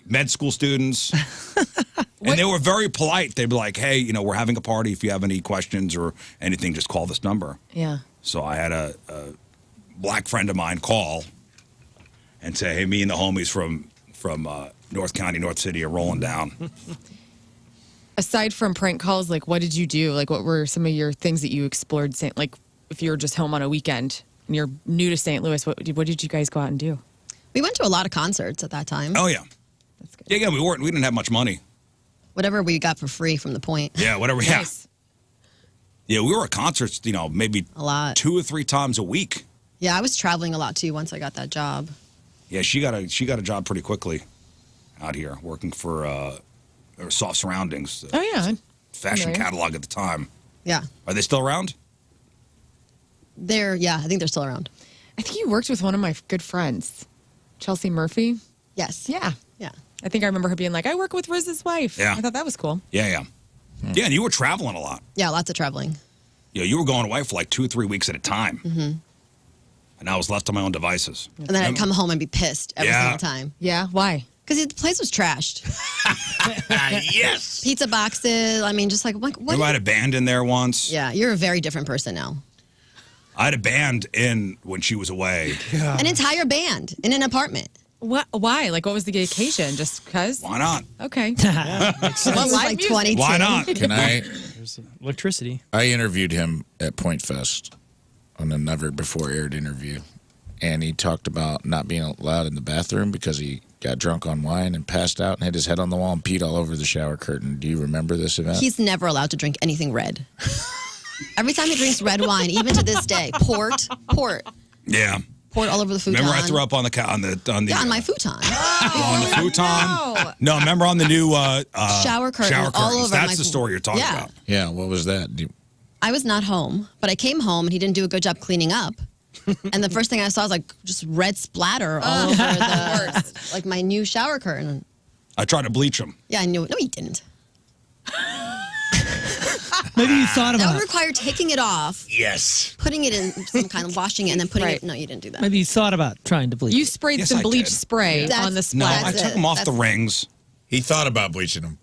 med school students. And they were very polite. They'd be like, hey, we're having a party. If you have any questions or anything, just call this number. Yeah. So I had a black friend of mine call and say, hey, me and the homies from North County, North City are rolling down. Aside from prank calls, like what did you do? Like what were some of your things that you explored? Like if you were just home on a weekend and you're new to St. Louis, what did you guys go out and do? We went to a lot of concerts at that time. Oh, yeah. That's good. Yeah, we didn't have much money. Whatever we got for free from the point. Yeah, whatever. Nice. Yeah, we were at concerts, maybe A lot. 2 or 3 times a week. Yeah, I was traveling a lot too once I got that job. Yeah, she got a job pretty quickly out here working for Soft Surroundings. Oh, yeah. Fashion Familiar. catalog at the time. Yeah. Are they still around? I think they're still around. I think you worked with one of my good friends, Chelsea Murphy. Yes. Yeah. Yeah. I think I remember her being like, I work with Rizz's wife. Yeah. I thought that was cool. Yeah. Yeah, and you were traveling a lot. Yeah, lots of traveling. Yeah, you were going away for like 2 or 3 weeks at a time. Mm-hmm. And I was left to my own devices. And then I'd come home and be pissed every single time. Yeah. Why? Because the place was trashed. Yes. Pizza boxes. I mean, just like, what? Remember I had a band in there once? Yeah, you're a very different person now. I had a band in when she was away. An entire band in an apartment. What? Why? Like, what was the occasion? Just because? Why not? Okay. It was live like music. 22. Why not? Can I? There's electricity. I interviewed him at Point Fest on a never before aired interview, and he talked about not being allowed in the bathroom because he got drunk on wine and passed out and hit his head on the wall and peed all over the shower curtain. Do you remember this event? He's never allowed to drink anything red. Every time he drinks red wine, even to this day, port, Yeah. port all over the futon. Remember I threw up on the Yeah, on my futon. on the futon. No, remember on the new Shower curtain shower all curtains. over That's my the story you're talking about. Yeah, what was that? I was not home, but I came home and he didn't do a good job cleaning up. And the first thing I saw was like just red splatter all over the like my new shower curtain. I tried to bleach him. Yeah, I knew it. No, he didn't. Maybe you thought That about would it. require taking it off, Yes. putting it in some kind of washing it, and then putting Right. it. No, you didn't do that. Maybe you thought about trying to bleach. You it. sprayed Yes, some I bleach did. spray That's- on the No, splash. I took them off the rings. He thought about bleaching him.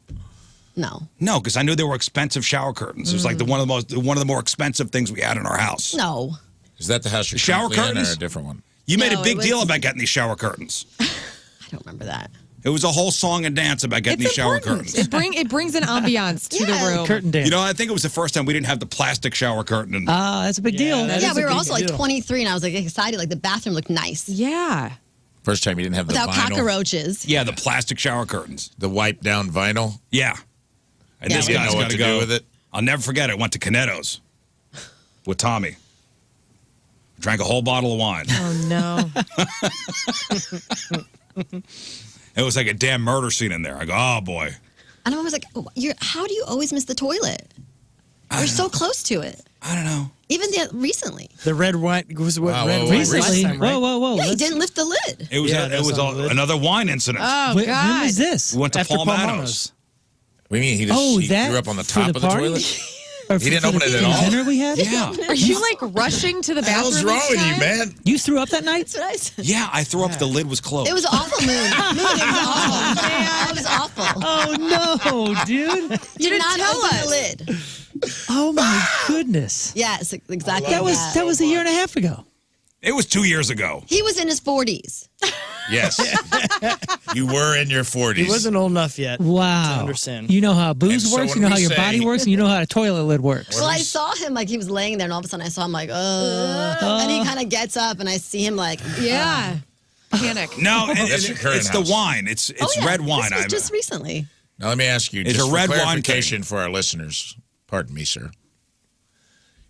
No, No, because I knew they were expensive shower curtains. It was like one of the more expensive things we had in our house. no. Is that the house you're Shower currently in curtains? or a different one? You made No, a big it deal was- about getting these shower curtains. I don't remember that. It was a whole song and dance about getting these shower curtains. It brings an ambiance to Yeah. the room. Curtain dance. You know, I think it was the first time we didn't have the plastic shower curtain. In That's a big deal. that Yeah, is we a were big also like deal. 23, and I was like excited. Like the bathroom looked nice Yeah. First time you didn't have the without vinyl, cockroaches. yeah, the plastic shower curtains. the wipe down vinyl. Yeah. And Yeah, this we Didn't guy's know got what to to go do with it. I'll never forget it. I went to Canetto's with Tommy. Drank a whole bottle of wine. Oh no. It was like a damn murder scene in there. I go, oh boy. And I was like, how do you always miss the toilet? We're so close to it. I don't know. Even recently. The red wine was what Wow, red whoa, wine whoa, was last Recently, time, right? whoa. Yeah, he Let's- didn't lift the lid. It was Yeah, it that's was on the lid. another wine incident. Oh When God. was this? We went to After Palmanos. What do you mean? He just that threw up on the for top of the party? toilet? Or He didn't for open the it at all? Dinner we had? Yeah. Are you like rushing to the What the bathroom? hell's wrong each with you, time? man? You threw up that night? That's what I said. Yeah, I threw up. The lid was closed. It was awful, Moon. Moon, it was awful. It was awful. Oh no, dude! You did not tell open us. the lid. Oh my goodness! Yes, exactly. That was a year and a half ago. It was 2 years ago. He was in his 40s. Yes. You were in your 40s. He wasn't old enough yet. Wow. To understand. You know how booze And so works. You when know how we your say- body works. And you know how a toilet lid works. Well, I saw him like he was laying there, and all of a sudden I saw him like, and he kind of gets up, and I see him like, Yeah. Panic. No, and, That's your current it's the house. wine. It's oh, yeah, red wine. This was just recently. Now, let me ask you, It's just a for red wine clarification for our listeners. Pardon me, sir.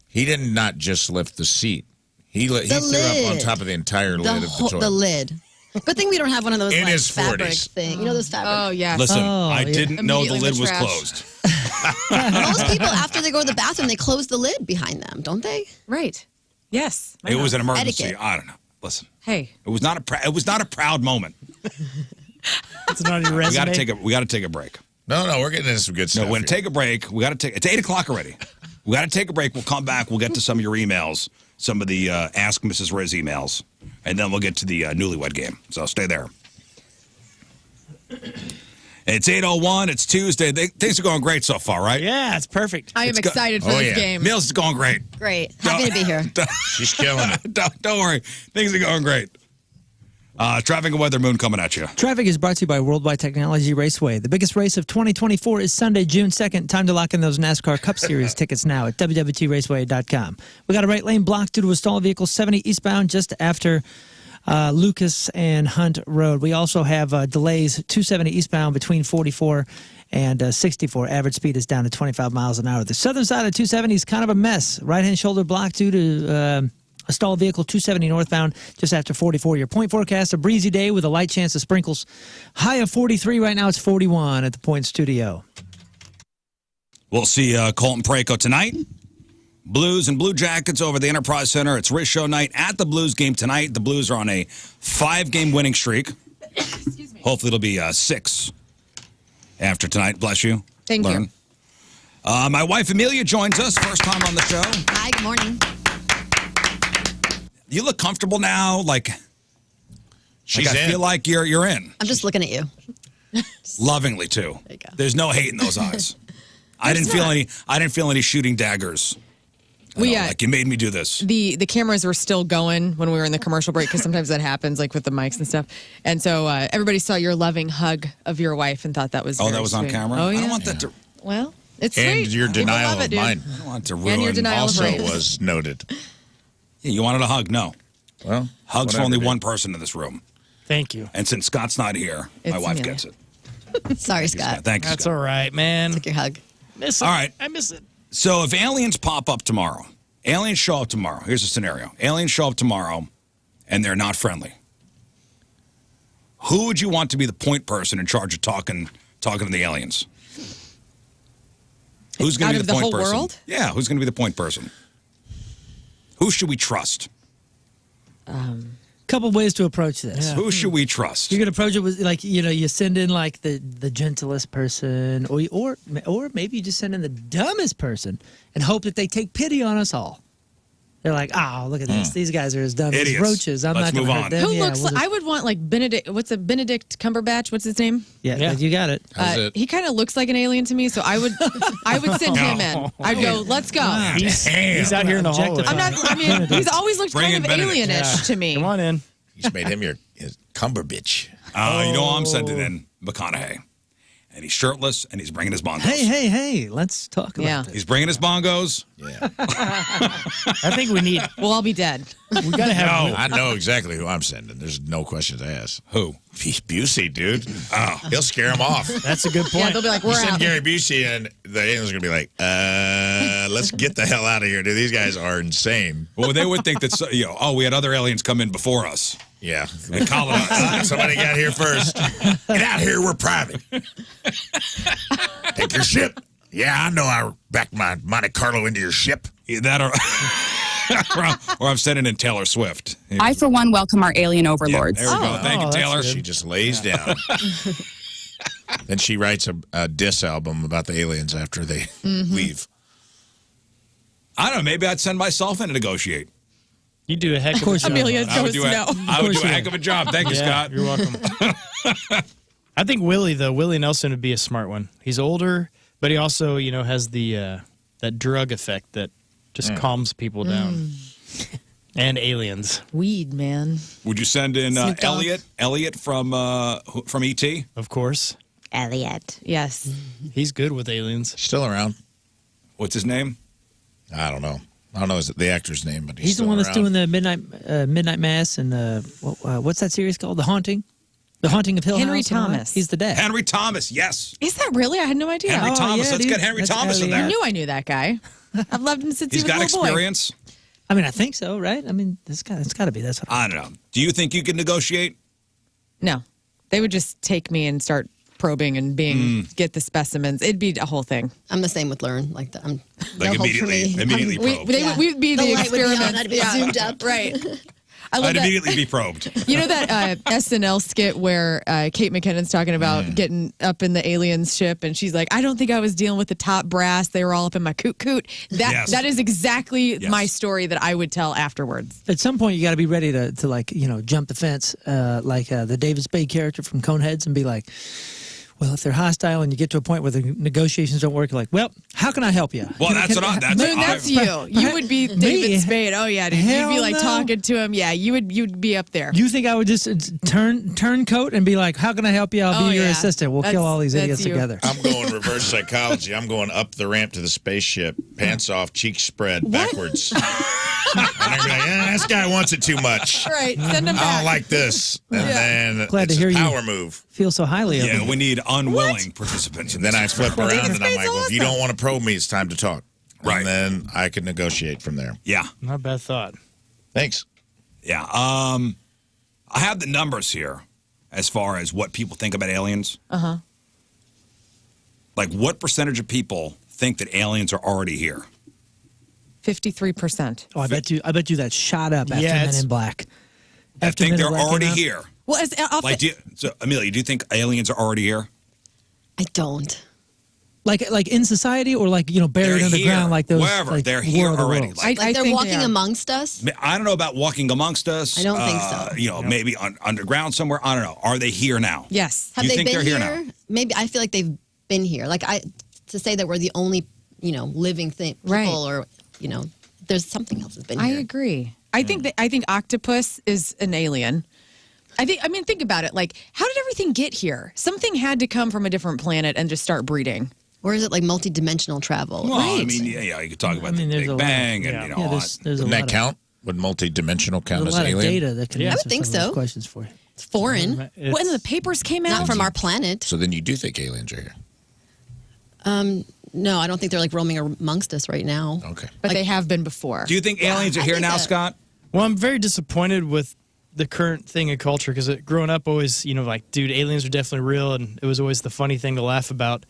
He did not just lift the seat. He threw up on lid. top of the entire lid of the toilet. The lid. Good thing we don't have one of those In like his fabric 40s. thing. You know those fabric. Oh yes. Listen, Oh, I yeah. didn't know the Immediately lid in the was trash. closed. Most people, after they go to the bathroom, they close the lid behind them, don't they? Right. Yes. I It know. was an emergency. Etiquette. I don't know. Listen, Hey. it was not a proud moment. It's not on your resume. We got to take a break. No, we're getting into some good stuff. No, we're going to here. take a break. We got to take. It's 8:00 already. We got to take a break. We'll come back. We'll get to some of your emails, some of the Ask Mrs. Riz emails, and then we'll get to the Newlywed game. So stay there. It's 8:01. It's Tuesday. Things are going great so far, right? Yeah, it's perfect. I am It's excited for oh, this yeah. game. Mills is going great. Great. Happy to be here. She's killing it. Don't worry. Things are going great. Traffic and weather, Moon coming at you. Traffic is brought to you by Worldwide Technology Raceway. The biggest race of 2024 is Sunday, June 2nd. Time to lock in those NASCAR Cup Series tickets now at www.raceway.com. We got a right lane blocked due to a stalled vehicle 70 eastbound just after Lucas and Hunt Road. We also have delays 270 eastbound between 44 and 64. Average speed is down to 25 miles an hour. The southern side of 270 is kind of a mess. Right-hand shoulder blocked due to a stalled vehicle 270 northbound just after 44. Your point forecast, a breezy day with a light chance of sprinkles. High of 43. Right now it's 41 at the Point Studio. We'll see Colton Parayko tonight. Blues and Blue Jackets over the Enterprise Center. It's Rizz Show night at the Blues game tonight. The Blues are on a 5-game winning streak. Excuse me. Hopefully it'll be 6 after tonight. Bless you. Thank Lern. you. My wife Amelia joins us. First time on the show. Hi, good morning. You look comfortable now. Like She's I in. feel like you're in. I'm just looking at you. Lovingly too. There you go. There's no hate in those eyes. I didn't feel any shooting daggers. Like you made me do this. The cameras were still going when we were in the commercial break because sometimes that happens, like with the mics and stuff. And so everybody saw your loving hug of your wife and thought that was Oh, very that was on sweet. camera? Oh, yeah. I don't want that to. Well, it's And sweet. your People denial love it, of dude. mine I don't want it to And your ruin. denial of also rape. was noted. Yeah, you wanted a hug? No. Well, Hugs for whatever, only dude. one person in this room. Thank you. And since Scott's not here, my It's wife Amelia. gets it. Sorry, Scott. Thank you, That's Scott. all right, man. Took your hug. Miss it. All right. I miss it. So if aliens pop up tomorrow, aliens show up tomorrow. Here's a scenario. Aliens show up tomorrow, and they're not friendly. Who would you want to be the point person in charge of talking to the aliens? Who's going Out to be of the the point whole person? world? Yeah, who's going to be the point person? Who should we trust? Couple ways to approach this. Who should we trust? You can approach it with like you send in like the gentlest person, or maybe you just send in the dumbest person and hope that they take pity on us all. They're like, oh, look at this. These guys are as dumb Idiots. as roaches. I'm Let's not going move to on. hurt them. Who Yeah, looks we'll like, I would want like Benedict, Benedict Cumberbatch? What's his name? yeah, you got it. How's it? He kind of looks like an alien to me, so I would send him in. I'd go, let's go. He's out here in the hallway. I'm not, I mean, he's always looked Bring kind in of Benedict. alienish to me. Come on in. He's made him his cumberbitch. You know I'm sending in McConaughey. And he's shirtless, and he's bringing his bongos. Hey, let's talk Yeah. about this. He's bringing his bongos. Yeah. I think we Well, I'll be dead. got to have. I know exactly who I'm sending. There's no questions asked. Who? Busey, dude. Oh, he'll scare him off. That's a good Yeah, point. they'll be like, You we're send out. Gary Busey, and the aliens are going to be like, let's get the hell out of here, dude. These guys are insane. Well, they would think that, we had other aliens come in before us. Yeah. And colonize. Somebody got here first. Get out of here. We're private. Take your ship. Yeah, I know I backed my Monte Carlo into your ship. That or I'm sending in Taylor Swift. I, for one, welcome our alien overlords. There we go. Thank you, that's Taylor. good. She just lays down. Then she writes a diss album about the aliens after they leave. I don't know. Maybe I'd send myself in to negotiate. You do a heck of a course job. you Amelia I would goes do no. a heck of a job. Thank you, Yeah, Scott. you're welcome. I think Willie Nelson would be a smart one. He's older, but he also, has the that drug effect that just calms people down. And aliens, Weed, man. Would you send in Snoop Dogg. Elliot from E.T.? of course. Elliot. Yes. He's good with aliens. Still around? What's his name? I don't know. I don't know the actor's name, but He's the still one that's around. doing the midnight mass and what's that series called? The Haunting of Hill Henry House and all that? Thomas. He's the dad. Henry Thomas. Yes. Is that really? I had no idea. Henry Oh, Thomas. yeah, Let's dude. get Henry That's Thomas in Elliot. I there. knew I knew that guy. I've loved him since He's he was got a little boy. experience. I mean, I think so, right? I mean, it's got to be. That's what I don't know. Do you think you could negotiate? No, they would just take me and start probing and get the specimens. It'd be a whole thing. I'm the same with Learn. Like that. I'm Like no hope for me. immediately probed. We'd be the light would be on, experiment. I'd be zoomed up. Right. I love I'd that. immediately be probed. You know that SNL skit where Kate McKinnon's talking about getting up in the aliens ship, and she's like, "I don't think I was dealing with the top brass. They were all up in my coot. Yes. That is exactly Yes. my story that I would tell afterwards. At some point, you got to be ready to like jump the fence, like the David Spade character from Coneheads, and be like, well, if they're hostile and you get to a point where the negotiations don't work, you're like, well, how can I help you? Well, that's That's you. You would be Me? David Spade. Oh yeah, dude. You'd be Hell like no. talking to him. Yeah, you'd be up there. You think I would just turncoat and be like, how can I help you? I'll Oh, be your yeah. assistant. We'll kill all these That's idiots you. together. I'm going reverse psychology. I'm going up the ramp to the spaceship, pants off, cheeks spread, backwards. And they're gonna be like, this guy wants it too much. Right. Send him I back. don't like this. And then Glad to it's hear a you. power move. Feel so highly of Yeah, it. we need unwilling participants. And then I flip around and I'm David like, well, if you Spade's don't want to probe me, it's time to talk. Right. And then I can negotiate from there. Yeah. Not a bad thought. Thanks. Yeah. I have the numbers here as far as what people think about aliens. Uh-huh. Like, what percentage of people think that aliens are already here? 53%. Oh, I bet you that shot up after Yeah, Men it's- in Black. I After think Men in they're Black came already out? here. Well, Like, so Amelia, do you think aliens are already here? I don't. Like in society, or like buried They're underground, here. like those. Wherever. like, They're War here of the already. Worlds. Like, Like they're think walking they are. amongst us. I don't know about walking amongst us. I don't think so. Maybe underground somewhere. I don't know. Are they here now? Yes. Have You they think been they're here? here now? Maybe I feel like they've been here. Like to say that we're the only living thing people, Right. or there's something else that's been I here. agree. I think octopus is an alien. Think about it. Like, how did everything get here? Something had to come from a different planet and just start breeding. Or is it like multi-dimensional travel? Well, I Right. mean, yeah, you could talk about there's the a Big lot- Bang and yeah. Yeah, there's a Wouldn't lot that of, count? Would multi-dimensional count There's as a lot of alien? data that can Yeah. I answer would think some of those so. questions for you. It's foreign. When the papers came out, Not from our planet. So then you do think aliens are here? No, I don't think they're like roaming amongst us right now. Okay. but they have been before. Do you think aliens are I here think now, that- Scott? Well, I'm very disappointed with the current thing in culture because growing up, always, like, dude, aliens are definitely real, and it was always the funny thing to laugh about.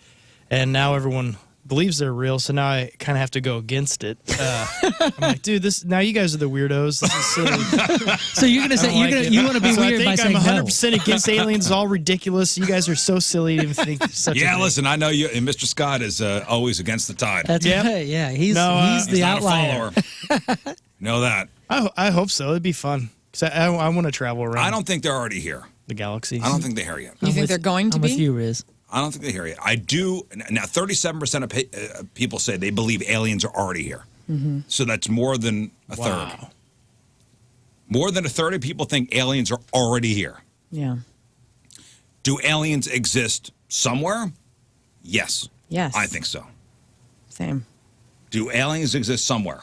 And now everyone believes they're real, so now I kind of have to go against it. I'm like, dude, now you guys are the weirdos. This is silly. So you're gonna say you want to be So weird I by think I'm saying no. 100% against aliens. It's all ridiculous. You guys are so silly to even think such a Yeah, thing. listen, I know you. And Mr. Scott is always against the tide. That's Yep. right. Yeah, he's No, the He's not outlier. a follower. Know that. I hope so. It'd be fun because I want to travel around I don't think they're already here. the galaxy. I don't think they're here yet. You think they're going to I'm be? with you, Riz. I don't think they're here yet. I do. Now, 37% of people say they believe aliens are already here. So that's more than a third. Wow. More than a third of people think aliens are already here. Yeah. Do aliens exist somewhere? Yes. Yes. I think so. Same. Do aliens exist somewhere?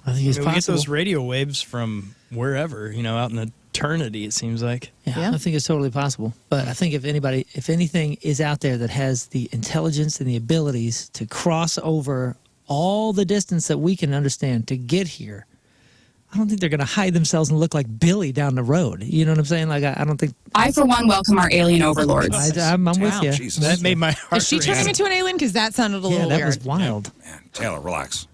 I think it's We get possible. those radio waves from wherever, out in eternity, it seems like. Yeah, Yeah. I think it's totally possible. But I think if anything is out there that has the intelligence and the abilities to cross over all the distance that we can understand to get here, I don't think they're going to hide themselves and look like Billy down the road. You know what I'm saying? Like, I don't think. I, for one, welcome our alien overlords. I'm with Wow. you. Jesus. That made my heart Is she race. turning into an alien? Because that sounded a Yeah, little that weird. was wild. Man, Taylor, relax.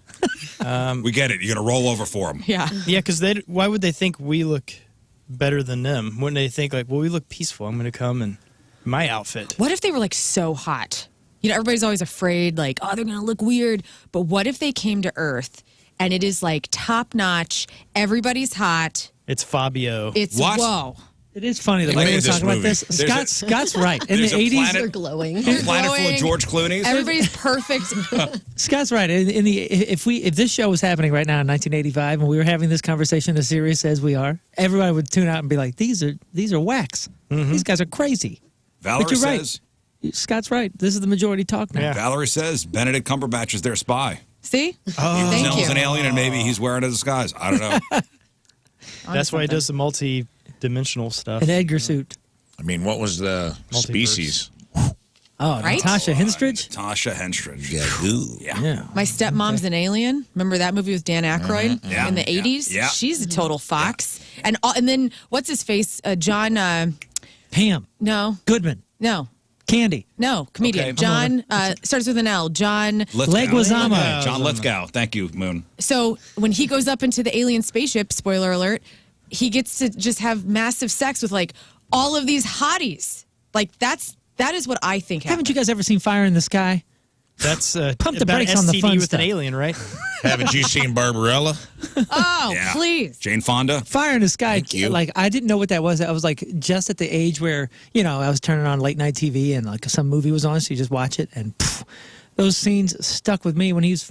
We get it. You're going to roll over for them. Yeah. Yeah, because why would they think we look better than them? Wouldn't they think, like, well, we look peaceful. I'm going to come in my outfit. What if they were like so hot? Everybody's always afraid, like, oh, they're going to look weird. But what if they came to Earth and it is like top notch? Everybody's hot. It's Fabio. It's What? whoa. It is funny the Like way in we're this talking about movie. this. There's Scott's right. In the there's a 80s, planet- They're glowing. A planet full of Glowing. George Clooney's? Everybody's perfect. Scott's right. If this show was happening right now in 1985 and we were having this conversation as serious as we are, everybody would tune out and be like, "These are whacks. These guys are crazy." Valerie But you're right. says, Scott's right. This is the majority talk now. Yeah. Valerie says Benedict Cumberbatch is their spy. See? He Thank knows you. an alien and maybe he's wearing a disguise. I don't know. That's why he does the multi-dimensional stuff. An Edgar suit. I mean, what was the Multiverse. species? Oh, Right? Natasha Henstridge. Tasha Henstridge. Gagoo. Yeah. Yeah. My stepmom's an alien. Remember that movie with Dan Aykroyd Yeah. in the Yeah. 80s? Yeah. She's a total fox. And then what's his face? John, Pam no, Goodman. Candy. comedian. Okay. John, starts with an L. John. Lithgow. Leguizamo. John Lithgow. Thank you, Moon. So when he goes up into the alien spaceship, spoiler alert, he gets to just have massive sex with like all of these hotties. Like that is what I think happened. Haven't you guys ever seen Fire in the Sky? That's Pump the about brakes on the STD fun with stuff. an alien, right? Haven't you seen Barbarella? Oh, Yeah. please. Jane Fonda. Fire in the Sky. Thank you. Like, I didn't know what that was. I was like just at the age where, I was turning on late night TV and like some movie was on, so you just watch it. And those scenes stuck with me when he's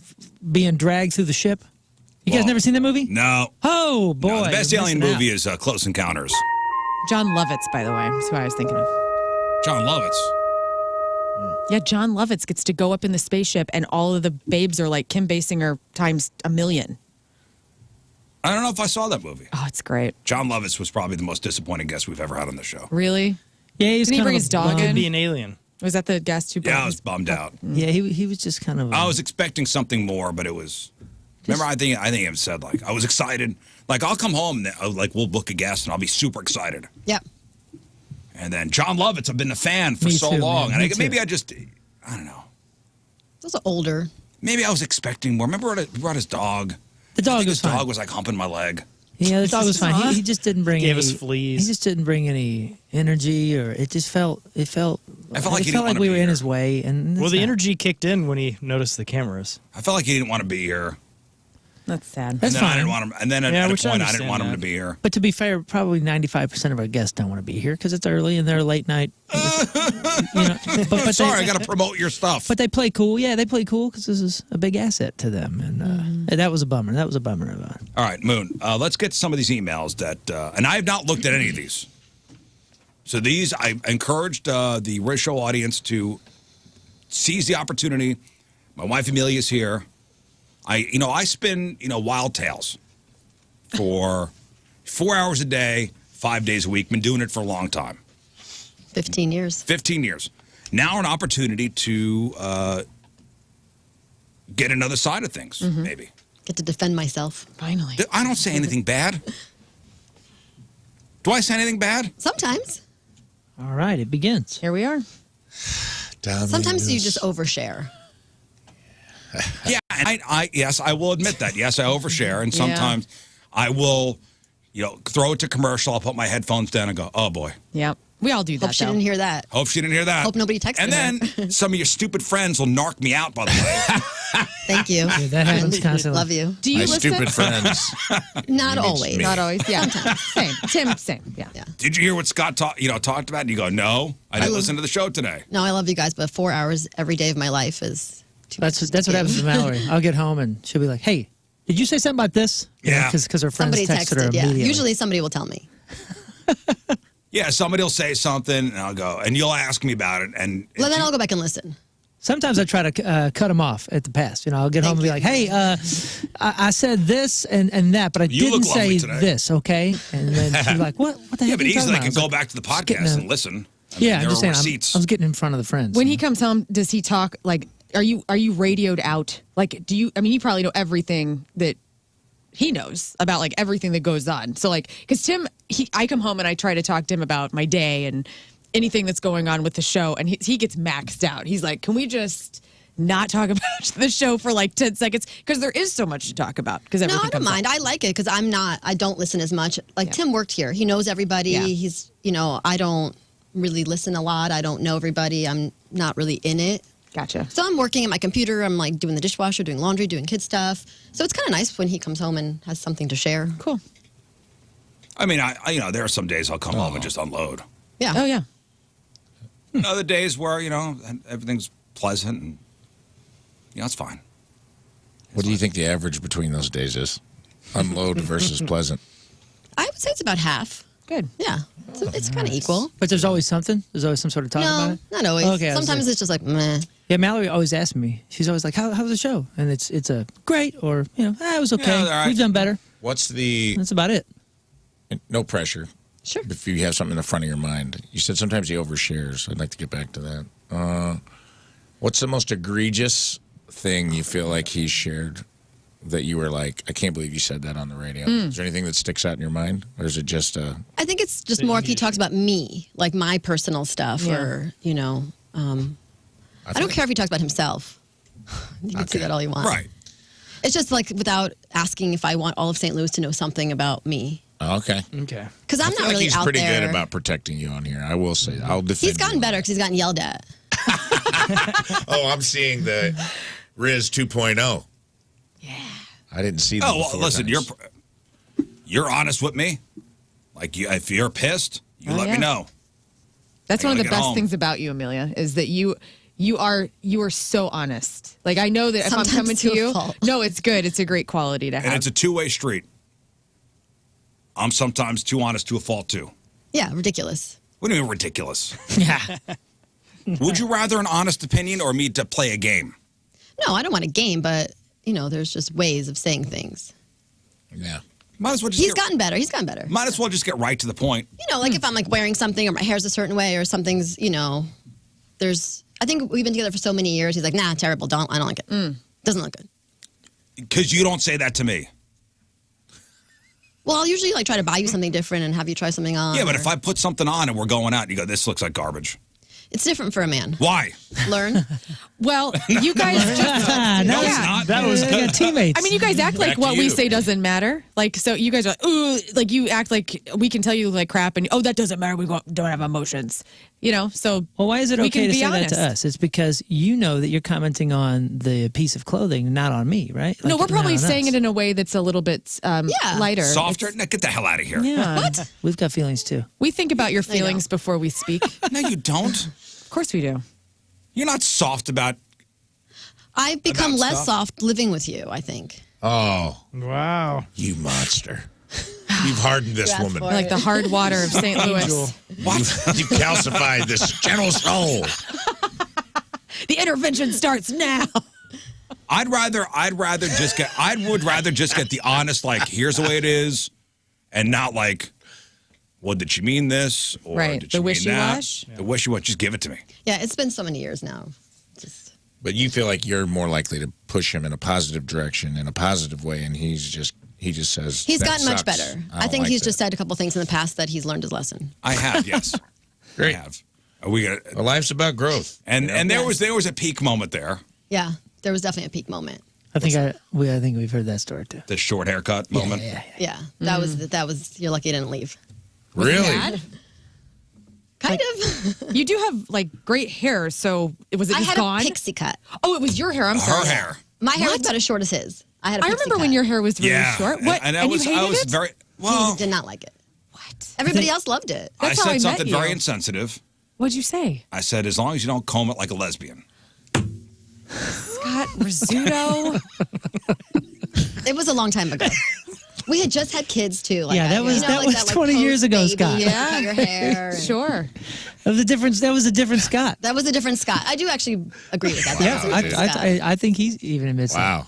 being dragged through the ship. You guys Well, never seen that movie? No. Oh, boy. No, the best you're alien missing movie out. is Close Encounters. John Lovitz, by the way. That's who I was thinking of. John Lovitz. Yeah, John Lovitz gets to go up in the spaceship, and all of the babes are like Kim Basinger times a million. I don't know if I saw that movie. Oh, it's great. John Lovitz was probably the most disappointing guest we've ever had on the show. Really? Yeah, he's Didn't he kind bring of his a dog bum. in? Could be an alien. Was that the guest who? Yeah, I was bummed out. Yeah, he was just kind of. I was expecting something more, but it was. Remember, I think it said like I was excited. Like I'll come home, like we'll book a guest, and I'll be super excited. Yep. And then John Lovitz, I've been a fan for Me so too, long, man. Me and maybe too. I don't know. Those are older. Maybe I was expecting more. Remember, he brought his dog. The dog This was fine. dog was like humping my leg. Yeah, the dog was fine. He just didn't bring Gave any, us fleas. He just didn't bring any energy, or it just felt. I felt like he didn't wanna we be were in here. his way. And Well, it's the not. energy kicked in when he noticed the cameras. I felt like he didn't want to be here. That's sad. That's and then I fine. didn't want him. And then Yeah, at a which I point, I didn't understand want him that. to be here. But to be fair, probably 95% of our guests don't want to be here because it's early and they're late night. But Sorry, I got to promote your stuff. But they play cool. Yeah, they play cool because this is a big asset to them, and that was a bummer. That was a bummer. All right, Moon. Let's get to some of these emails that, and I have not looked at any of these. So these, I encouraged the Rizz Show audience to seize the opportunity. My wife Amelia is here. I spin wild tales for 4 hours a day, 5 days a week. Been doing it for a long time. 15 years. 15 years. Now an opportunity to get another side of things, maybe. Get to defend myself. Finally. I don't say anything bad. Do I say anything bad? Sometimes. All right, it begins. Here we are. Sometimes you just overshare. Yeah, and yes, I will admit that. Yes, I overshare, and sometimes I will, throw it to commercial. I'll put my headphones down and go, "Oh boy." Yep. We all do that. Hope she though. didn't hear that. Hope she didn't hear that. Hope nobody texted And her. then some of your stupid friends will narc me out. By the way, Thank you. Yeah, that happens constantly. Love you. Do you My listen? stupid friends. Not always. me. Not always. Yeah. Same. Tim. Same. Yeah. Yeah. did you hear what Scott talked about? And you go, "No, I didn't listen to the show today." No, I love you guys, but 4 hours every day of my life is too much. That's what happens to Mallory. I'll get home and she'll be like, "Hey, did you say something about this?" Yeah. Because her friends Somebody texted her texted, yeah. immediately. Usually somebody will tell me. Yeah, somebody will say something, and I'll go, and you'll ask me about it, and Well, then I'll go back and listen. Sometimes I try to cut them off at the pass. I'll get home and be like, "Hey, I said this and that, but I You didn't look lovely say today." this, okay?" And then she's like, "What? What the yeah, heck but are you easily I talking can about?" go back to the getting podcast a- and listen. Yeah, I'm there just are saying. receipts. I was getting in front of the friends. When he comes home, does he talk like? Are you radioed out? Like, do you? I mean, you probably know everything that he knows about, like everything that goes on. So, like, because Tim, I come home and I try to talk to him about my day and anything that's going on with the show, and he gets maxed out. He's like, "Can we just not talk about the show for like 10 seconds?" Because there is so much to talk about. Because No, I don't mind. I like it because I don't listen as much. Like Tim worked here. He knows everybody. Yeah. He's, I don't really listen a lot. I don't know everybody. I'm not really in it. Gotcha. So I'm working at my computer. I'm like doing the dishwasher, doing laundry, doing kid stuff. So it's kind of nice when he comes home and has something to share. Cool. I mean, I there are some days I'll come home and just unload. Yeah. Oh yeah. And other days where everything's pleasant and it's fine. What do you think the average between those days is? Unload versus pleasant. I would say it's about half. Good. Yeah. It's kind of equal. But there's always something. There's always some sort of talk about No, it. not always. Okay, I was Sometimes like- it's just like, meh. Yeah, Mallory always asks me. She's always like, "How's the show?" And it's a great or it was okay. Yeah, all right. We've done better. What's the That's about it. no pressure? Sure. If you have something in the front of your mind, you said sometimes he overshares. I'd like to get back to that. What's the most egregious thing you feel like he's shared that you were like, I can't believe you said that on the radio? Is there anything that sticks out in your mind, or is it just I think it's just more if he talks about me, like my personal stuff, Yeah. or I don't care if he talks about himself. You can say Okay. that all you want. Right. It's just like without asking if I want all of St. Louis to know something about me, Okay. Okay. because I'm I feel not like really he's out pretty there. good about protecting you on here. I will say. I'll defend. He's gotten you. better because he's gotten yelled at. Oh, I'm seeing the Rizz 2.0. Yeah. I didn't see that. Oh, well, before listen, times. you're honest with me. Like, if you're pissed, you let me yeah. know. That's I one of gotta the get best home. things about you, Amelia, is that you are so honest. Like, I know that if I'm Sometimes coming to to a you, fault. no, it's good. It's a great quality to have. And it's a two-way street. I'm sometimes too honest to a fault, too. Yeah, ridiculous. What do you mean ridiculous? Yeah. Would you rather an honest opinion or me to play a game? No, I don't want a game, but there's just ways of saying things. Yeah. Might as well just He's gotten better. He's gotten better. might as well just get right to the point. Like if I'm like wearing something or my hair's a certain way or something's, I think we've been together for so many years. He's like, nah, terrible. I don't like it. Doesn't look good. Because you don't say that to me. Well, I'll usually try to buy you something different and have you try something on. Yeah, but or- if I put something on and we're going out and you go, this looks like garbage. It's different for a man. Why? Learn. Well, you guys just. No, it's Yeah. not. That was We good. got teammates. I mean, you guys act like Back to what we you. say doesn't matter. Like, so you guys are like, ooh, like you act like we can tell you like crap, and that doesn't matter. We don't have emotions, So well, why is it we okay can to be say honest. that to us? It's because you know that you're commenting on the piece of clothing, not on me, right? No, Like, we're probably not on saying us. it in a way that's a little bit lighter. Softer? No, get the hell out of here. Yeah. What? We've got feelings too. We think about your know. feelings before we speak. No, you don't. Of course we do. You're not soft about. I've become About less stuff? soft living with you, I think. Oh, Wow. you monster. You've hardened this That's woman. for Like the hard water of St. Louis. What? You calcified this gentle soul. The intervention starts now. I would rather just get the honest, like, here's the way it is, and not like, well, did she mean this? Or Right, did the she mean that? wishy-wash. The wishy-wash. Just give it to me. Yeah, it's been so many years now. Just But you feel like you're more likely to push him in a positive direction, in a positive way, and he just says he's "That gotten much sucks. better. I I don't think like he's that." just said a couple things in the past that he's learned his lesson. I have, yes. Great. I have. We got, Well, life's about growth. and there was a peak moment there. Yeah, there was definitely a peak moment. I think we've heard that story too. The short haircut moment. Yeah, that was. You're lucky you didn't leave. Really? Bad? Kind of. You do have like great hair, so was it I just had gone? a pixie cut. Oh, it was your hair. I'm sorry. Her hair. My hair was about as short as his. I had a I pixie remember when cut. your hair was really Yeah. short. What? And I you was hated it? very well. He did not like it. What? Everybody else loved it. I That's how I said met something you. very insensitive. What'd you say? I said, as long as you don't comb it like a lesbian. Scott Rizzuto. It was a long time ago. We had just had kids too. Like Yeah, that was- that was 20 years ago, post-baby, Scott. like, Yeah. cut your hair. Sure. That was a different Scott. That was a different Scott. I do actually agree with that. That Yeah, was a different Scott. I think he's even admits that. Wow.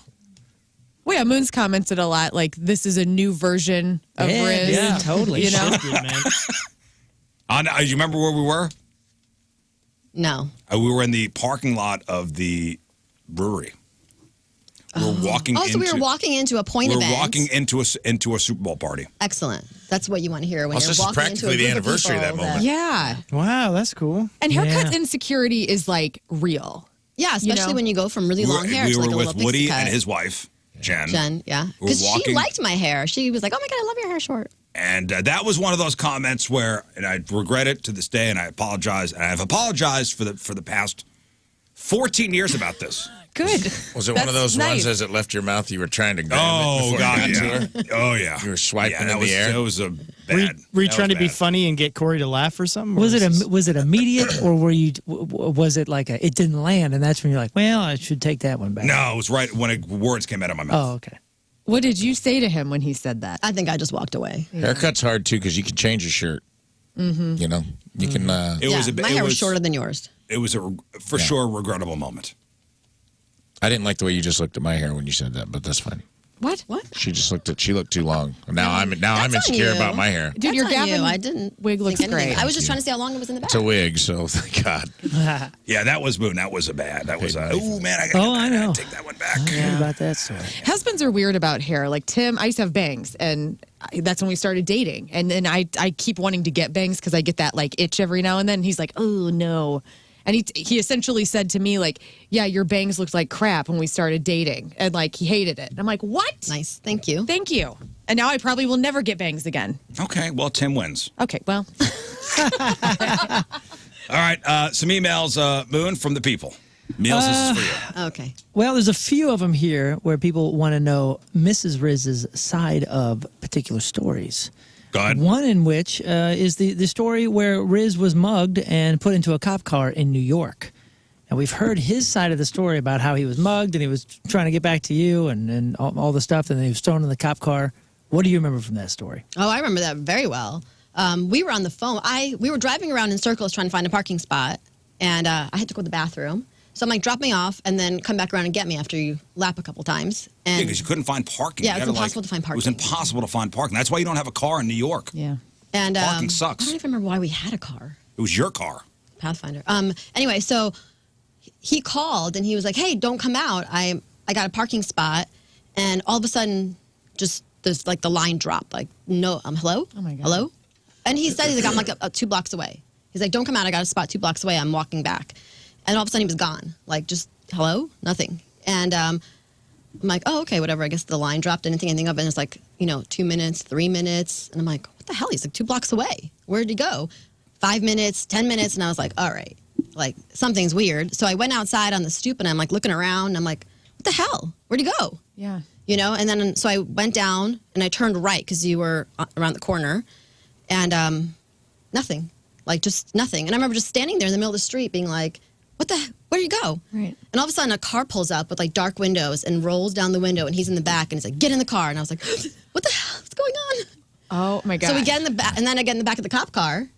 Well, yeah, Moon's commented a lot. Like, this is a new version of Yeah, Riz. yeah, totally. You know? Good, man. You remember where we were? No. We were in the parking lot of the brewery. We were walking Oh, into. so we were walking into a point We were event. walking into a Super Bowl party. Excellent. That's what you want to hear when Also, you're this is walking practically into a the group anniversary of that people moment. Yeah. Wow, that's cool. And haircuts Yeah. insecurity is like real. Yeah, especially know? when you go from really We long hair we to were like a with little Woody pixie cut. and his wife, Jen. Jen, yeah, We're because she walking- liked my hair. She was like, "Oh my god, I love your hair short." And that was one of those comments where, and I regret it to this day, and I apologize. And I've apologized for the past 14 years about this. Good. Was it one of those That's ones nice. as it left your mouth, you were trying to grab it Oh before God, you got yeah. to her? Oh yeah. You were swiping yeah, in that the was, air? That was a Were you, bad. were you that trying was to be bad. funny and get Corey to laugh or something? Or Was this- it immediate or was it like it didn't land and that's when you're like, well, I should take that one back? No, it was right when words came out of my mouth. Oh, okay. What did you say to him when he said that? I think I just walked away. Haircut's hard too because you can change your shirt. Mm-hmm. You know, you can. It was a my it hair was was shorter than yours. It was for sure a regrettable moment. I didn't like the way you just looked at my hair when you said that, but that's fine. What? What? She looked too long. Now I'm That's on insecure you. about my hair. Dude, your That's on Gavin you. I didn't wig looks think anything. great. I was just trying to see how long it was in the back. It's a wig, so thank God. Yeah, that was Moon. That was a bad. That was a. Oh man, I know. Take that one back. What about that story? Husbands are weird about hair. Like Tim, I used to have bangs, and that's when we started dating. And then I keep wanting to get bangs because I get that like itch every now and then. He's like, oh no. And he essentially said to me, like, yeah, your bangs looked like crap when we started dating. And, like, he hated it. And I'm like, what? Nice. Thank you. Thank you. And now I probably will never get bangs again. Okay, well, Tim wins. Okay, well. All right, some emails, Moon, from the people. Meals, this is for you. Okay. Well, there's a few of them here where people want to know Mrs. Rizz's side of particular stories. Go ahead. One in which is the story where Rizz was mugged and put into a cop car in New York. And we've heard his side of the story about how he was mugged and he was trying to get back to you and all the stuff, and then he was thrown in the cop car. What do you remember from that story? Oh, I remember that very well. We were on the phone. We were driving around in circles trying to find a parking spot, and I had to go to the bathroom. So I'm like, drop me off and then come back around and get me after you lap a couple times. Yeah, And because you couldn't find parking. Yeah, You it's had impossible to find It was parking. impossible to find parking. That's why you don't have a car in New York. Yeah. and Parking sucks. I don't even remember why we had a car. It was your car. Pathfinder. Anyway, so he called and he was like, "Hey, don't come out. I got a parking spot," and all of a sudden, just this like the line dropped. Like, no, hello, Oh my God. hello, and he said he's like, "I'm like 2 blocks away," He's like, don't come out. I got a spot 2 blocks away. I'm walking back. And all of a sudden he was gone. Like, just, hello? Nothing. And I'm like, oh, okay, whatever. I guess the line dropped. I didn't think anything of it. And it's like, 2 minutes, 3 minutes. And I'm like, what the hell? He's like 2 blocks away. Where did he go? 5 minutes, 10 minutes. And I was like, all right, like something's weird. So I went outside on the stoop and I'm like looking around. And I'm like, what the hell? Where'd he go? Yeah. And then so I went down and I turned right because you were around the corner. And nothing. Like, just nothing. And I remember just standing there in the middle of the street being like, where'd you go? Right. And all of a sudden a car pulls up with like dark windows and rolls down the window and he's in the back and he's like, get in the car. And I was like, what the hell? What's going on? Oh my God. So we get in the back, and then I get in the back of the cop car.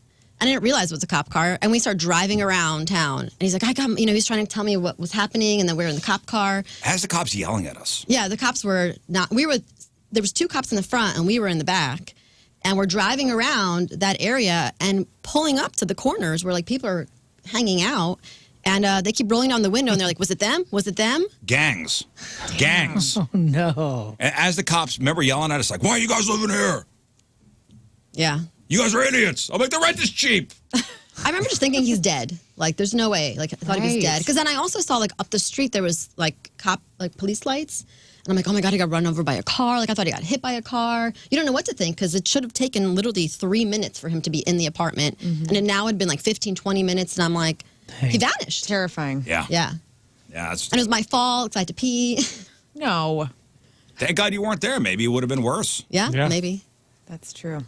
I didn't realize it was a cop car. And we start driving around town. And he's like, he's trying to tell me what was happening. And then we were in the cop car. As the cops yelling at us. Yeah, the cops were not, there was 2 cops in the front and we were in the back. And we're driving around that area and pulling up to the corners where like people are hanging out. And they keep rolling down the window and they're like, was it them? Was it them? Gangs. Oh, no. And as the cops, remember yelling at us like, why are you guys living here? Yeah. You guys are idiots. I'm like, the rent is cheap. I remember just thinking he's dead. Like, there's no way. Like, I thought he was dead. Because then I also saw, like, up the street, there was, like, police lights. And I'm like, oh, my God, he got run over by a car. Like, I thought he got hit by a car. You don't know what to think because it should have taken literally 3 minutes for him to be in the apartment. Mm-hmm. And it now had been, like, 15, 20 minutes. And I'm like, he vanished. Terrifying. Yeah. Yeah. Yeah. And it was my fault because I had to pee. No. Thank God you weren't there. Maybe it would have been worse. Yeah, maybe. That's true.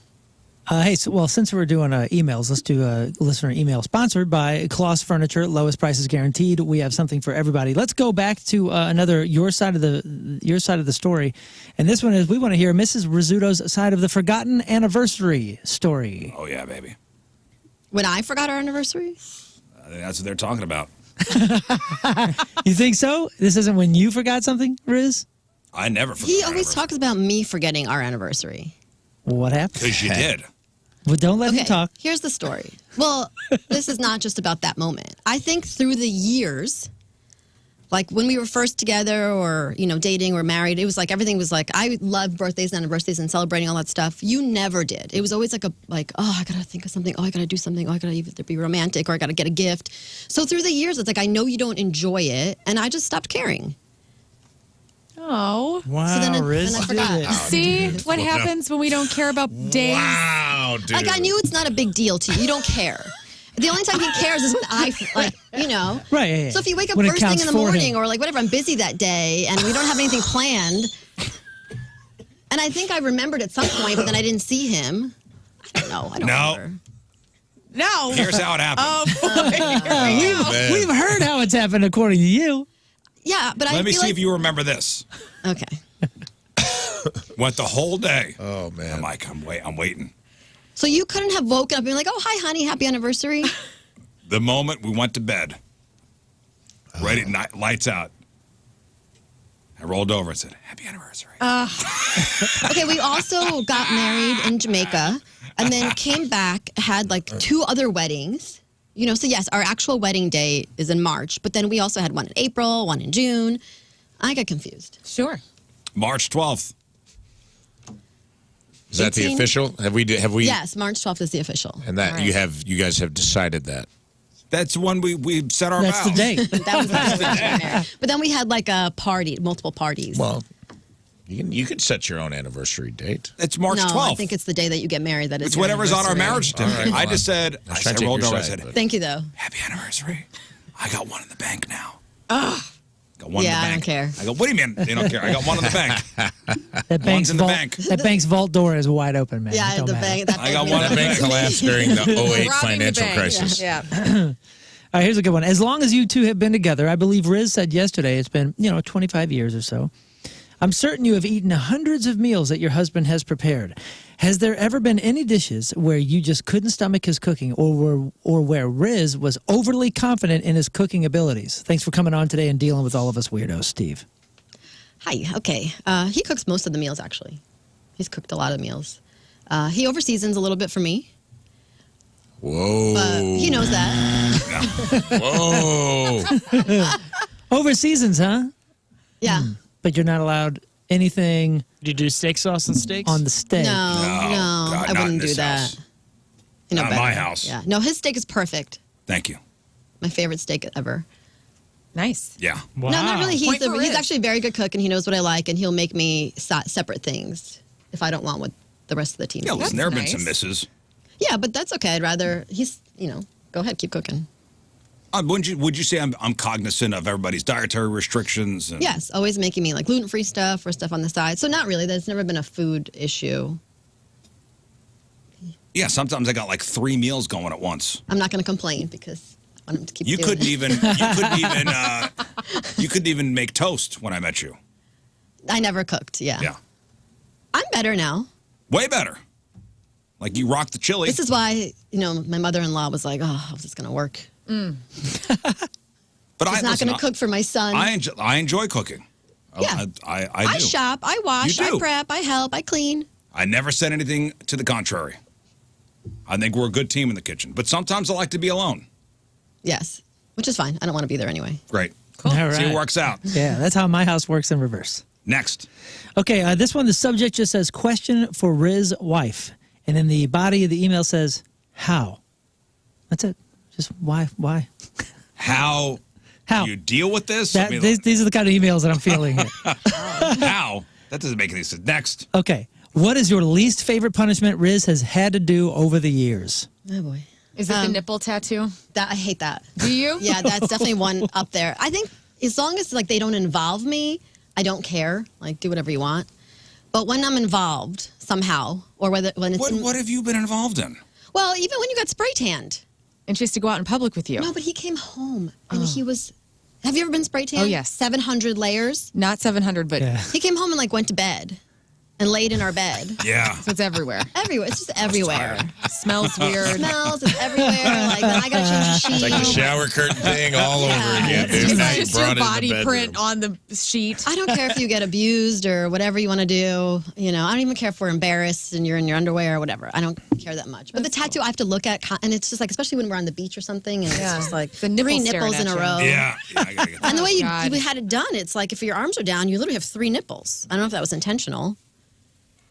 Hey, since we're doing emails, let's do a listener email sponsored by Kloss Furniture. Lowest prices guaranteed. We have something for everybody. Let's go back to another your side of the story, and this one is we want to hear Mrs. Rizzuto's side of the forgotten anniversary story. Oh yeah, baby. When I forgot our anniversary? I think that's what they're talking about. You think so? This isn't when you forgot something, Riz? I never forgot. He always talks about me forgetting our anniversary. What happened? Because you did. Well, don't let him talk. Here's the story. Well, this is not just about that moment. I think through the years, like when we were first together or, dating or married, it was like everything was like, I loved birthdays and anniversaries and celebrating all that stuff. You never did. It was always like oh, I got to think of something. Oh, I got to do something. Oh, I got to either be romantic or I got to get a gift. So through the years, it's like, I know you don't enjoy it. And I just stopped caring. Oh. Wow, So then Riz. I forgot. See what happens when we don't care about days? Wow, dude. Like, I knew it's not a big deal to you. You don't care. The only time he cares is when I, Right, yeah. So if you wake up When it first thing counts in the for morning him. or like whatever, I'm busy that day and we don't have anything planned. And I think I remembered at some point, but then I didn't see him. I don't know. I don't No. remember. No. Here's how it happened. Oh, We've heard how it's happened according to you. Yeah, but Let I me feel see like, if you remember this. Okay. Went the whole day. Oh, man. I'm like, I'm waiting. So you couldn't have woken up and been like, oh, hi, honey, happy anniversary? The moment we went to bed, right at night, lights out, I rolled over and said, happy anniversary. Okay, we also got married in Jamaica and then came back, had like 2 other weddings. So yes, our actual wedding day is in March, but then we also had one in April, one in June. I got confused. sure. March 12th. Is that the 18? official? Have we? Yes, March 12th is the official. And that All right. you guys have decided that. That's when we set our That's the vows. date. That was the anniversary. But then we had like a party, multiple parties. Well, you can set your own anniversary date. It's March no, 12th. I think it's the day that you get married that is It's your whatever's on our anniversary. marriage certificate. All right, I well, just said, I was trying to take rolled your over, I side, said, but- Thank you, though. happy anniversary. I got one in the bank now. Got one Yeah, I in don't the care. bank. I go, what do you mean they don't care? I got one in the bank. That bank's in the vault. bank. That bank's vault door is wide open, man. Yeah, It don't the matter. bank. That I got bank one means in the That bank bank. collapsed during the 08 Robbing the financial bank. crisis. Yeah. All right, here's a good one. As long as you two have been together, I believe Riz said yesterday, it's been 25 years or so. I'm certain you have eaten hundreds of meals that your husband has prepared. Has there ever been any dishes where you just couldn't stomach his cooking, or where Riz was overly confident in his cooking abilities? Thanks for coming on today and dealing with all of us weirdos, Steve. Hi. Okay. He cooks most of the meals, actually. He's cooked a lot of meals. He overseasons a little bit for me. Whoa. He knows that. Whoa. Over seasons, huh? Yeah. But you're not allowed anything Do you do steak sauce and steaks? on the steak. No, God, I not in wouldn't do this that. house. You know, Not better. my house. Yeah. No, his steak is perfect. Thank you. My favorite steak ever. Nice. Yeah. Wow. No, not really. Point for He's Rizz. actually a very good cook, and he knows what I like, and he'll make me separate things if I don't want what the rest of the team Yeah, eats. listen, there have been nice. some misses. Yeah, but that's okay. I'd rather go ahead, keep cooking. Would you say I'm cognizant of everybody's dietary restrictions? And, Yes, always making me like gluten-free stuff or stuff on the side. So not really. There's never been a food issue. Yeah, sometimes I got like 3 meals going at once. I'm not going to complain because I want him to keep You doing couldn't it. even you couldn't even make toast when I met you. I never cooked, yeah. Yeah. I'm better now. Way better. Like you rock the chili. This is why, my mother-in-law was like, oh, how's this going to work? but He's not going to cook for my son. I enjoy cooking. Yeah. I do. I shop, I wash, You I do. prep, I help, I clean. I never said anything to the contrary. I think we're a good team in the kitchen, but sometimes I like to be alone. Yes, which is fine. I don't want to be there anyway. Great. All See right. what works out. Yeah, that's how my house works in reverse. Next. Okay, this one, the subject just says, question for Rizz wife. And then the body of the email says, how? That's it. Just why? How How? do you deal with this? That, these are the kind of emails that I'm feeling here. How? That doesn't make any sense. Next. Okay. What is your least favorite punishment Rizz has had to do over the years? Oh, boy. Is it the nipple tattoo? I hate that. Do you? Yeah, that's definitely one up there. I think as long as they don't involve me, I don't care. Like, do whatever you want. But when I'm involved somehow, or when it's What have you been involved in? well, even when you got spray tanned. And she has to go out in public with you. No, but he came home and he was. Have you ever been spray tanned? Oh, yes. 700 layers. Not 700, but Yeah. He came home and went to bed, and laid in our bed. Yeah. so it's everywhere. Everywhere. It's just everywhere. Smells weird. Smells. It's everywhere. Like then I gotta change the sheet. It's like the shower curtain thing all Yeah. over again, It's dude. just Now like- you It's brought your it in the body bedroom. print on the sheet. I don't care if you get abused or whatever you want to do. I don't even care if we're embarrassed and you're in your underwear or whatever. I don't care that much. But the tattoo I have to look at, and it's just like, especially when we're on the beach or something, and Yeah. it's just like The nipple 3 staring nipples in at a you. row. Yeah. I gotta get that. And the way God. we had it done, it's like if your arms are down, you literally have 3 nipples. I don't know if that was intentional.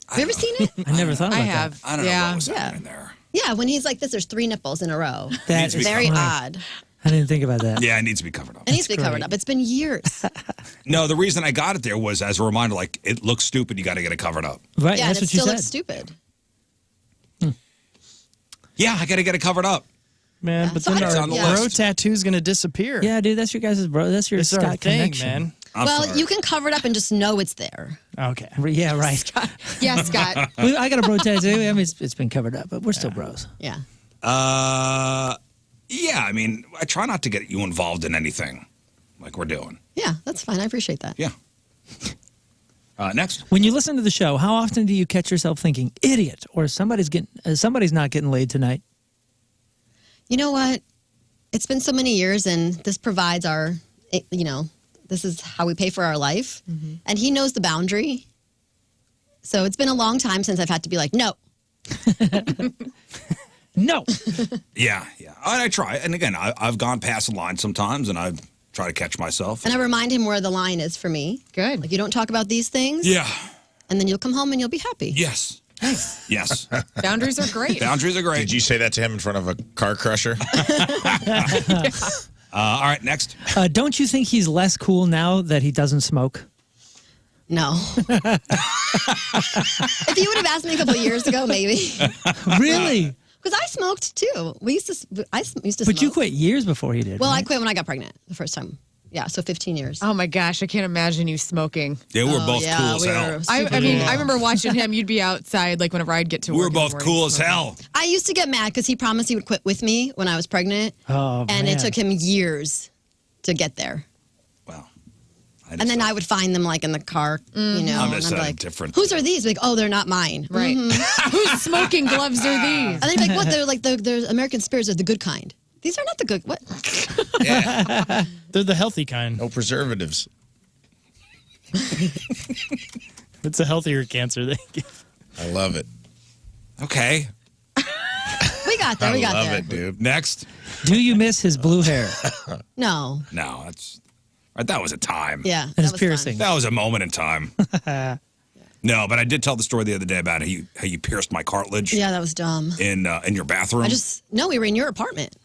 Have you ever seen it? I never thought about I that. have. I don't know yeah. what was Yeah. happening there. Yeah, when he's like this, there's 3 nipples in a row. That Needs to is be Very funny. odd. I didn't think about that. Yeah, it needs to be covered up. It needs to be That's covered great. up. It's been years. No, the reason I got it there was as a reminder, like, it looks stupid, you got to get it covered up. Right, Yeah, and that's it what you still said. looks stupid. Yeah, I got to get it covered up. Man, but So then I don't- our yeah. bro tattoo's going to disappear. Yeah, dude, that's your guys' bro. That's your It's our Scott thing, connection. man. I'm Well, sorry. you can cover it up and just know it's there. Okay. Yeah, right. Yeah, Scott. I got a bro tattoo. I mean, it's been covered up, but we're still bros. Yeah. Yeah, I mean, I try not to get you involved in anything like we're doing. Yeah, that's fine. I appreciate that. Yeah. Next. When you listen to the show, how often do you catch yourself thinking, idiot, or somebody's not getting laid tonight? You know what? It's been so many years, and this provides this is how we pay for our life. And he knows the boundary. So it's been a long time since I've had to be like, no. No. Yeah. I try. And again, I've gone past the line sometimes, and I try to catch myself. And I remind him where the line is for me. Good. Like, you don't talk about these things. Yeah. And then you'll come home and you'll be happy. Yes. Yes. Boundaries are great. Boundaries are great. Did you say that to him in front of a car crusher? All right, next. Don't you think he's less cool now that he doesn't smoke? No. If you would have asked me a couple of years ago, maybe. Really? Because I smoked too. I used to smoke. But you quit years before he did. Well, right? I quit when I got pregnant the first time. Yeah, so 15 years. Oh my gosh, I can't imagine you smoking. Yeah, we were both yeah, cool as we hell. were- I mean, I remember watching him. You'd be outside, like whenever I'd get to work. We were in the both morning cool as smoking. hell. I used to get mad because he promised he would quit with me when I was pregnant. Oh, And man. it took him years to get there. Well, And then I would find them like in the car, Mm-hmm. you know. I'm and just I'd be a like, different- whose are these? Like, oh, they're not mine. Right. Whose smoking gloves are these? And then you'd be like, what? They're like the American Spirits are the good kind. These are not the good. What? Yeah. They're the healthy kind. No preservatives. It's a healthier cancer they give. I love it. Okay. We got there. I We got love there. it, dude. Next. Do you miss his blue hair No. No, that's right. That was a time. Yeah. and that his was fun. piercing? That was a moment in time. No, but I did tell the story the other day about how you pierced my cartilage. Yeah, that was dumb. In your bathroom. No, we were in your apartment.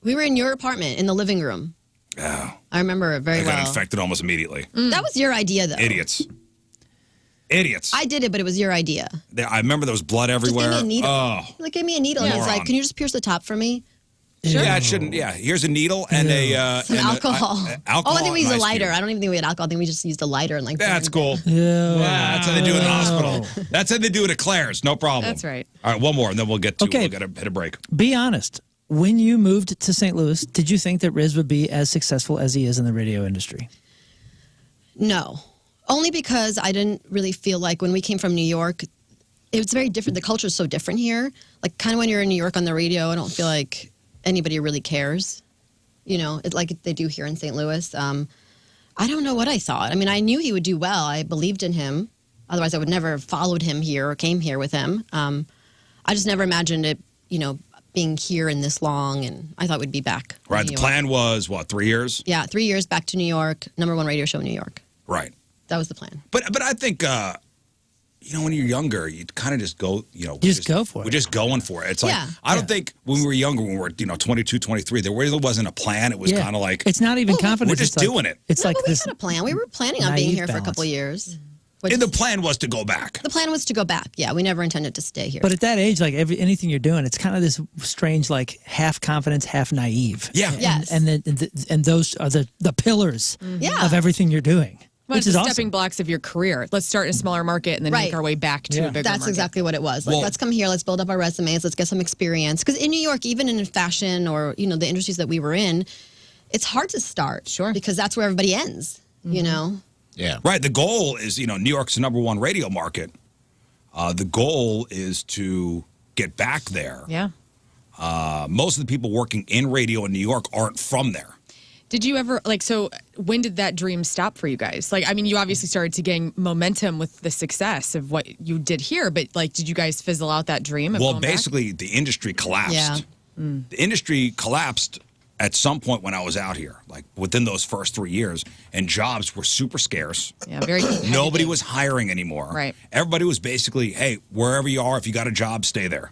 We were in your apartment in the living room. Oh. I remember it very I well. got infected almost immediately. That was your idea, though. Idiots. I did it, but it was your idea. I remember there was blood everywhere. Just give me a needle. Oh. Like, give me a needle. And he's like, can you just pierce the top for me? Sure. Yeah, it shouldn't. Yeah, here's a needle and Some alcohol. Alcohol. I think we used a lighter. Cube. I don't even think we had alcohol. I think we just used a lighter and like. That's cool. Yeah, that's how they do it in the hospital. That's how they do it at Claire's. No problem. That's right. All right, one more, and then we'll get to. Okay. We'll get hit a break. Be honest. When you moved to St. Louis, did you think that Rizz would be as successful as he is in the radio industry? No, only because I didn't really feel like when we came from New York, it was very different. The culture is so different here. Like, kind of when you're in New York on the radio, I don't feel like anybody really cares. You know, like they do here in St. Louis. I don't know what I thought. I mean, I knew he would do well. I believed in him. Otherwise, I would never have followed him here or came here with him. I just never imagined it, you know, being here in this long, and I thought we'd be back. Right. The plan was, what, 3 years? Yeah, 3 years back to New York, #1 radio show in New York. Right. That was the plan. But I think, you know, when you're younger, you kind of just go, you know. You just go for it. We're just going for it. It's like, I don't think when we were younger, when we were, 22, 23, there really wasn't a plan. It was kind of like. It's not even confidence. We're just doing it. It's like we this. had a plan. We were planning on being here for a balance. couple of years. And the plan was to go back. The plan was to go back. Yeah, we never intended to stay here. But at that age, like anything you're doing, it's kind of this strange, like half confidence, half naive. Yeah. Yes. And those are the pillars Yeah. of everything you're doing. Well, Which it's is the awesome. stepping blocks of your career. Let's start in a smaller market and then make our way back to a bigger That's market. exactly what it was. Like, Well- let's come here, let's build up our resumes, let's get some experience. Because in New York, even in fashion or, you know, the industries that we were in, it's hard to start. Sure. Because that's where everybody ends, you know? Yeah. Right. The goal is, New York's the #1 radio market. The goal is to get back there. Yeah. Most of the people working in radio in New York aren't from there. Did you ever, so when did that dream stop for you guys? Like, I mean, you obviously started to gain momentum with the success of what you did here, but did you guys fizzle out that dream? Of Well, going back? basically, the industry collapsed. Yeah. The industry collapsed at some point when I was out here, like within those first 3 years, and jobs were super scarce. Yeah, very competitive. Nobody was hiring anymore. Right. Everybody was basically, hey, wherever you are, if you got a job, stay there.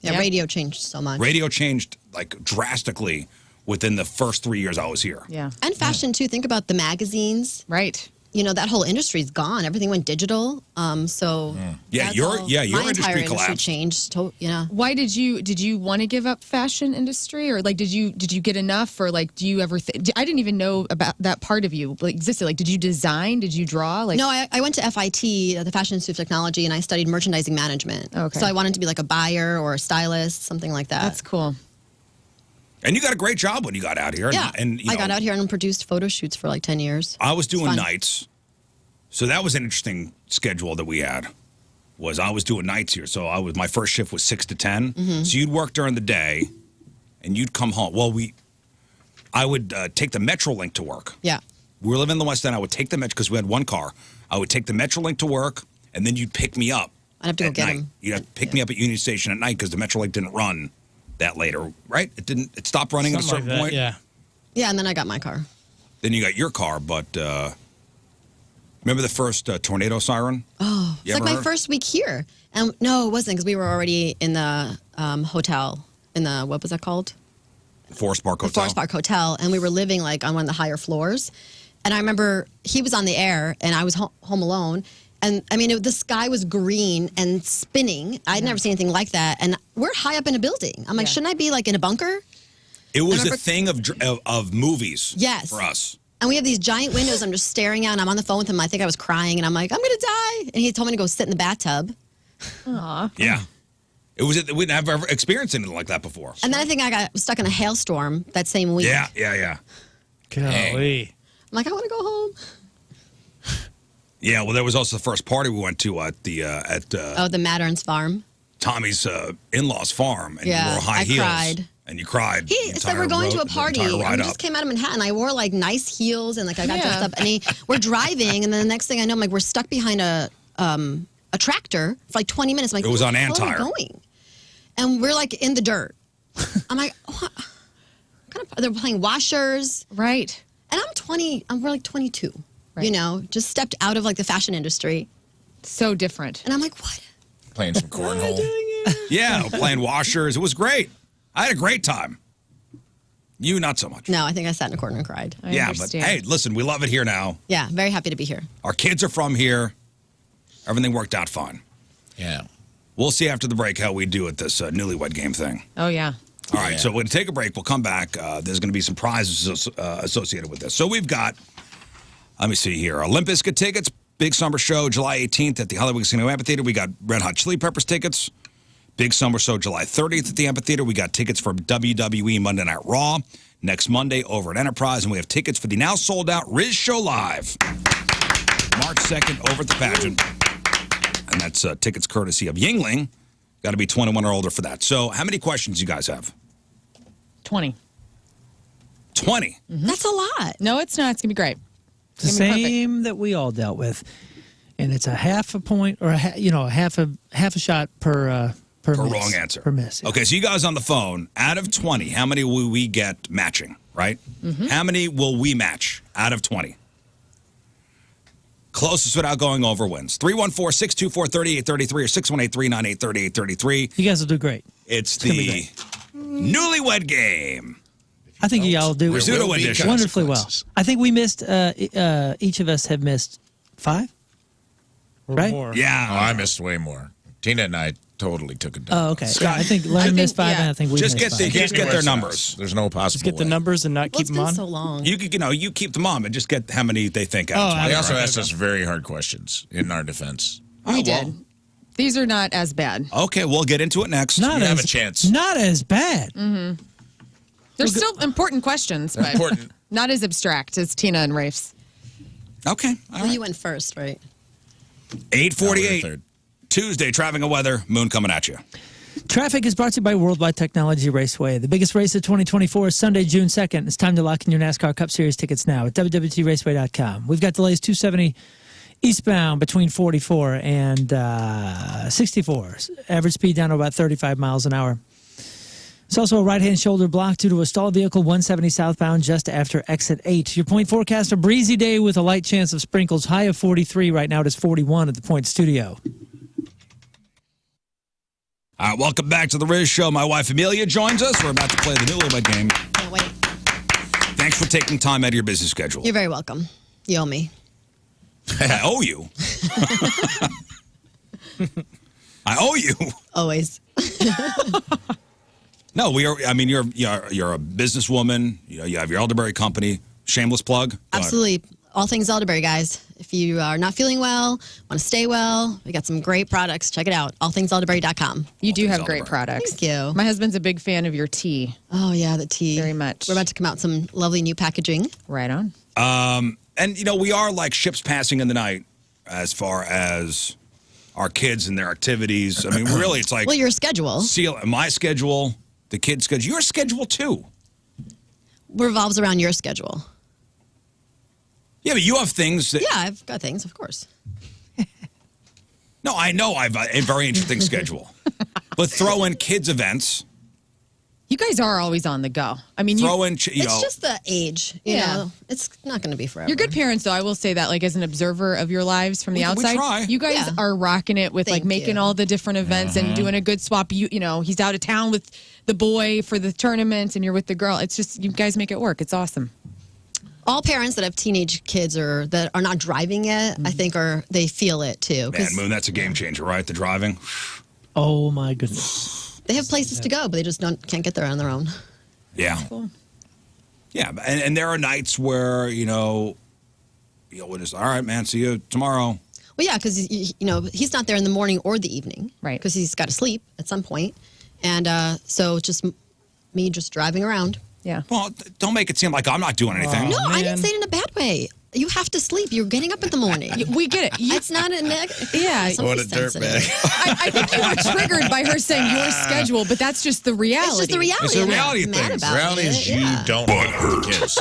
Yeah, Yeah. radio changed so much. Radio changed drastically within the first 3 years I was here. Yeah. And fashion, too. Think about the magazines. Right. You know, that whole industry's gone. Everything went digital. So Yeah, that's your all. yeah, your My industry entire industry collapsed. changed. Yeah. Why did you want to give up fashion industry, or did you get enough, or do you ever? I didn't even know about that part of you existed. Did you design? Did you draw? No, I went to FIT, the Fashion Institute of Technology, and I studied merchandising management. Okay. So I wanted to be like a buyer or a stylist, something like that. That's cool. And you got a great job when you got out here. Yeah. And I got out here and produced photo shoots for 10 years. I was doing fun. nights. So that was an interesting schedule that we had. I was doing nights here. So my first shift was 6 to 10. Mm-hmm. So you'd work during the day and you'd come home. Well, I would take the Metrolink to work. Yeah. We were living in the West End. I would take the Metro because we had one car. I would take the Metrolink to work, and then you'd pick me up. I'd have to go at get night. him. You'd have to pick me up at Union Station at night because the Metrolink didn't run that later, right? It stopped running at a Something certain like that, point. Yeah. Yeah, and then I got my car. Then you got your car, but remember the first tornado siren? Oh, You it's like ever my heard? first week here. And no, it wasn't because we were already in the hotel, in the, what was that called? Forest Park The Hotel. Forest Park Hotel. And we were living on one of the higher floors. And I remember he was on the air and I was home alone. And I mean, the sky was green and spinning. I'd never seen anything like that. And we're high up in a building. I'm like, shouldn't I be in a bunker? It was remember- a thing of movies. Yes. For us. And we have these giant windows. I'm just staring out and I'm on the phone with him. I think I was crying and I'm like, I'm going to die. And he told me to go sit in the bathtub. Aw. Yeah. We'd never ever experienced anything like that before. And then I think I got stuck in a hailstorm that same week. Yeah. Golly. I'm like, I want to go home. Yeah, well, there was also the first party we went to at the The Matterns farm. Tommy's in-laws farm, and Yeah, you wore high I heels. cried. And you cried. He the said we're entire going to a road- the party. entire And ride we up. just came out of Manhattan. I wore nice heels and I got dressed Yeah. up. And we're driving, and then the next thing I know, we're stuck behind a tractor for 20 minutes. I'm like, It was where on the hell are we Antire. going? And we're in the dirt. I'm like, what? They're playing washers. Right. And I'm 20. We're 22. Right. Just stepped out of the fashion industry. So different. And I'm like, what? Playing some cornhole. Yeah, playing washers. It was great. I had a great time. You, not so much. No, I think I sat in a corner and cried. I Yeah, understand. but hey, listen, we love it here now. Yeah, very happy to be here. Our kids are from here. Everything worked out fine. Yeah. We'll see after the break how we do at this Newlywed Game thing. Oh, yeah. All right, so we're going to take a break. We'll come back. There's going to be some prizes associated with this. So we've got, let me see here, Olympus tickets, big summer show, July 18th at the Hollywood Casino Amphitheater. We got Red Hot Chili Peppers tickets. Big summer show, July 30th at the Amphitheater. We got tickets for WWE Monday Night Raw next Monday over at Enterprise. And we have tickets for the now sold out Rizz Show Live, March 2nd over at the Pageant. And that's tickets courtesy of Yingling. Got to be 21 or older for that. So how many questions you guys have? 20. 20? That's a lot. No, it's not. It's going to be great. It's the same that we all dealt with, and it's a half a point or half a shot per miss, wrong answer. per miss. Yeah. Okay, so you guys on the phone, out of 20, how many will we get matching, right? How many will we match out of 20? Closest without going over wins. 314-624-3833 or 618-398-3833. You guys will do great. It's gonna be the Newlywed Game. I think y'all do Rizzuto edition. wonderfully well. I think we missed. Each of us have missed 5. Or Right? more. Yeah. Oh, I missed way more. Tina and I totally took it down. Oh, okay. Yeah, I think Lern missed 5, and I think we Just missed get 5. just get their numbers. There's no possible Just get the way. numbers and not Well, keep it's them been on. so long. You keep them on and just get how many they think out of 20. They also right? asked us very hard questions in our defense. We did. These are not as bad. Okay, we'll get into it next. Not You as, have a chance. Not as bad. They're still important questions, but Important. not as abstract as Tina and Rafe's. Okay. All Well, right. you went first, right? 8:48. Third. Tuesday, traffic and weather. Moon coming at you. Traffic is brought to you by Worldwide Technology Raceway. The biggest race of 2024 is Sunday, June 2nd. It's time to lock in your NASCAR Cup Series tickets now at www.raceway.com. We've got delays 270 eastbound between 44 and 64. Average speed down to about 35 miles an hour. There's also a right-hand shoulder block due to a stalled vehicle 170 southbound just after exit 8. Your Point forecast, a breezy day with a light chance of sprinkles. High of 43. Right now it is 41 at the Point studio. All right, welcome back to the Rizz Show. My wife Amelia joins us. We're about to play the Newlywed Game. Can't wait. Thanks for taking time out of your busy schedule. You're very welcome. You owe me. I owe you. I owe you. Always. No, we are. I mean, you're a businesswoman. You know, you have your elderberry company. Shameless plug. Go ahead. Absolutely. All things elderberry, guys. If you are not feeling well, want to stay well, we got some great products. Check it out. Allthingselderberry.com. You do have things great elderberry. products. Thank you. My husband's a big fan of your tea. Oh, yeah, the tea. Very much. We're about to come out with some lovely new packaging. Right on. And you know, we are like ships passing in the night as far as our kids and their activities. I mean, really, it's like Well, your schedule my schedule, the kids' schedule, your schedule too. revolves around your schedule. Yeah, but you have things that. Yeah, I've got things, of course. No, I know I've a very interesting schedule, but throw in kids' events. You guys are always on the go. I mean, Throw in, It's just the age. You know, it's not going to be forever. you're good parents, though. I will say that, like, as an observer of your lives from the We outside, try. you guys Yeah. are rocking it with, like, Thank making you. all the different events and doing a good swap. You know, he's out of town with the boy for the tournament, and you're with the girl. It's just, you guys make it work. It's awesome. All parents that have teenage kids or that are not driving yet, I think, they feel it too. Man, Moon, that's a game changer, right? The driving. Oh, my goodness. They have places to go, but they just can't get there on their own. Yeah. Cool. Yeah, and there are nights where we're just all right, man. See you tomorrow. Well, yeah, because he's not there in the morning or the evening, Right. Because he's got to sleep at some point, and so it's just me just driving around. Yeah. Well, don't make it seem like I'm not doing anything. No, I man. didn't say it in a bad way. You have to sleep. You're getting up in the morning. We get it. It's not a negative. Yeah. What a dirtbag. I think you were triggered by her saying your schedule, but that's just the reality. It's just the reality. It's a I'm not reality mad thing. about The reality it. is you Yeah. don't help the kids.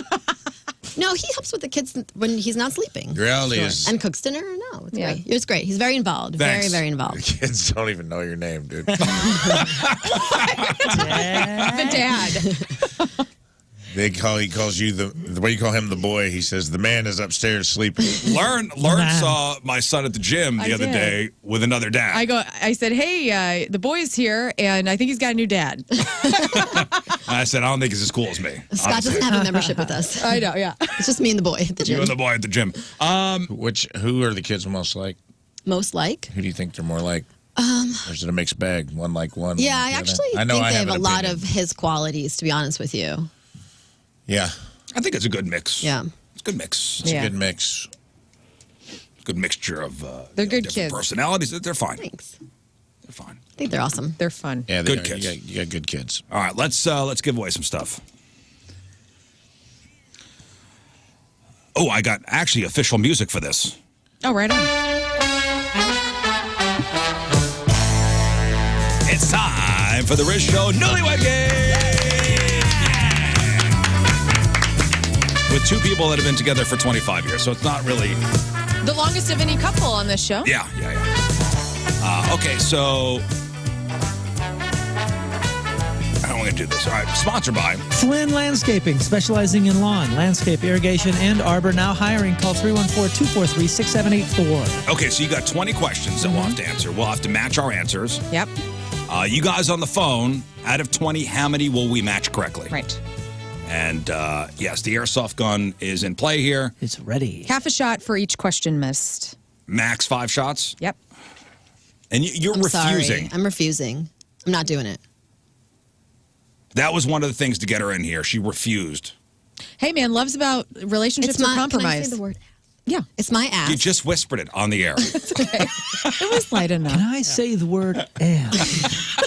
No, he helps with the kids when he's not sleeping. The reality is And cooks dinner. No, it's Yeah. great. It's great. He's very involved. Thanks. Very, very the involved. kids don't even know your name, dude. The dad. He calls you the way you call him the boy. He says the man is upstairs sleeping. Lern saw my son at the gym the other day with another dad. I said, hey, the boy's here, and I think he's got a new dad. I said, I don't think he's as cool as me. Scott honestly. doesn't have a membership with us. I know, yeah. It's just me and the boy at the gym. You and the boy at the gym. Who are the kids most like? Most like? Who do you think they're more like? Or is it a mixed bag? One like one? Yeah, one I like the actually other? think I they have a lot opinion. of his qualities, to be honest with you. Yeah, I think it's a good mix. Yeah. It's a good mix. it's a good mix. Good mixture of They're good different kids. personalities. They're fine. Thanks. They're fine. I think they're awesome. They're fun. Yeah, Good kids. You got good kids. All right, let's give away some stuff. Oh, I got actually official music for this. Oh, right on. It's time for the Rizz Show Newlywed Game! With two people that have been together for 25 years, so it's not really... The longest of any couple on this show. Yeah. Okay, so... How am I going to do this? All right, sponsored by... Flynn Landscaping, specializing in lawn, landscape, irrigation, and arbor. Now hiring. Call 314-243-6784. Okay, so you got 20 questions that we'll have to answer. We'll have to match our answers. Yep. You guys on the phone, out of 20, how many will we match correctly? Right. And yes, the airsoft gun is in play here. It's ready. Half a shot for each question missed. Max 5 shots. Yep. And you're I'm refusing. sorry. I'm refusing. I'm not doing it. That was one of the things to get her in here. She refused. Hey, man, love's about relationships or compromise. Can I say the word? Yeah. It's my ass. You just whispered it on the air. It was light enough. Can I say the word ass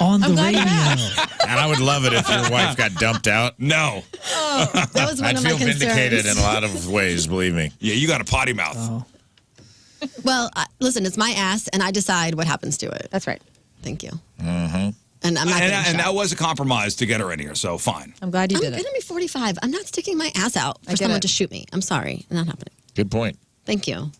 on the glad you radio? And I would love it if your wife got dumped out. No. That was one I'd of my feel concerns. vindicated in a lot of ways, believe me. Yeah, you got a potty mouth. Oh. Well, listen, it's my ass, and I decide what happens to it. That's right. Thank you. Mm-hmm. And I'm not getting And shot. that was a compromise to get her in here, so fine. I'm glad you I'm did going it. to be 45. I'm not sticking my ass out I for get someone it. to shoot me. I'm sorry. Not happening. Good point. Thank you.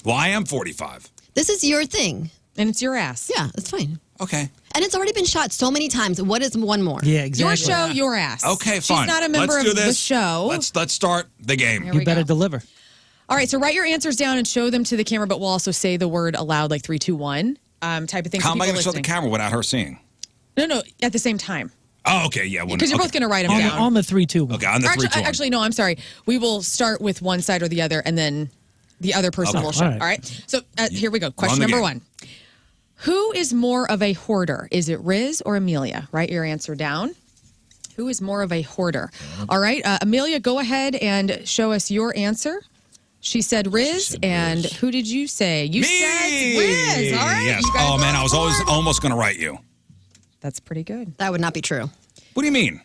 Well, I am 45. This is your thing. And it's your ass. Yeah, it's fine. Okay. And it's already been shot so many times. What is one more? Yeah, Your exactly. show, your ass. Okay, She's fine. not a member Let's do of the this. show. Let's start the game. Here You we better go. deliver. All right, so write your answers down and show them to the camera, but we'll also say the word aloud, like 3, 2, 1, type of thing. How so am I people going to show the listening. camera without her seeing? No, at the same time. Oh, okay, yeah. Because you're both going to write them On, down. on the 3, 2, 1. Okay, on the Or 3, 2, 1. actually, no, I'm sorry. We will start with one side or the other, and then the other person Okay. will show. All right. All right? So here we go. Run Question the number game. 1. Who is more of a hoarder? Is it Riz or Amelia? Write your answer down. Who is more of a hoarder? All right, Amelia, go ahead and show us your answer. She said Riz, and who did you say? You said Riz. All right. Yes. You guys Oh, man, are I was on board. almost going to write you. That's pretty good. That would not be true. What do you mean?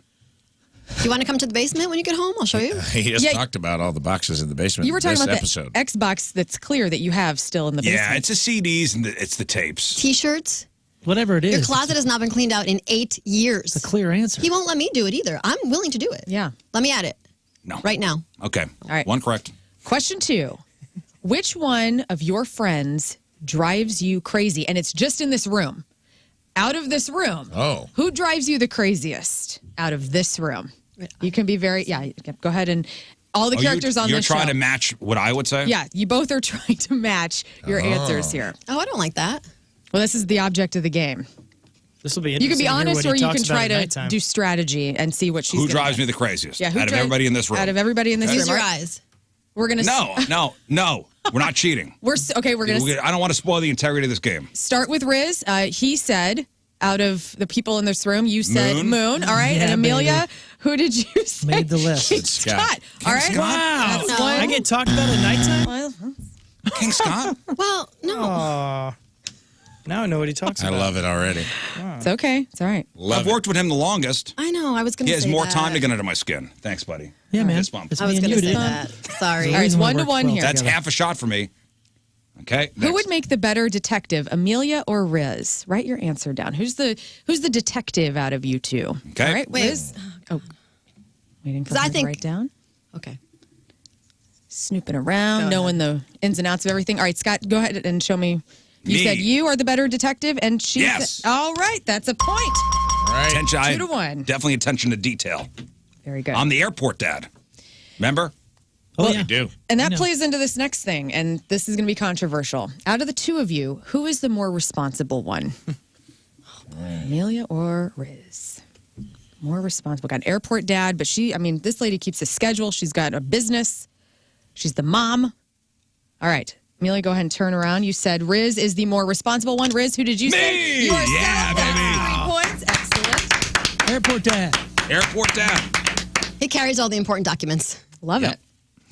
Do you want to come to the basement when you get home? I'll show you. He just Yeah. talked about all the boxes in the basement. You were talking this about episode. the Xbox that's clear that you have still in the basement. Yeah, it's the CDs and it's the tapes. T-shirts. Whatever it is. Your closet has not been cleaned out in 8 years. It's a clear answer. He won't let me do it either. I'm willing to do it. Yeah. Let me add it No. right now. Okay. All right. One correct. Question 2. Which one of your friends drives you crazy? And it's just in this room. Out of this room. Oh. Who drives you the craziest out of this room? You can be very, go ahead and all the characters on you're this trying show. to match what I would say? Yeah, you both are trying to match your answers here. Oh, I don't like that. Well, this is the object of the game. This will be You interesting. can be to hear honest what he or you talks can about try at to nighttime. do strategy and see what she's Who gonna drives get. me the craziest? Yeah, who out of drives- everybody in this room. Out of everybody in this Use room. your All right, eyes. We're going to No. We're not cheating. We're going to I don't want to spoil the integrity of this game. start with Riz. He said, out of the people in this room, you said Moon. All right. Yeah, and Amelia, baby. who did you say? Made the list. King It's Scott. Scott. All right. Scott? Wow. That's No. one. I get talked about at nighttime? Well, King Scott? Well, no. Aw. Now I know what he talks I about. love it already. it's okay. It's all right. Love I've it. worked with him the longest. I know. I was going He to has say more that. time to get under my skin. Thanks, buddy. Yeah, man. Fist bump. It's I was me and going to you, say dude. that. Sorry. All right, it's Reason we 1 to work 1 well here. That's together. half a shot for me. Okay. Who next. would make the better detective, Amelia or Riz? Write your answer down. Who's the detective out of you two? Okay. All right, Wait. Riz. Oh, waiting for 'Cause I her to think- write down. Okay. Snooping around, Go knowing the ins and outs of everything. All right, Scott, go ahead and show me. You Me. said you are the better detective, and she Yes. said, all right, that's a point. Right. Attention, 2-1. Definitely attention to detail. Very good. I'm the airport dad. Remember? Oh, You do. And that plays into this next thing, and this is going to be controversial. Out of the two of you, who is the more responsible one? Amelia or Rizz? More responsible. Got an airport dad, but this lady keeps a schedule. She's got a business. She's the mom. All right. Amelia, go ahead and turn around. You said Rizz is the more responsible one. Rizz, who did you say? Me! Yourself. Yeah, That's baby. 3 points. Excellent. Airport dad. Airport dad. He carries all the important documents. Love Yep. it.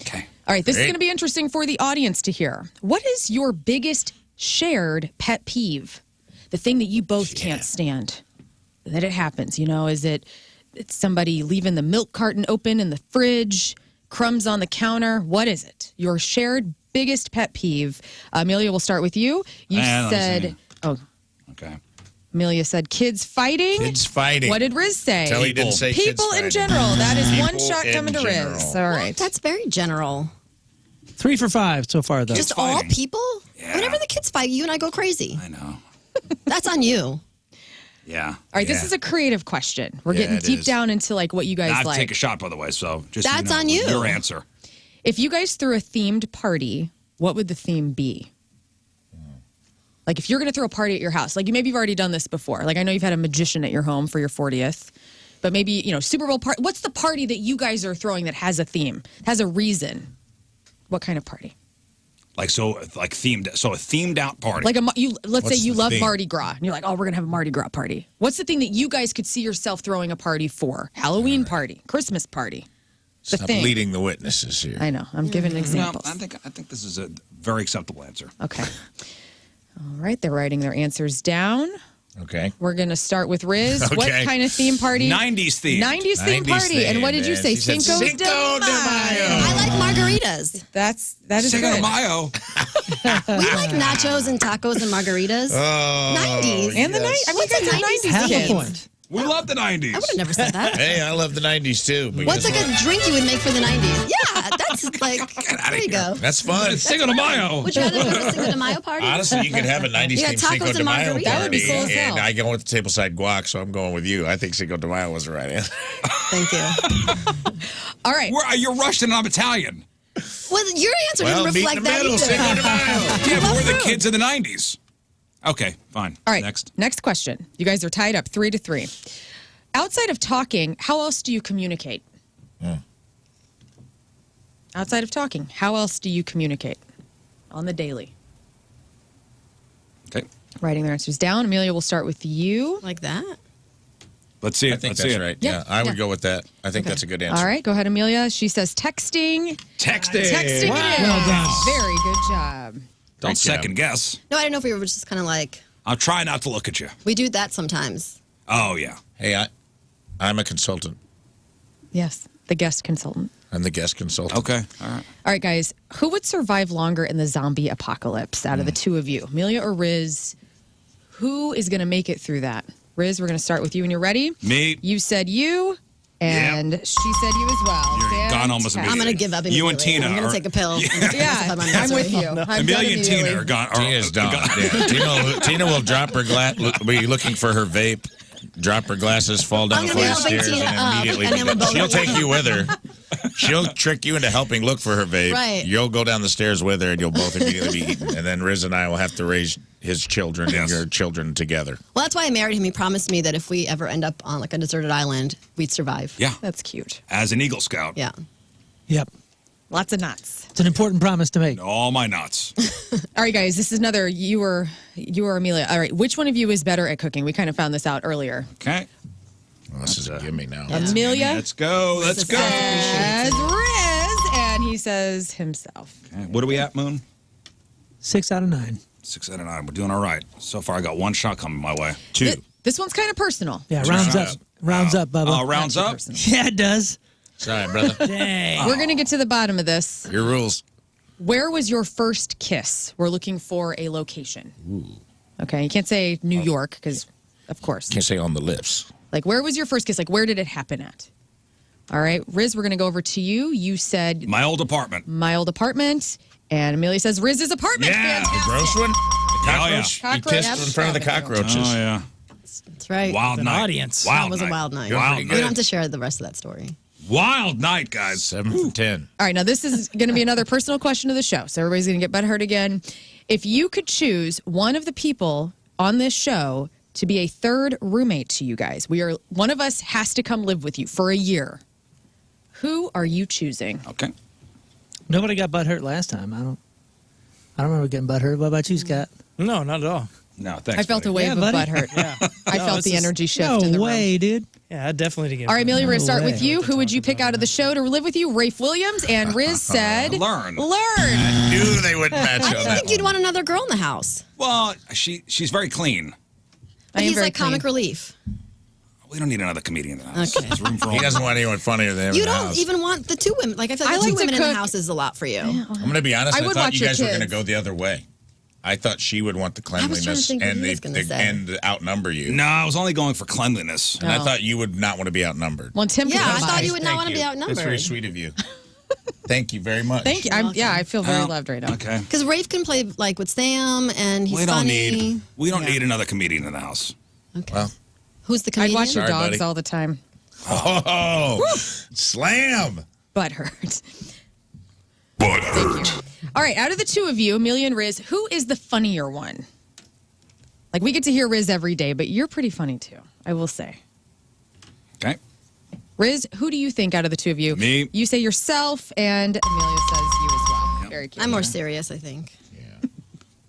Okay. All right, this is Great. going to be interesting for the audience to hear. What is your biggest shared pet peeve? The thing that you both can't stand that it happens. Is it's somebody leaving the milk carton open in the fridge, crumbs on the counter? What is it? Your shared biggest pet peeve. Amelia, we'll start with you. You Let me said, see. Okay. Amelia said kids fighting. Kids fighting. What did Rizz say? Tell he didn't say kids People in fighting. general. That is one People shot in coming to general. Rizz. All right. That's very general. 3 for 5 so far, though. Just fighting. all people? Yeah. Whenever the kids fight, you and I go crazy. I know. That's on you. Yeah. All right, this Yeah. is a creative question. We're Yeah, getting it deep is. down into what you guys Not like. take a shot, by the way. So just so That's you know, on you. Your answer. If you guys threw a themed party, what would the theme be? Like if you're going to throw a party at your house, maybe you've already done this before. Like I know you've had a magician at your home for your 40th, but maybe, Super Bowl party. What's the party that you guys are throwing that has a theme, has a reason? What kind of party? Themed. So a themed out party. Let's say What's you the love theme? Mardi Gras, and you're like, oh, we're gonna have a Mardi Gras party. What's the thing that you guys could see yourself throwing a party for? Halloween party, Christmas party. The Stop thing. leading the witnesses here. I know. I'm giving no, examples. I think this is a very acceptable answer. Okay. All right, they're writing their answers down. Okay. We're going to start with Rizz. Okay. What kind of theme party? 90s theme. 90s theme 90s party. And what theme, did you man. say? She said Cinco, Cinco de de Mayo. Mayo. I like margaritas. That is Cinco de good. Mayo. We like nachos and tacos and margaritas. Oh, 90s. And the yes. night. I went to the 90s. Half a kids. point. We love the 90s. I would have never said that. Hey, I love the 90s too. What's because like a drink you would make for the 90s? Yeah, that's like, outta there you go. That's fun. Cinco de Mayo. Would you rather go to Cinco de Mayo party? Honestly, you could have a 90s Yeah, themed tacos Cinco de and Mayo margaritas. That would be party, cool as hell. and I go with the tableside guac, so I'm going with you. I think Cinco de Mayo was the right answer. Thank you. All right. You're Russian and I'm Italian. Well, your answer Well, didn't meet in reflect the that middle, Cinco either. de Mayo. Yeah, but we're the food. kids of the 90s. Okay, fine. All right. Next. Next question. You guys are tied up 3-3. Outside of talking, how else do you communicate? Outside of talking, how else do you communicate on the daily? Okay. Writing their answers down. Amelia, we'll start with you. Like that? Let's see it. I think Let's see that's it. right. Yeah, Yeah, I would yeah. go with that. I think that's a good answer. All right, go ahead, Amelia. She says texting. Texting. Texting it is. Well done. Very good job. Don't Nice job. second guess. No, I don't know if we were just kind of like, I'll try not to look at you. we do that sometimes. Oh, yeah. Hey, I'm a consultant. Yes, the guest consultant. I'm the guest consultant. Okay. All right. All right, guys. Who would survive longer in the zombie apocalypse out of the two of you? Amelia or Rizz? Who is going to make it through that? Rizz, we're going to start with you when you're ready. Me. You said you, and she said you as well. You're gone almost Fantastic. I'm going to give up You and immediately. Tina I'm going are- to take a pill. Yeah, I'm with you. I'm done Amelia and Tina immediately. are gone. Tina's done. Yeah. Tina will drop her glass, be looking for her vape, drop her glasses, fall down I'm the gonna be flight of helping stairs, Tina and up, immediately and then we'll both she'll leave. take you with her. She'll trick you into helping look for her vape. Right. You'll go down the stairs with her, and you'll both immediately be eaten. And then Riz and I will have to raise his children and Yes. your children together. Well, that's why I married him. He promised me that if we ever end up on like a deserted island, we'd survive. Yeah. That's cute. As an Eagle Scout. Yeah. Yep. Lots of nuts. It's an important promise to make. All my nuts. All right, guys. This is another you or Amelia. All right. Which one of you is better at cooking? We kind of found this out earlier. Okay. Well, this is a gimme now. Amelia Let's go. Let's go. says Rizz, and he says himself. Okay. What are we at, Moon? 6 out of 9. 6 out of 9. We're doing all right. So far, I got one shot coming my way. 2. This one's kind of personal. Yeah, rounds up. Rounds up, Bubba. Oh, rounds Not too up. personal. Yeah, it does. Sorry, brother. Dang. We're going to get to the bottom of this. Your rules. Where was your first kiss? We're looking for a location. Okay, you can't say New York because, of course. Can't say on the lips. Like, where was your first kiss? Like, where did it happen at? All right, Rizz, we're going to go over to you. You said My old apartment. my old apartment, and Amelia says Rizz's apartment. Yeah, the Fantastic. Gross one? The Oh, yeah. cockroach? You Cockroach. kissed in front of the cockroaches. Oh, yeah. That's right. Wild An night. audience. Wild That was night. a wild night. Wild We night. don't have to share the rest of that story. Wild night, guys. 7 from 10. All right, now this is going to be another personal question of the show. So everybody's going to get butthurt again. If you could choose one of the people on this show to be a third roommate to you guys, one of us has to come live with you for a year. Who are you choosing? Okay. Nobody got butt hurt last time. I don't remember getting butt hurt. What about you, Scott? No, not at all. No, thanks. I felt a buddy. wave Yeah, of buddy. butthurt. Yeah. I No, felt this the is- energy shift No in the way, room. dude. Yeah, I definitely didn't get All right, Amelia, we're going to start No with way. you. Who would you pick out of the show to live with you? Rafe Williams and Riz said Lern. Learn. I knew they wouldn't match I on didn't that think you'd one. want another girl in the house. Well, she's very clean. But I am he's very like comic clean. relief. We don't need another comedian in the house. Okay. There's room for all. He doesn't want anyone funnier than him You in the don't house. even want the two women. Like I feel like I the two like to women in the cook. house is a lot for you. I'm going to be honest. I I would thought watch you your guys were going to kids. go the other way. I thought she would want the I was trying to cleanliness think what and he was gonna say. and outnumber you. No, I was only going for cleanliness. And I Oh. thought you would not want to be outnumbered. Well, Tim, Yeah, I can thought come you by. would not want to be outnumbered. That's very sweet of you. Thank you very much. Thank you. I feel very loved right now. Okay. Because Rafe can play like with Sam, and he's We don't funny. need another comedian in the house. Okay. Well, Who's the I'd comedian? watch your Sorry, dogs buddy. all the time. oh, slam. Butt hurt. All right, out of the two of you, Amelia and Riz, who is the funnier one? Like, we get to hear Riz every day, but you're pretty funny too, I will say. Okay. Riz, who do you think out of the two of you? Me. You say yourself, and Amelia says you as well. Very cute. I'm more serious, I think.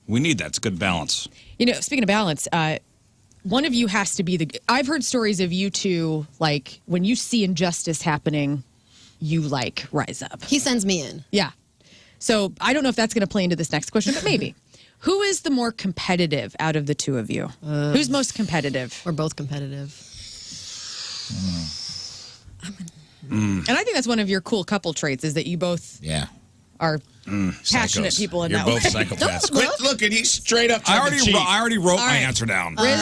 We need that. It's a good balance. You know, speaking of balance, one of you has to be the. I've heard stories of you two, like, when you see injustice happening, you, like, rise up. He sends me in. Yeah. So I don't know if that's going to play into this next question, but maybe. Who is the more competitive out of the two of you? Who's most competitive? We're both competitive. And I think that's one of your cool couple traits is that you both Yeah. are passionate Psychos. people in You're that both way. psychopaths. Don't Quit look. looking. He's straight up. I trying to cheat. already wrote my right. answer down. Riz,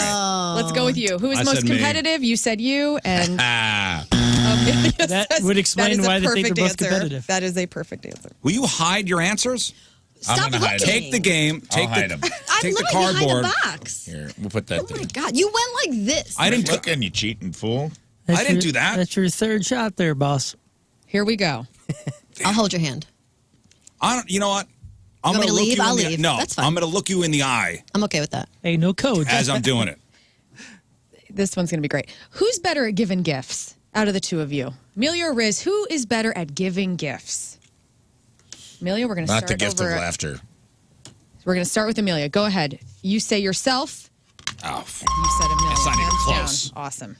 let's go with you. Who is I most said me. competitive? You said you, and Ah. Amelia That says would explain that is a why they think perfect they're both answer. competitive. That is a perfect answer. Will you hide your answers? I'm Stop gonna hide looking. him. Take the game. I'll Take hide the him. I'm take the literally cardboard. behind a box. Here, we'll put that Oh my there. God, you went like this. I didn't. Looking, you cheating fool. I didn't do that. That's your third shot there, boss. Here we go. I'll hold your hand. I don't. You know what? I'm You want me gonna to look leave? you in I'll the leave. no. That's fine. I'm gonna look you in the eye I'm okay with that. Hey, no codes. as I'm doing it. This one's going to be great. Who's better at giving gifts out of the two of you? Amelia or Riz, who is better at giving gifts? Amelia, we're going to Not start the gift of over. laughter. We're going to start with Amelia. Go ahead. You say yourself. Oh, You said Amelia. It's not even Hands close. down. Awesome.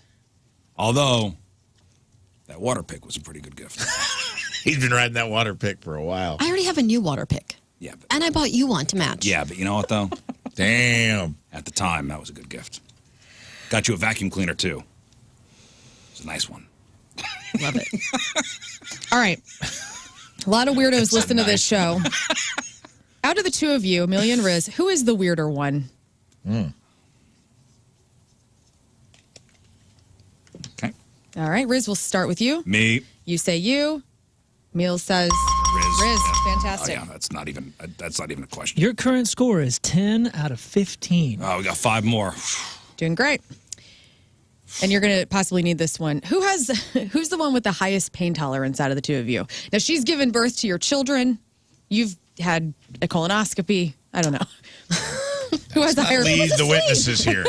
although that water pick was a pretty good gift. He's been riding that water pick for a while. I already have a new water pick, Yeah, but, and I bought you one to match. but you know what though? Damn. At the time, that was a good gift. Got you a vacuum cleaner too. It's a nice one. Love it. All right. A lot of weirdos listen to this show. Out of the two of you, Amelia and Riz, who is the weirder one? Okay. All right, Riz, we'll start with you. Me, You say you. Emil says Riz. Riz. Yeah. Fantastic. Oh, yeah, that's not even a question. Your current score is 10 out of 15. Oh, we got 5 more. Doing great. And you're going to possibly need this one. Who's the one with the highest pain tolerance out of the two of you? Now, she's given birth to your children. You've had a colonoscopy. I don't know. Who has the higher Lead the witnesses here.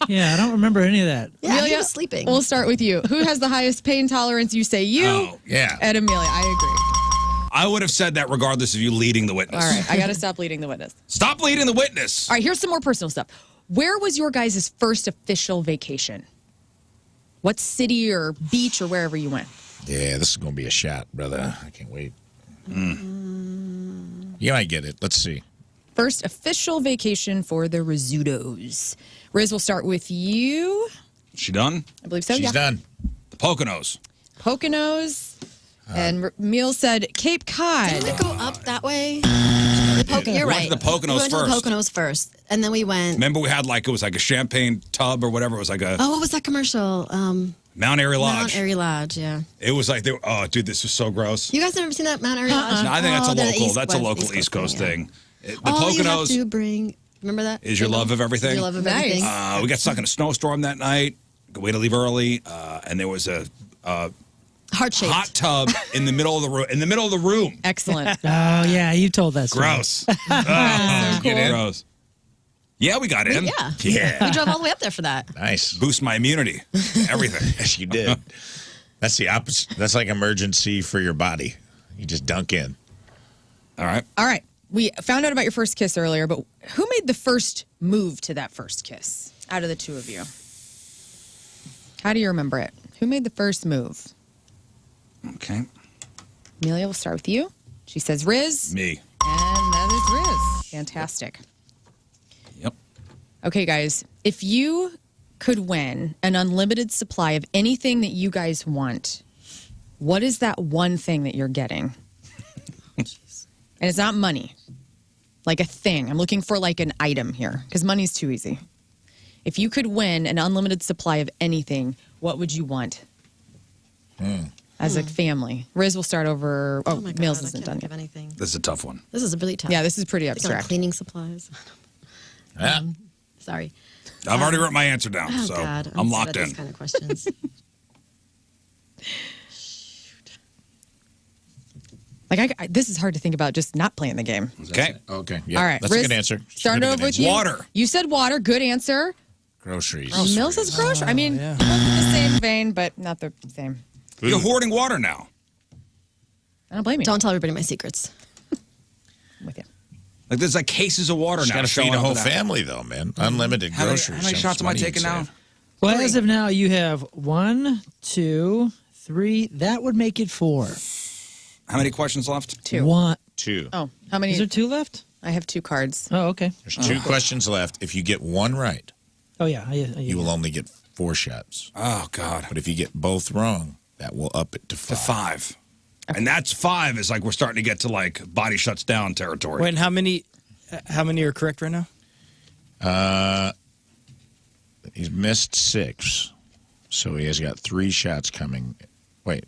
Yeah, I don't remember any of that. Yeah, he Amelia, was sleeping. We'll start with you. Who has the highest pain tolerance? You say you. Oh, yeah. And Amelia, I I would have said that regardless of you leading the witness. agree. All right, I got to stop leading the witness. Stop leading the witness. All right, here's some more personal stuff. Where was your guys' first official vacation? What city or beach or wherever you went? Yeah, this is going to be a shot, brother. I can't wait. You might get it. Let's see. First official vacation for the Rizzutos. Riz, we'll start with you. She done? I believe so. She's yeah. done. The Poconos. Poconos. And Emil said Cape Cod. Didn't it go up that way? We You're went right. to the Poconos we went first. to the Poconos first, and then we went. Remember we had it was like a champagne tub or whatever. It was like a Oh, what was that commercial? Mount Airy Lodge. Mount Airy Lodge. Yeah. It was like, oh, dude, this was so gross. You guys never seen that Mount Airy Lodge? No, I think Oh, that's a local. That's a West- local East Coast yeah. thing. The All you have Poconos. to bring Remember that? Is your love of everything? Your love of Nice. everything. We got stuck in a snowstorm that night. Way to leave early, and there was a Heart-shaped. hot tub in the middle of the room. In the middle of the room. Excellent. Oh, yeah, you told that story. Gross. Get in. Gross. Yeah, we got in. Yeah. Yeah. We drove all the way up there for that. Nice. Boost my immunity. Everything. Yes, you did. That's the opposite. That's like emergency for your body. You just dunk in. All right. All right. We found out about your first kiss earlier, but who made the first move to that first kiss out of the two of you? How do you remember it? Who made the first move? Okay. Amelia, we'll start with you. She says Riz. Me. And that is Riz. Fantastic. Yep. Okay, guys, if you could win an unlimited supply of anything that you guys want, what is that one thing that you're getting? And it's not money, like a thing. I'm looking for like an item here because money's too easy. If you could win an unlimited supply of anything, what would you want? As a family. Riz will start over. Oh, my God, Meals I isn't can't done think yet. of anything. This is a tough one. This is really tough. Yeah, this is pretty I think on abstract. cleaning supplies. Yeah. Sorry. I've already wrote my answer down, Oh, so God. I'm so locked bad at in. these kind of questions. Like, this is hard to think about just not playing the game. Okay. Okay. Yeah, All right, that's Riz, a good answer. Starting Good over with answer. you. Water. You said water. Good answer. Groceries. Mills says grocery. I mean, both in the same vein, but not the same. You're hoarding water now. I don't blame you. Don't tell everybody my secrets. I'm with you. Like there's like cases of water Just now. got to feed showing a up whole for that. family, though, man. Unlimited How many groceries. Sounds shots am I money taking you'd now? save. Well, as of now, you have 1, 2, 3. That would make it 4. How many questions left? 2. 1. 2. Oh, how many? Is there 2 left? I have 2 cards. Oh, okay. There's 2 questions left. If you get one right, Oh, yeah. you will only get 4 shots. Oh God. But if you get both wrong, that will up it to 5. To 5. And that's 5 is like we're starting to get to like body shuts down territory. Wait, and how many are correct right now? He's missed 6, so he has got 3 shots coming. Wait,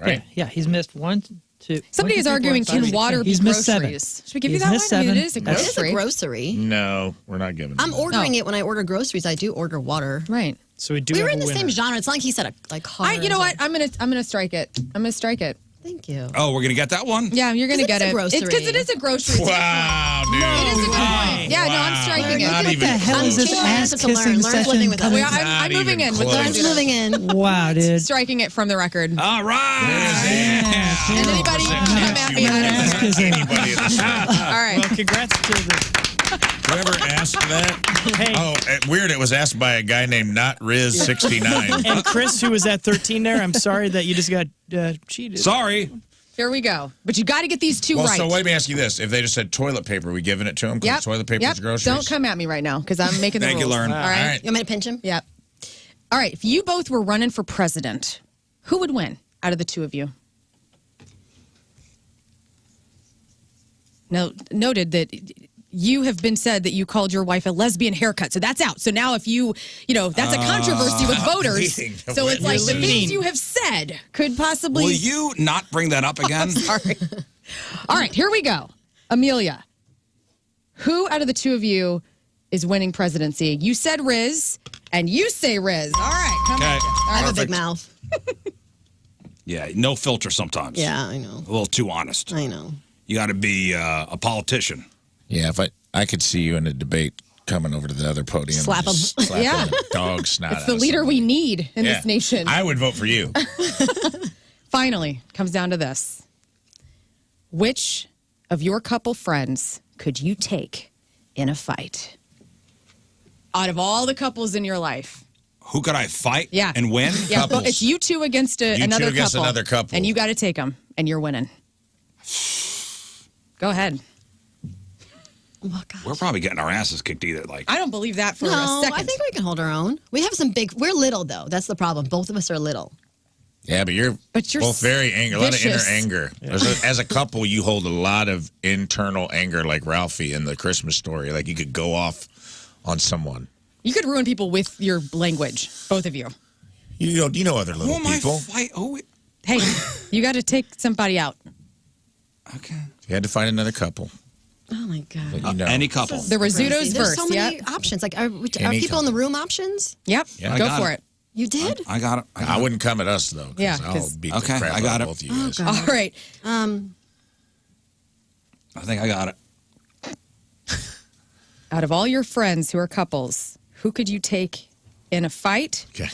right? Yeah, he's missed 1, 2. Somebody is arguing, can water be He's missed 7. groceries? Should we give you He's that one? missed I mean, 7. it is a That's- It is a grocery. grocery. No, we're not giving. I'm him ordering Oh. it when I order groceries. I do order water. Right. So we do. We have were in a the winner. same genre. It's not like he said a car. You know what? I'm gonna strike it. I'm gonna strike it. Thank you. Oh, we're gonna get that one? Yeah, you're gonna 'Cause get it's a it. grocery. Because it is a grocery. that. Wow, dude. It is a good point. Yeah, no, I'm striking it. Not What even the hell close. is this changing my ass answer to Lern. kissing Lern's living session with us. coming? Well, I'm Not moving even in with close. Lern. Lern's moving in. Wow, dude. Striking it from the record. All right. And anybody can come at me. I don't Ass care. kissing. Anybody in the shop. All right. Well, congrats to the. Whoever asked that? Hey. Oh, weird. It was asked by a guy named Not Riz 69. And Chris, who was at 13 there, I'm sorry that you just got cheated. Sorry. Here we go. But you got to get these 2 Well, right. so let me ask you this: if they just said toilet paper, we giving it to them? Yep. Toilet paper Yep. is groceries. Don't come at me right now because I'm making the Thank you, rules. Lern. All right. All right. You want me to pinch him? Yep. All right. If you both were running for president, who would win out of the 2 of you? Now, noted that you have been said that you called your wife a lesbian haircut, so that's out. So now, if that's a controversy with voters. leading. So it's like the You're things leading. you have said could possibly. Will you not bring that up again? Sorry. All right, here we go. Amelia, who out of the 2 of you is winning presidency? You said Riz, and you say Riz. All right, come Okay. on. All I have right. a big mouth. Yeah, no filter sometimes. Yeah, I know. A little too honest. I know. You got to be a politician. Yeah, if I could see you in a debate coming over to the other podium. and Slap just 'em. slapping Yeah. the dog snot It's out the of leader we somebody. need in Yeah. this nation. I would vote for you. Finally, comes down to this. Which of your couple friends could you take in a fight? Out of all the couples in your life. Who could I fight Yeah. and win? Yeah, Couples. but it's you 2 against You another 2 against couple. another couple. And you got to take them, and you're winning. Go ahead. Oh, God. We're probably getting our asses kicked either. Like, I don't believe that for a No, second. I think we can hold our own. We have some big. We're little though. That's the problem. Both of us are little. Yeah, but you're But you're both very angry. A lot of vicious. inner anger. As a couple, you hold a lot of internal anger, like Ralphie in the Christmas Story. Like you could go off on someone. You could ruin people with your language, both of you. You know other who little am people. I fight? Who? Hey, you got to take somebody out. Okay. You had to find another couple. Oh my god. But, you know, Any couple. The Rizzuto's There's verse. so many options. Like, are people in the room options? Yep. Yeah, I Go got for it. it. You did? I got it. I wouldn't come at us though. 'Cause Yeah, I'll 'cause- beat Okay, the crap I got out it. of both of you guys. All right. I think I got it. Out of all your friends who are couples, who could you take in a fight? Okay.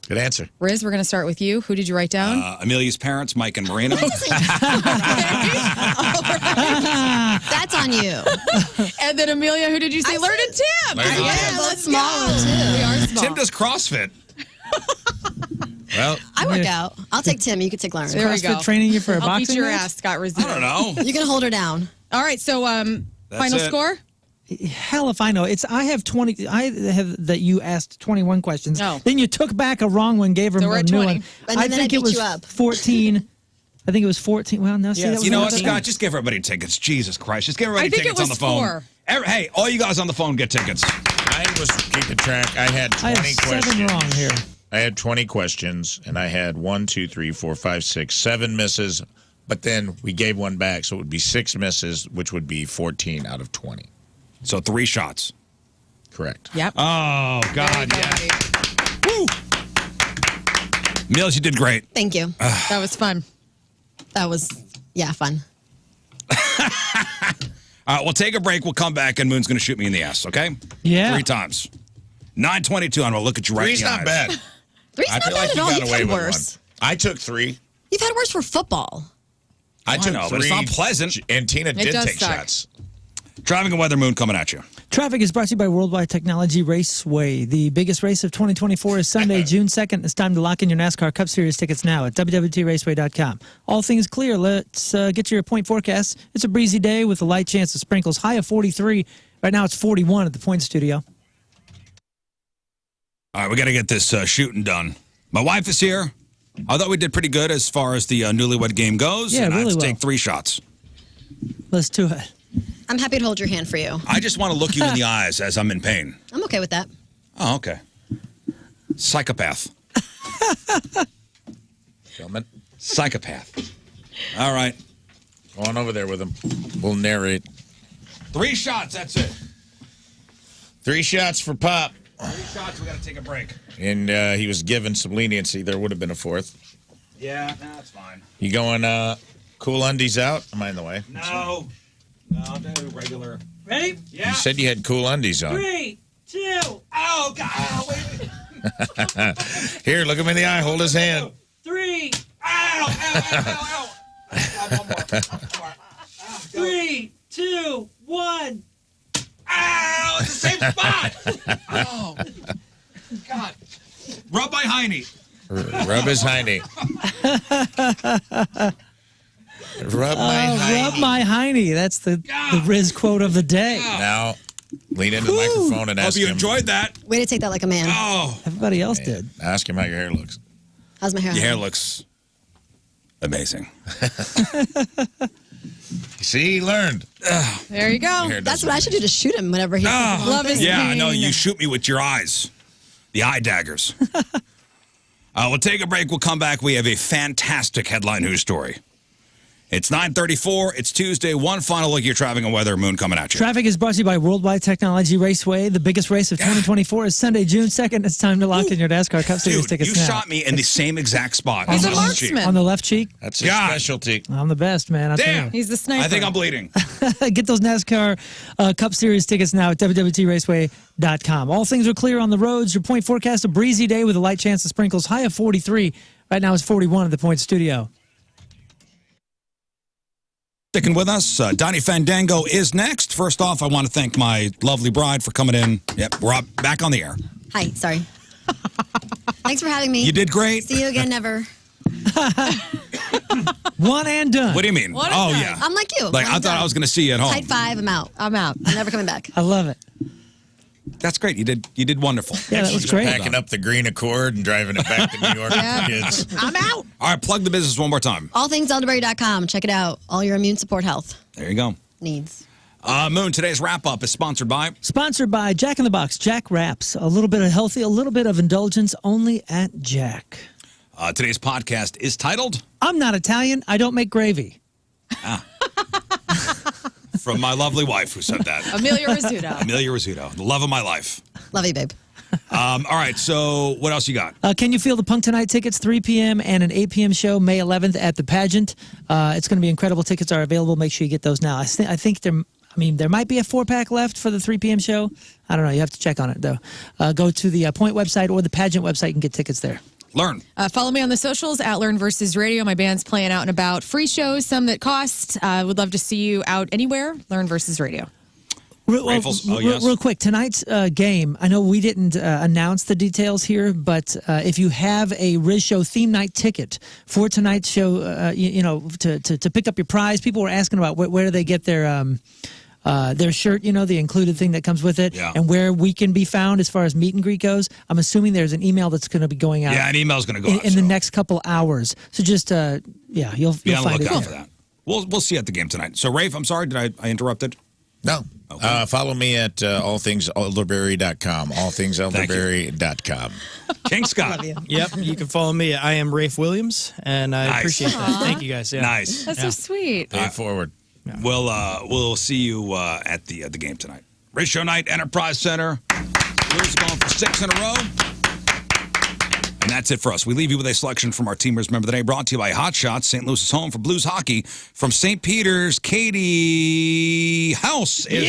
Good answer. Riz, we're going to start with you. Who did you write down? Amelia's parents, Mike and Marina. That's on you. And then Amelia, who did you say? I Learn said- and Tim. Learn and Yeah, Tim. both smaller too. We are small. Tim does CrossFit. Well, I work out. I'll take Tim. You could take Lern. There we go. CrossFit training you for a I'll boxing beat your match? ass, Scott Rizzuto. I don't know. You can hold her down. All right, so final it. score? Hell if I know. I have 20. I have that you asked 21 questions. No. Then you took back a wrong one, gave her So we're a at new 20. one. And I then I think beat it was you up. 14. I think it was 14. Well, no, see, Yes. that was You know what, another- Scott? Just give everybody tickets. Jesus Christ. Just give everybody I think tickets it on was the phone. 4. Hey, all you guys on the phone get tickets. I was keeping track. I had I 20 have questions. 7 wrong here. I had 20 questions, and I had 1, 2, 3, 4, 5, 6, 7 misses. But then we gave one back, so it would be 6 misses, which would be 14 out of 20. So 3 shots. Correct. Yep. Oh, God, yeah. Woo! Mills, you did great. Thank you. That was fun. That was, fun. All right, we'll take a break. We'll come back, and Moon's going to shoot me in the ass, okay? Yeah. 3 times. 9:22, I'm going to look at you right in Three's the not eyes. bad. Three's I not feel bad like at you all. got You've away had with worse. one. I took 3. You've had worse for football. I took know, 3. but it's not pleasant. And Tina did does take suck. shots. Driving and weather, Moon coming at you. Traffic is brought to you by Worldwide Technology Raceway. The biggest race of 2024 is Sunday, June 2nd. It's time to lock in your NASCAR Cup Series tickets now at www.raceway.com. All things clear. Let's get your point forecast. It's a breezy day with a light chance of sprinkles. High of 43. Right now it's 41 at the Point Studio. All right, we got to get this shooting done. My wife is here. I thought we did pretty good as far as the Newlywed game goes. Yeah, and I have really to well. take 3 shots. Let's do it. I'm happy to hold your hand for you. I just want to look you in the eyes as I'm in pain. I'm okay with that. Oh, okay. Psychopath. Gentlemen, Psychopath. All right. go on over there with him. We'll narrate. 3 shots, that's it. 3 shots for Pop. 3 shots, we got to take a break. And he was given some leniency. There would have been a 4th. Yeah, that's fine. You going cool undies out? Am I in the way? No, I'll do regular. Ready? Yeah. You said you had cool undies on. 3, 2. Oh, God. Oh, wait. Here, look him in the eye. Hold his hand. 3, Ow, ow, ow, ow, ow. One more. 3, 2, 1. Ow, it's the same spot. Oh, God. Rub my hiney. Rub his hiney. Rub my hiney. Rub my hiney. That's the Riz quote of the day. Now, lean into the microphone and Hope ask you him. enjoyed that. Way to take that like a man. Oh, Everybody else did. Ask him how your hair looks. How's my hair? your hair looks amazing. See, he learned. There you go. Your hair That's doesn't what I should do to shoot him whenever he. Love his Yeah, I pain. know. You shoot me with your eyes. The eye daggers. We'll take a break. We'll come back. We have a fantastic Headline Hooshe story. It's 9:34. It's Tuesday. One final look at your traffic and weather. Moon coming at you. Traffic is brought to you by Worldwide Technology Raceway. The biggest race of 2024 is Sunday, June 2nd. It's time to lock in your NASCAR Cup Series Dude, tickets you now. shot me in the same exact spot. He's as a the cheek. marksman. On the left cheek. That's his God. specialty. I'm the best, man. I'll tell Damn. you. He's the sniper. I think I'm bleeding. Get those NASCAR Cup Series tickets now at www.raceway.com. All things are clear on the roads. Your point forecast, a breezy day with a light chance of sprinkles. High of 43. Right now it's 41 at the Point Studio. Sticking with us, Donnie Fandango is next. First off, I want to thank my lovely bride for coming in. Yep, we're back on the air. Hi, sorry. Thanks for having me. You did great. See you again, never. One and done. What do you mean? What Oh, is that? yeah. I'm like you. Like, I'm I thought done. I was going to see you at home. Tight 5, I'm out. I'm out. I'm never coming back. I love it. That's great. You did wonderful. Yeah, that was great. Packing up the green Accord and driving it back to New York with the kids. I'm out. All right, plug the business one more time. Allthingselderberry.com. Check it out. All your immune support health There you go. needs. Moon, today's wrap-up is sponsored by... Sponsored by Jack in the Box, Jack Wraps. A little bit of healthy, a little bit of indulgence, only at Jack. Today's podcast is titled... I'm not Italian. I don't make gravy. from my lovely wife who said that. Amelia Rizzuto. Amelia Rizzuto, the love of my life. Love you, babe. All right, so what else you got? Can You Feel the Punk Tonight tickets, 3 p.m. and an 8 p.m. show May 11th at the pageant. It's going to be incredible. Tickets are available. Make sure you get those now. I think there might be a 4-pack left for the 3 p.m. show. I don't know. You have to check on it, though. Go to the Point website or the pageant website and get tickets there. Lern. Follow me on the socials at Lern versus Radio. My band's playing out and about. Free shows, some that cost. Would love to see you out anywhere. Lern versus Radio. Real quick, tonight's game, I know we didn't announce the details here, but if you have a Rizz Show theme night ticket for tonight's show, to pick up your prize, people were asking about where do they get their shirt, the included thing that comes with it, and where we can be found as far as meet and greet goes. I'm assuming there's an email that's going to be going out. Yeah, an email's going to go out in the next couple hours. So just, you'll be on the find lookout it for that. We'll see you at the game tonight. So, Rafe, I'm sorry, did I interrupted? No. Okay. Follow me at allthingselderberry.com. Allthingselderberry.com. King Scott. Love you. Yep, you can follow me. I am Rafe Williams, and I appreciate that. Thank you, guys. Yeah. Nice. That's so sweet. Pay it forward. Yeah. We'll see you at the game tonight. Rizz Show Night, Enterprise Center. Blues going for 6 in a row. And that's it for us. We leave you with a selection from our Teamers Member of the Day, brought to you by Hot Shots, St. Louis's home for Blues hockey. From St. Peter's, Katie House is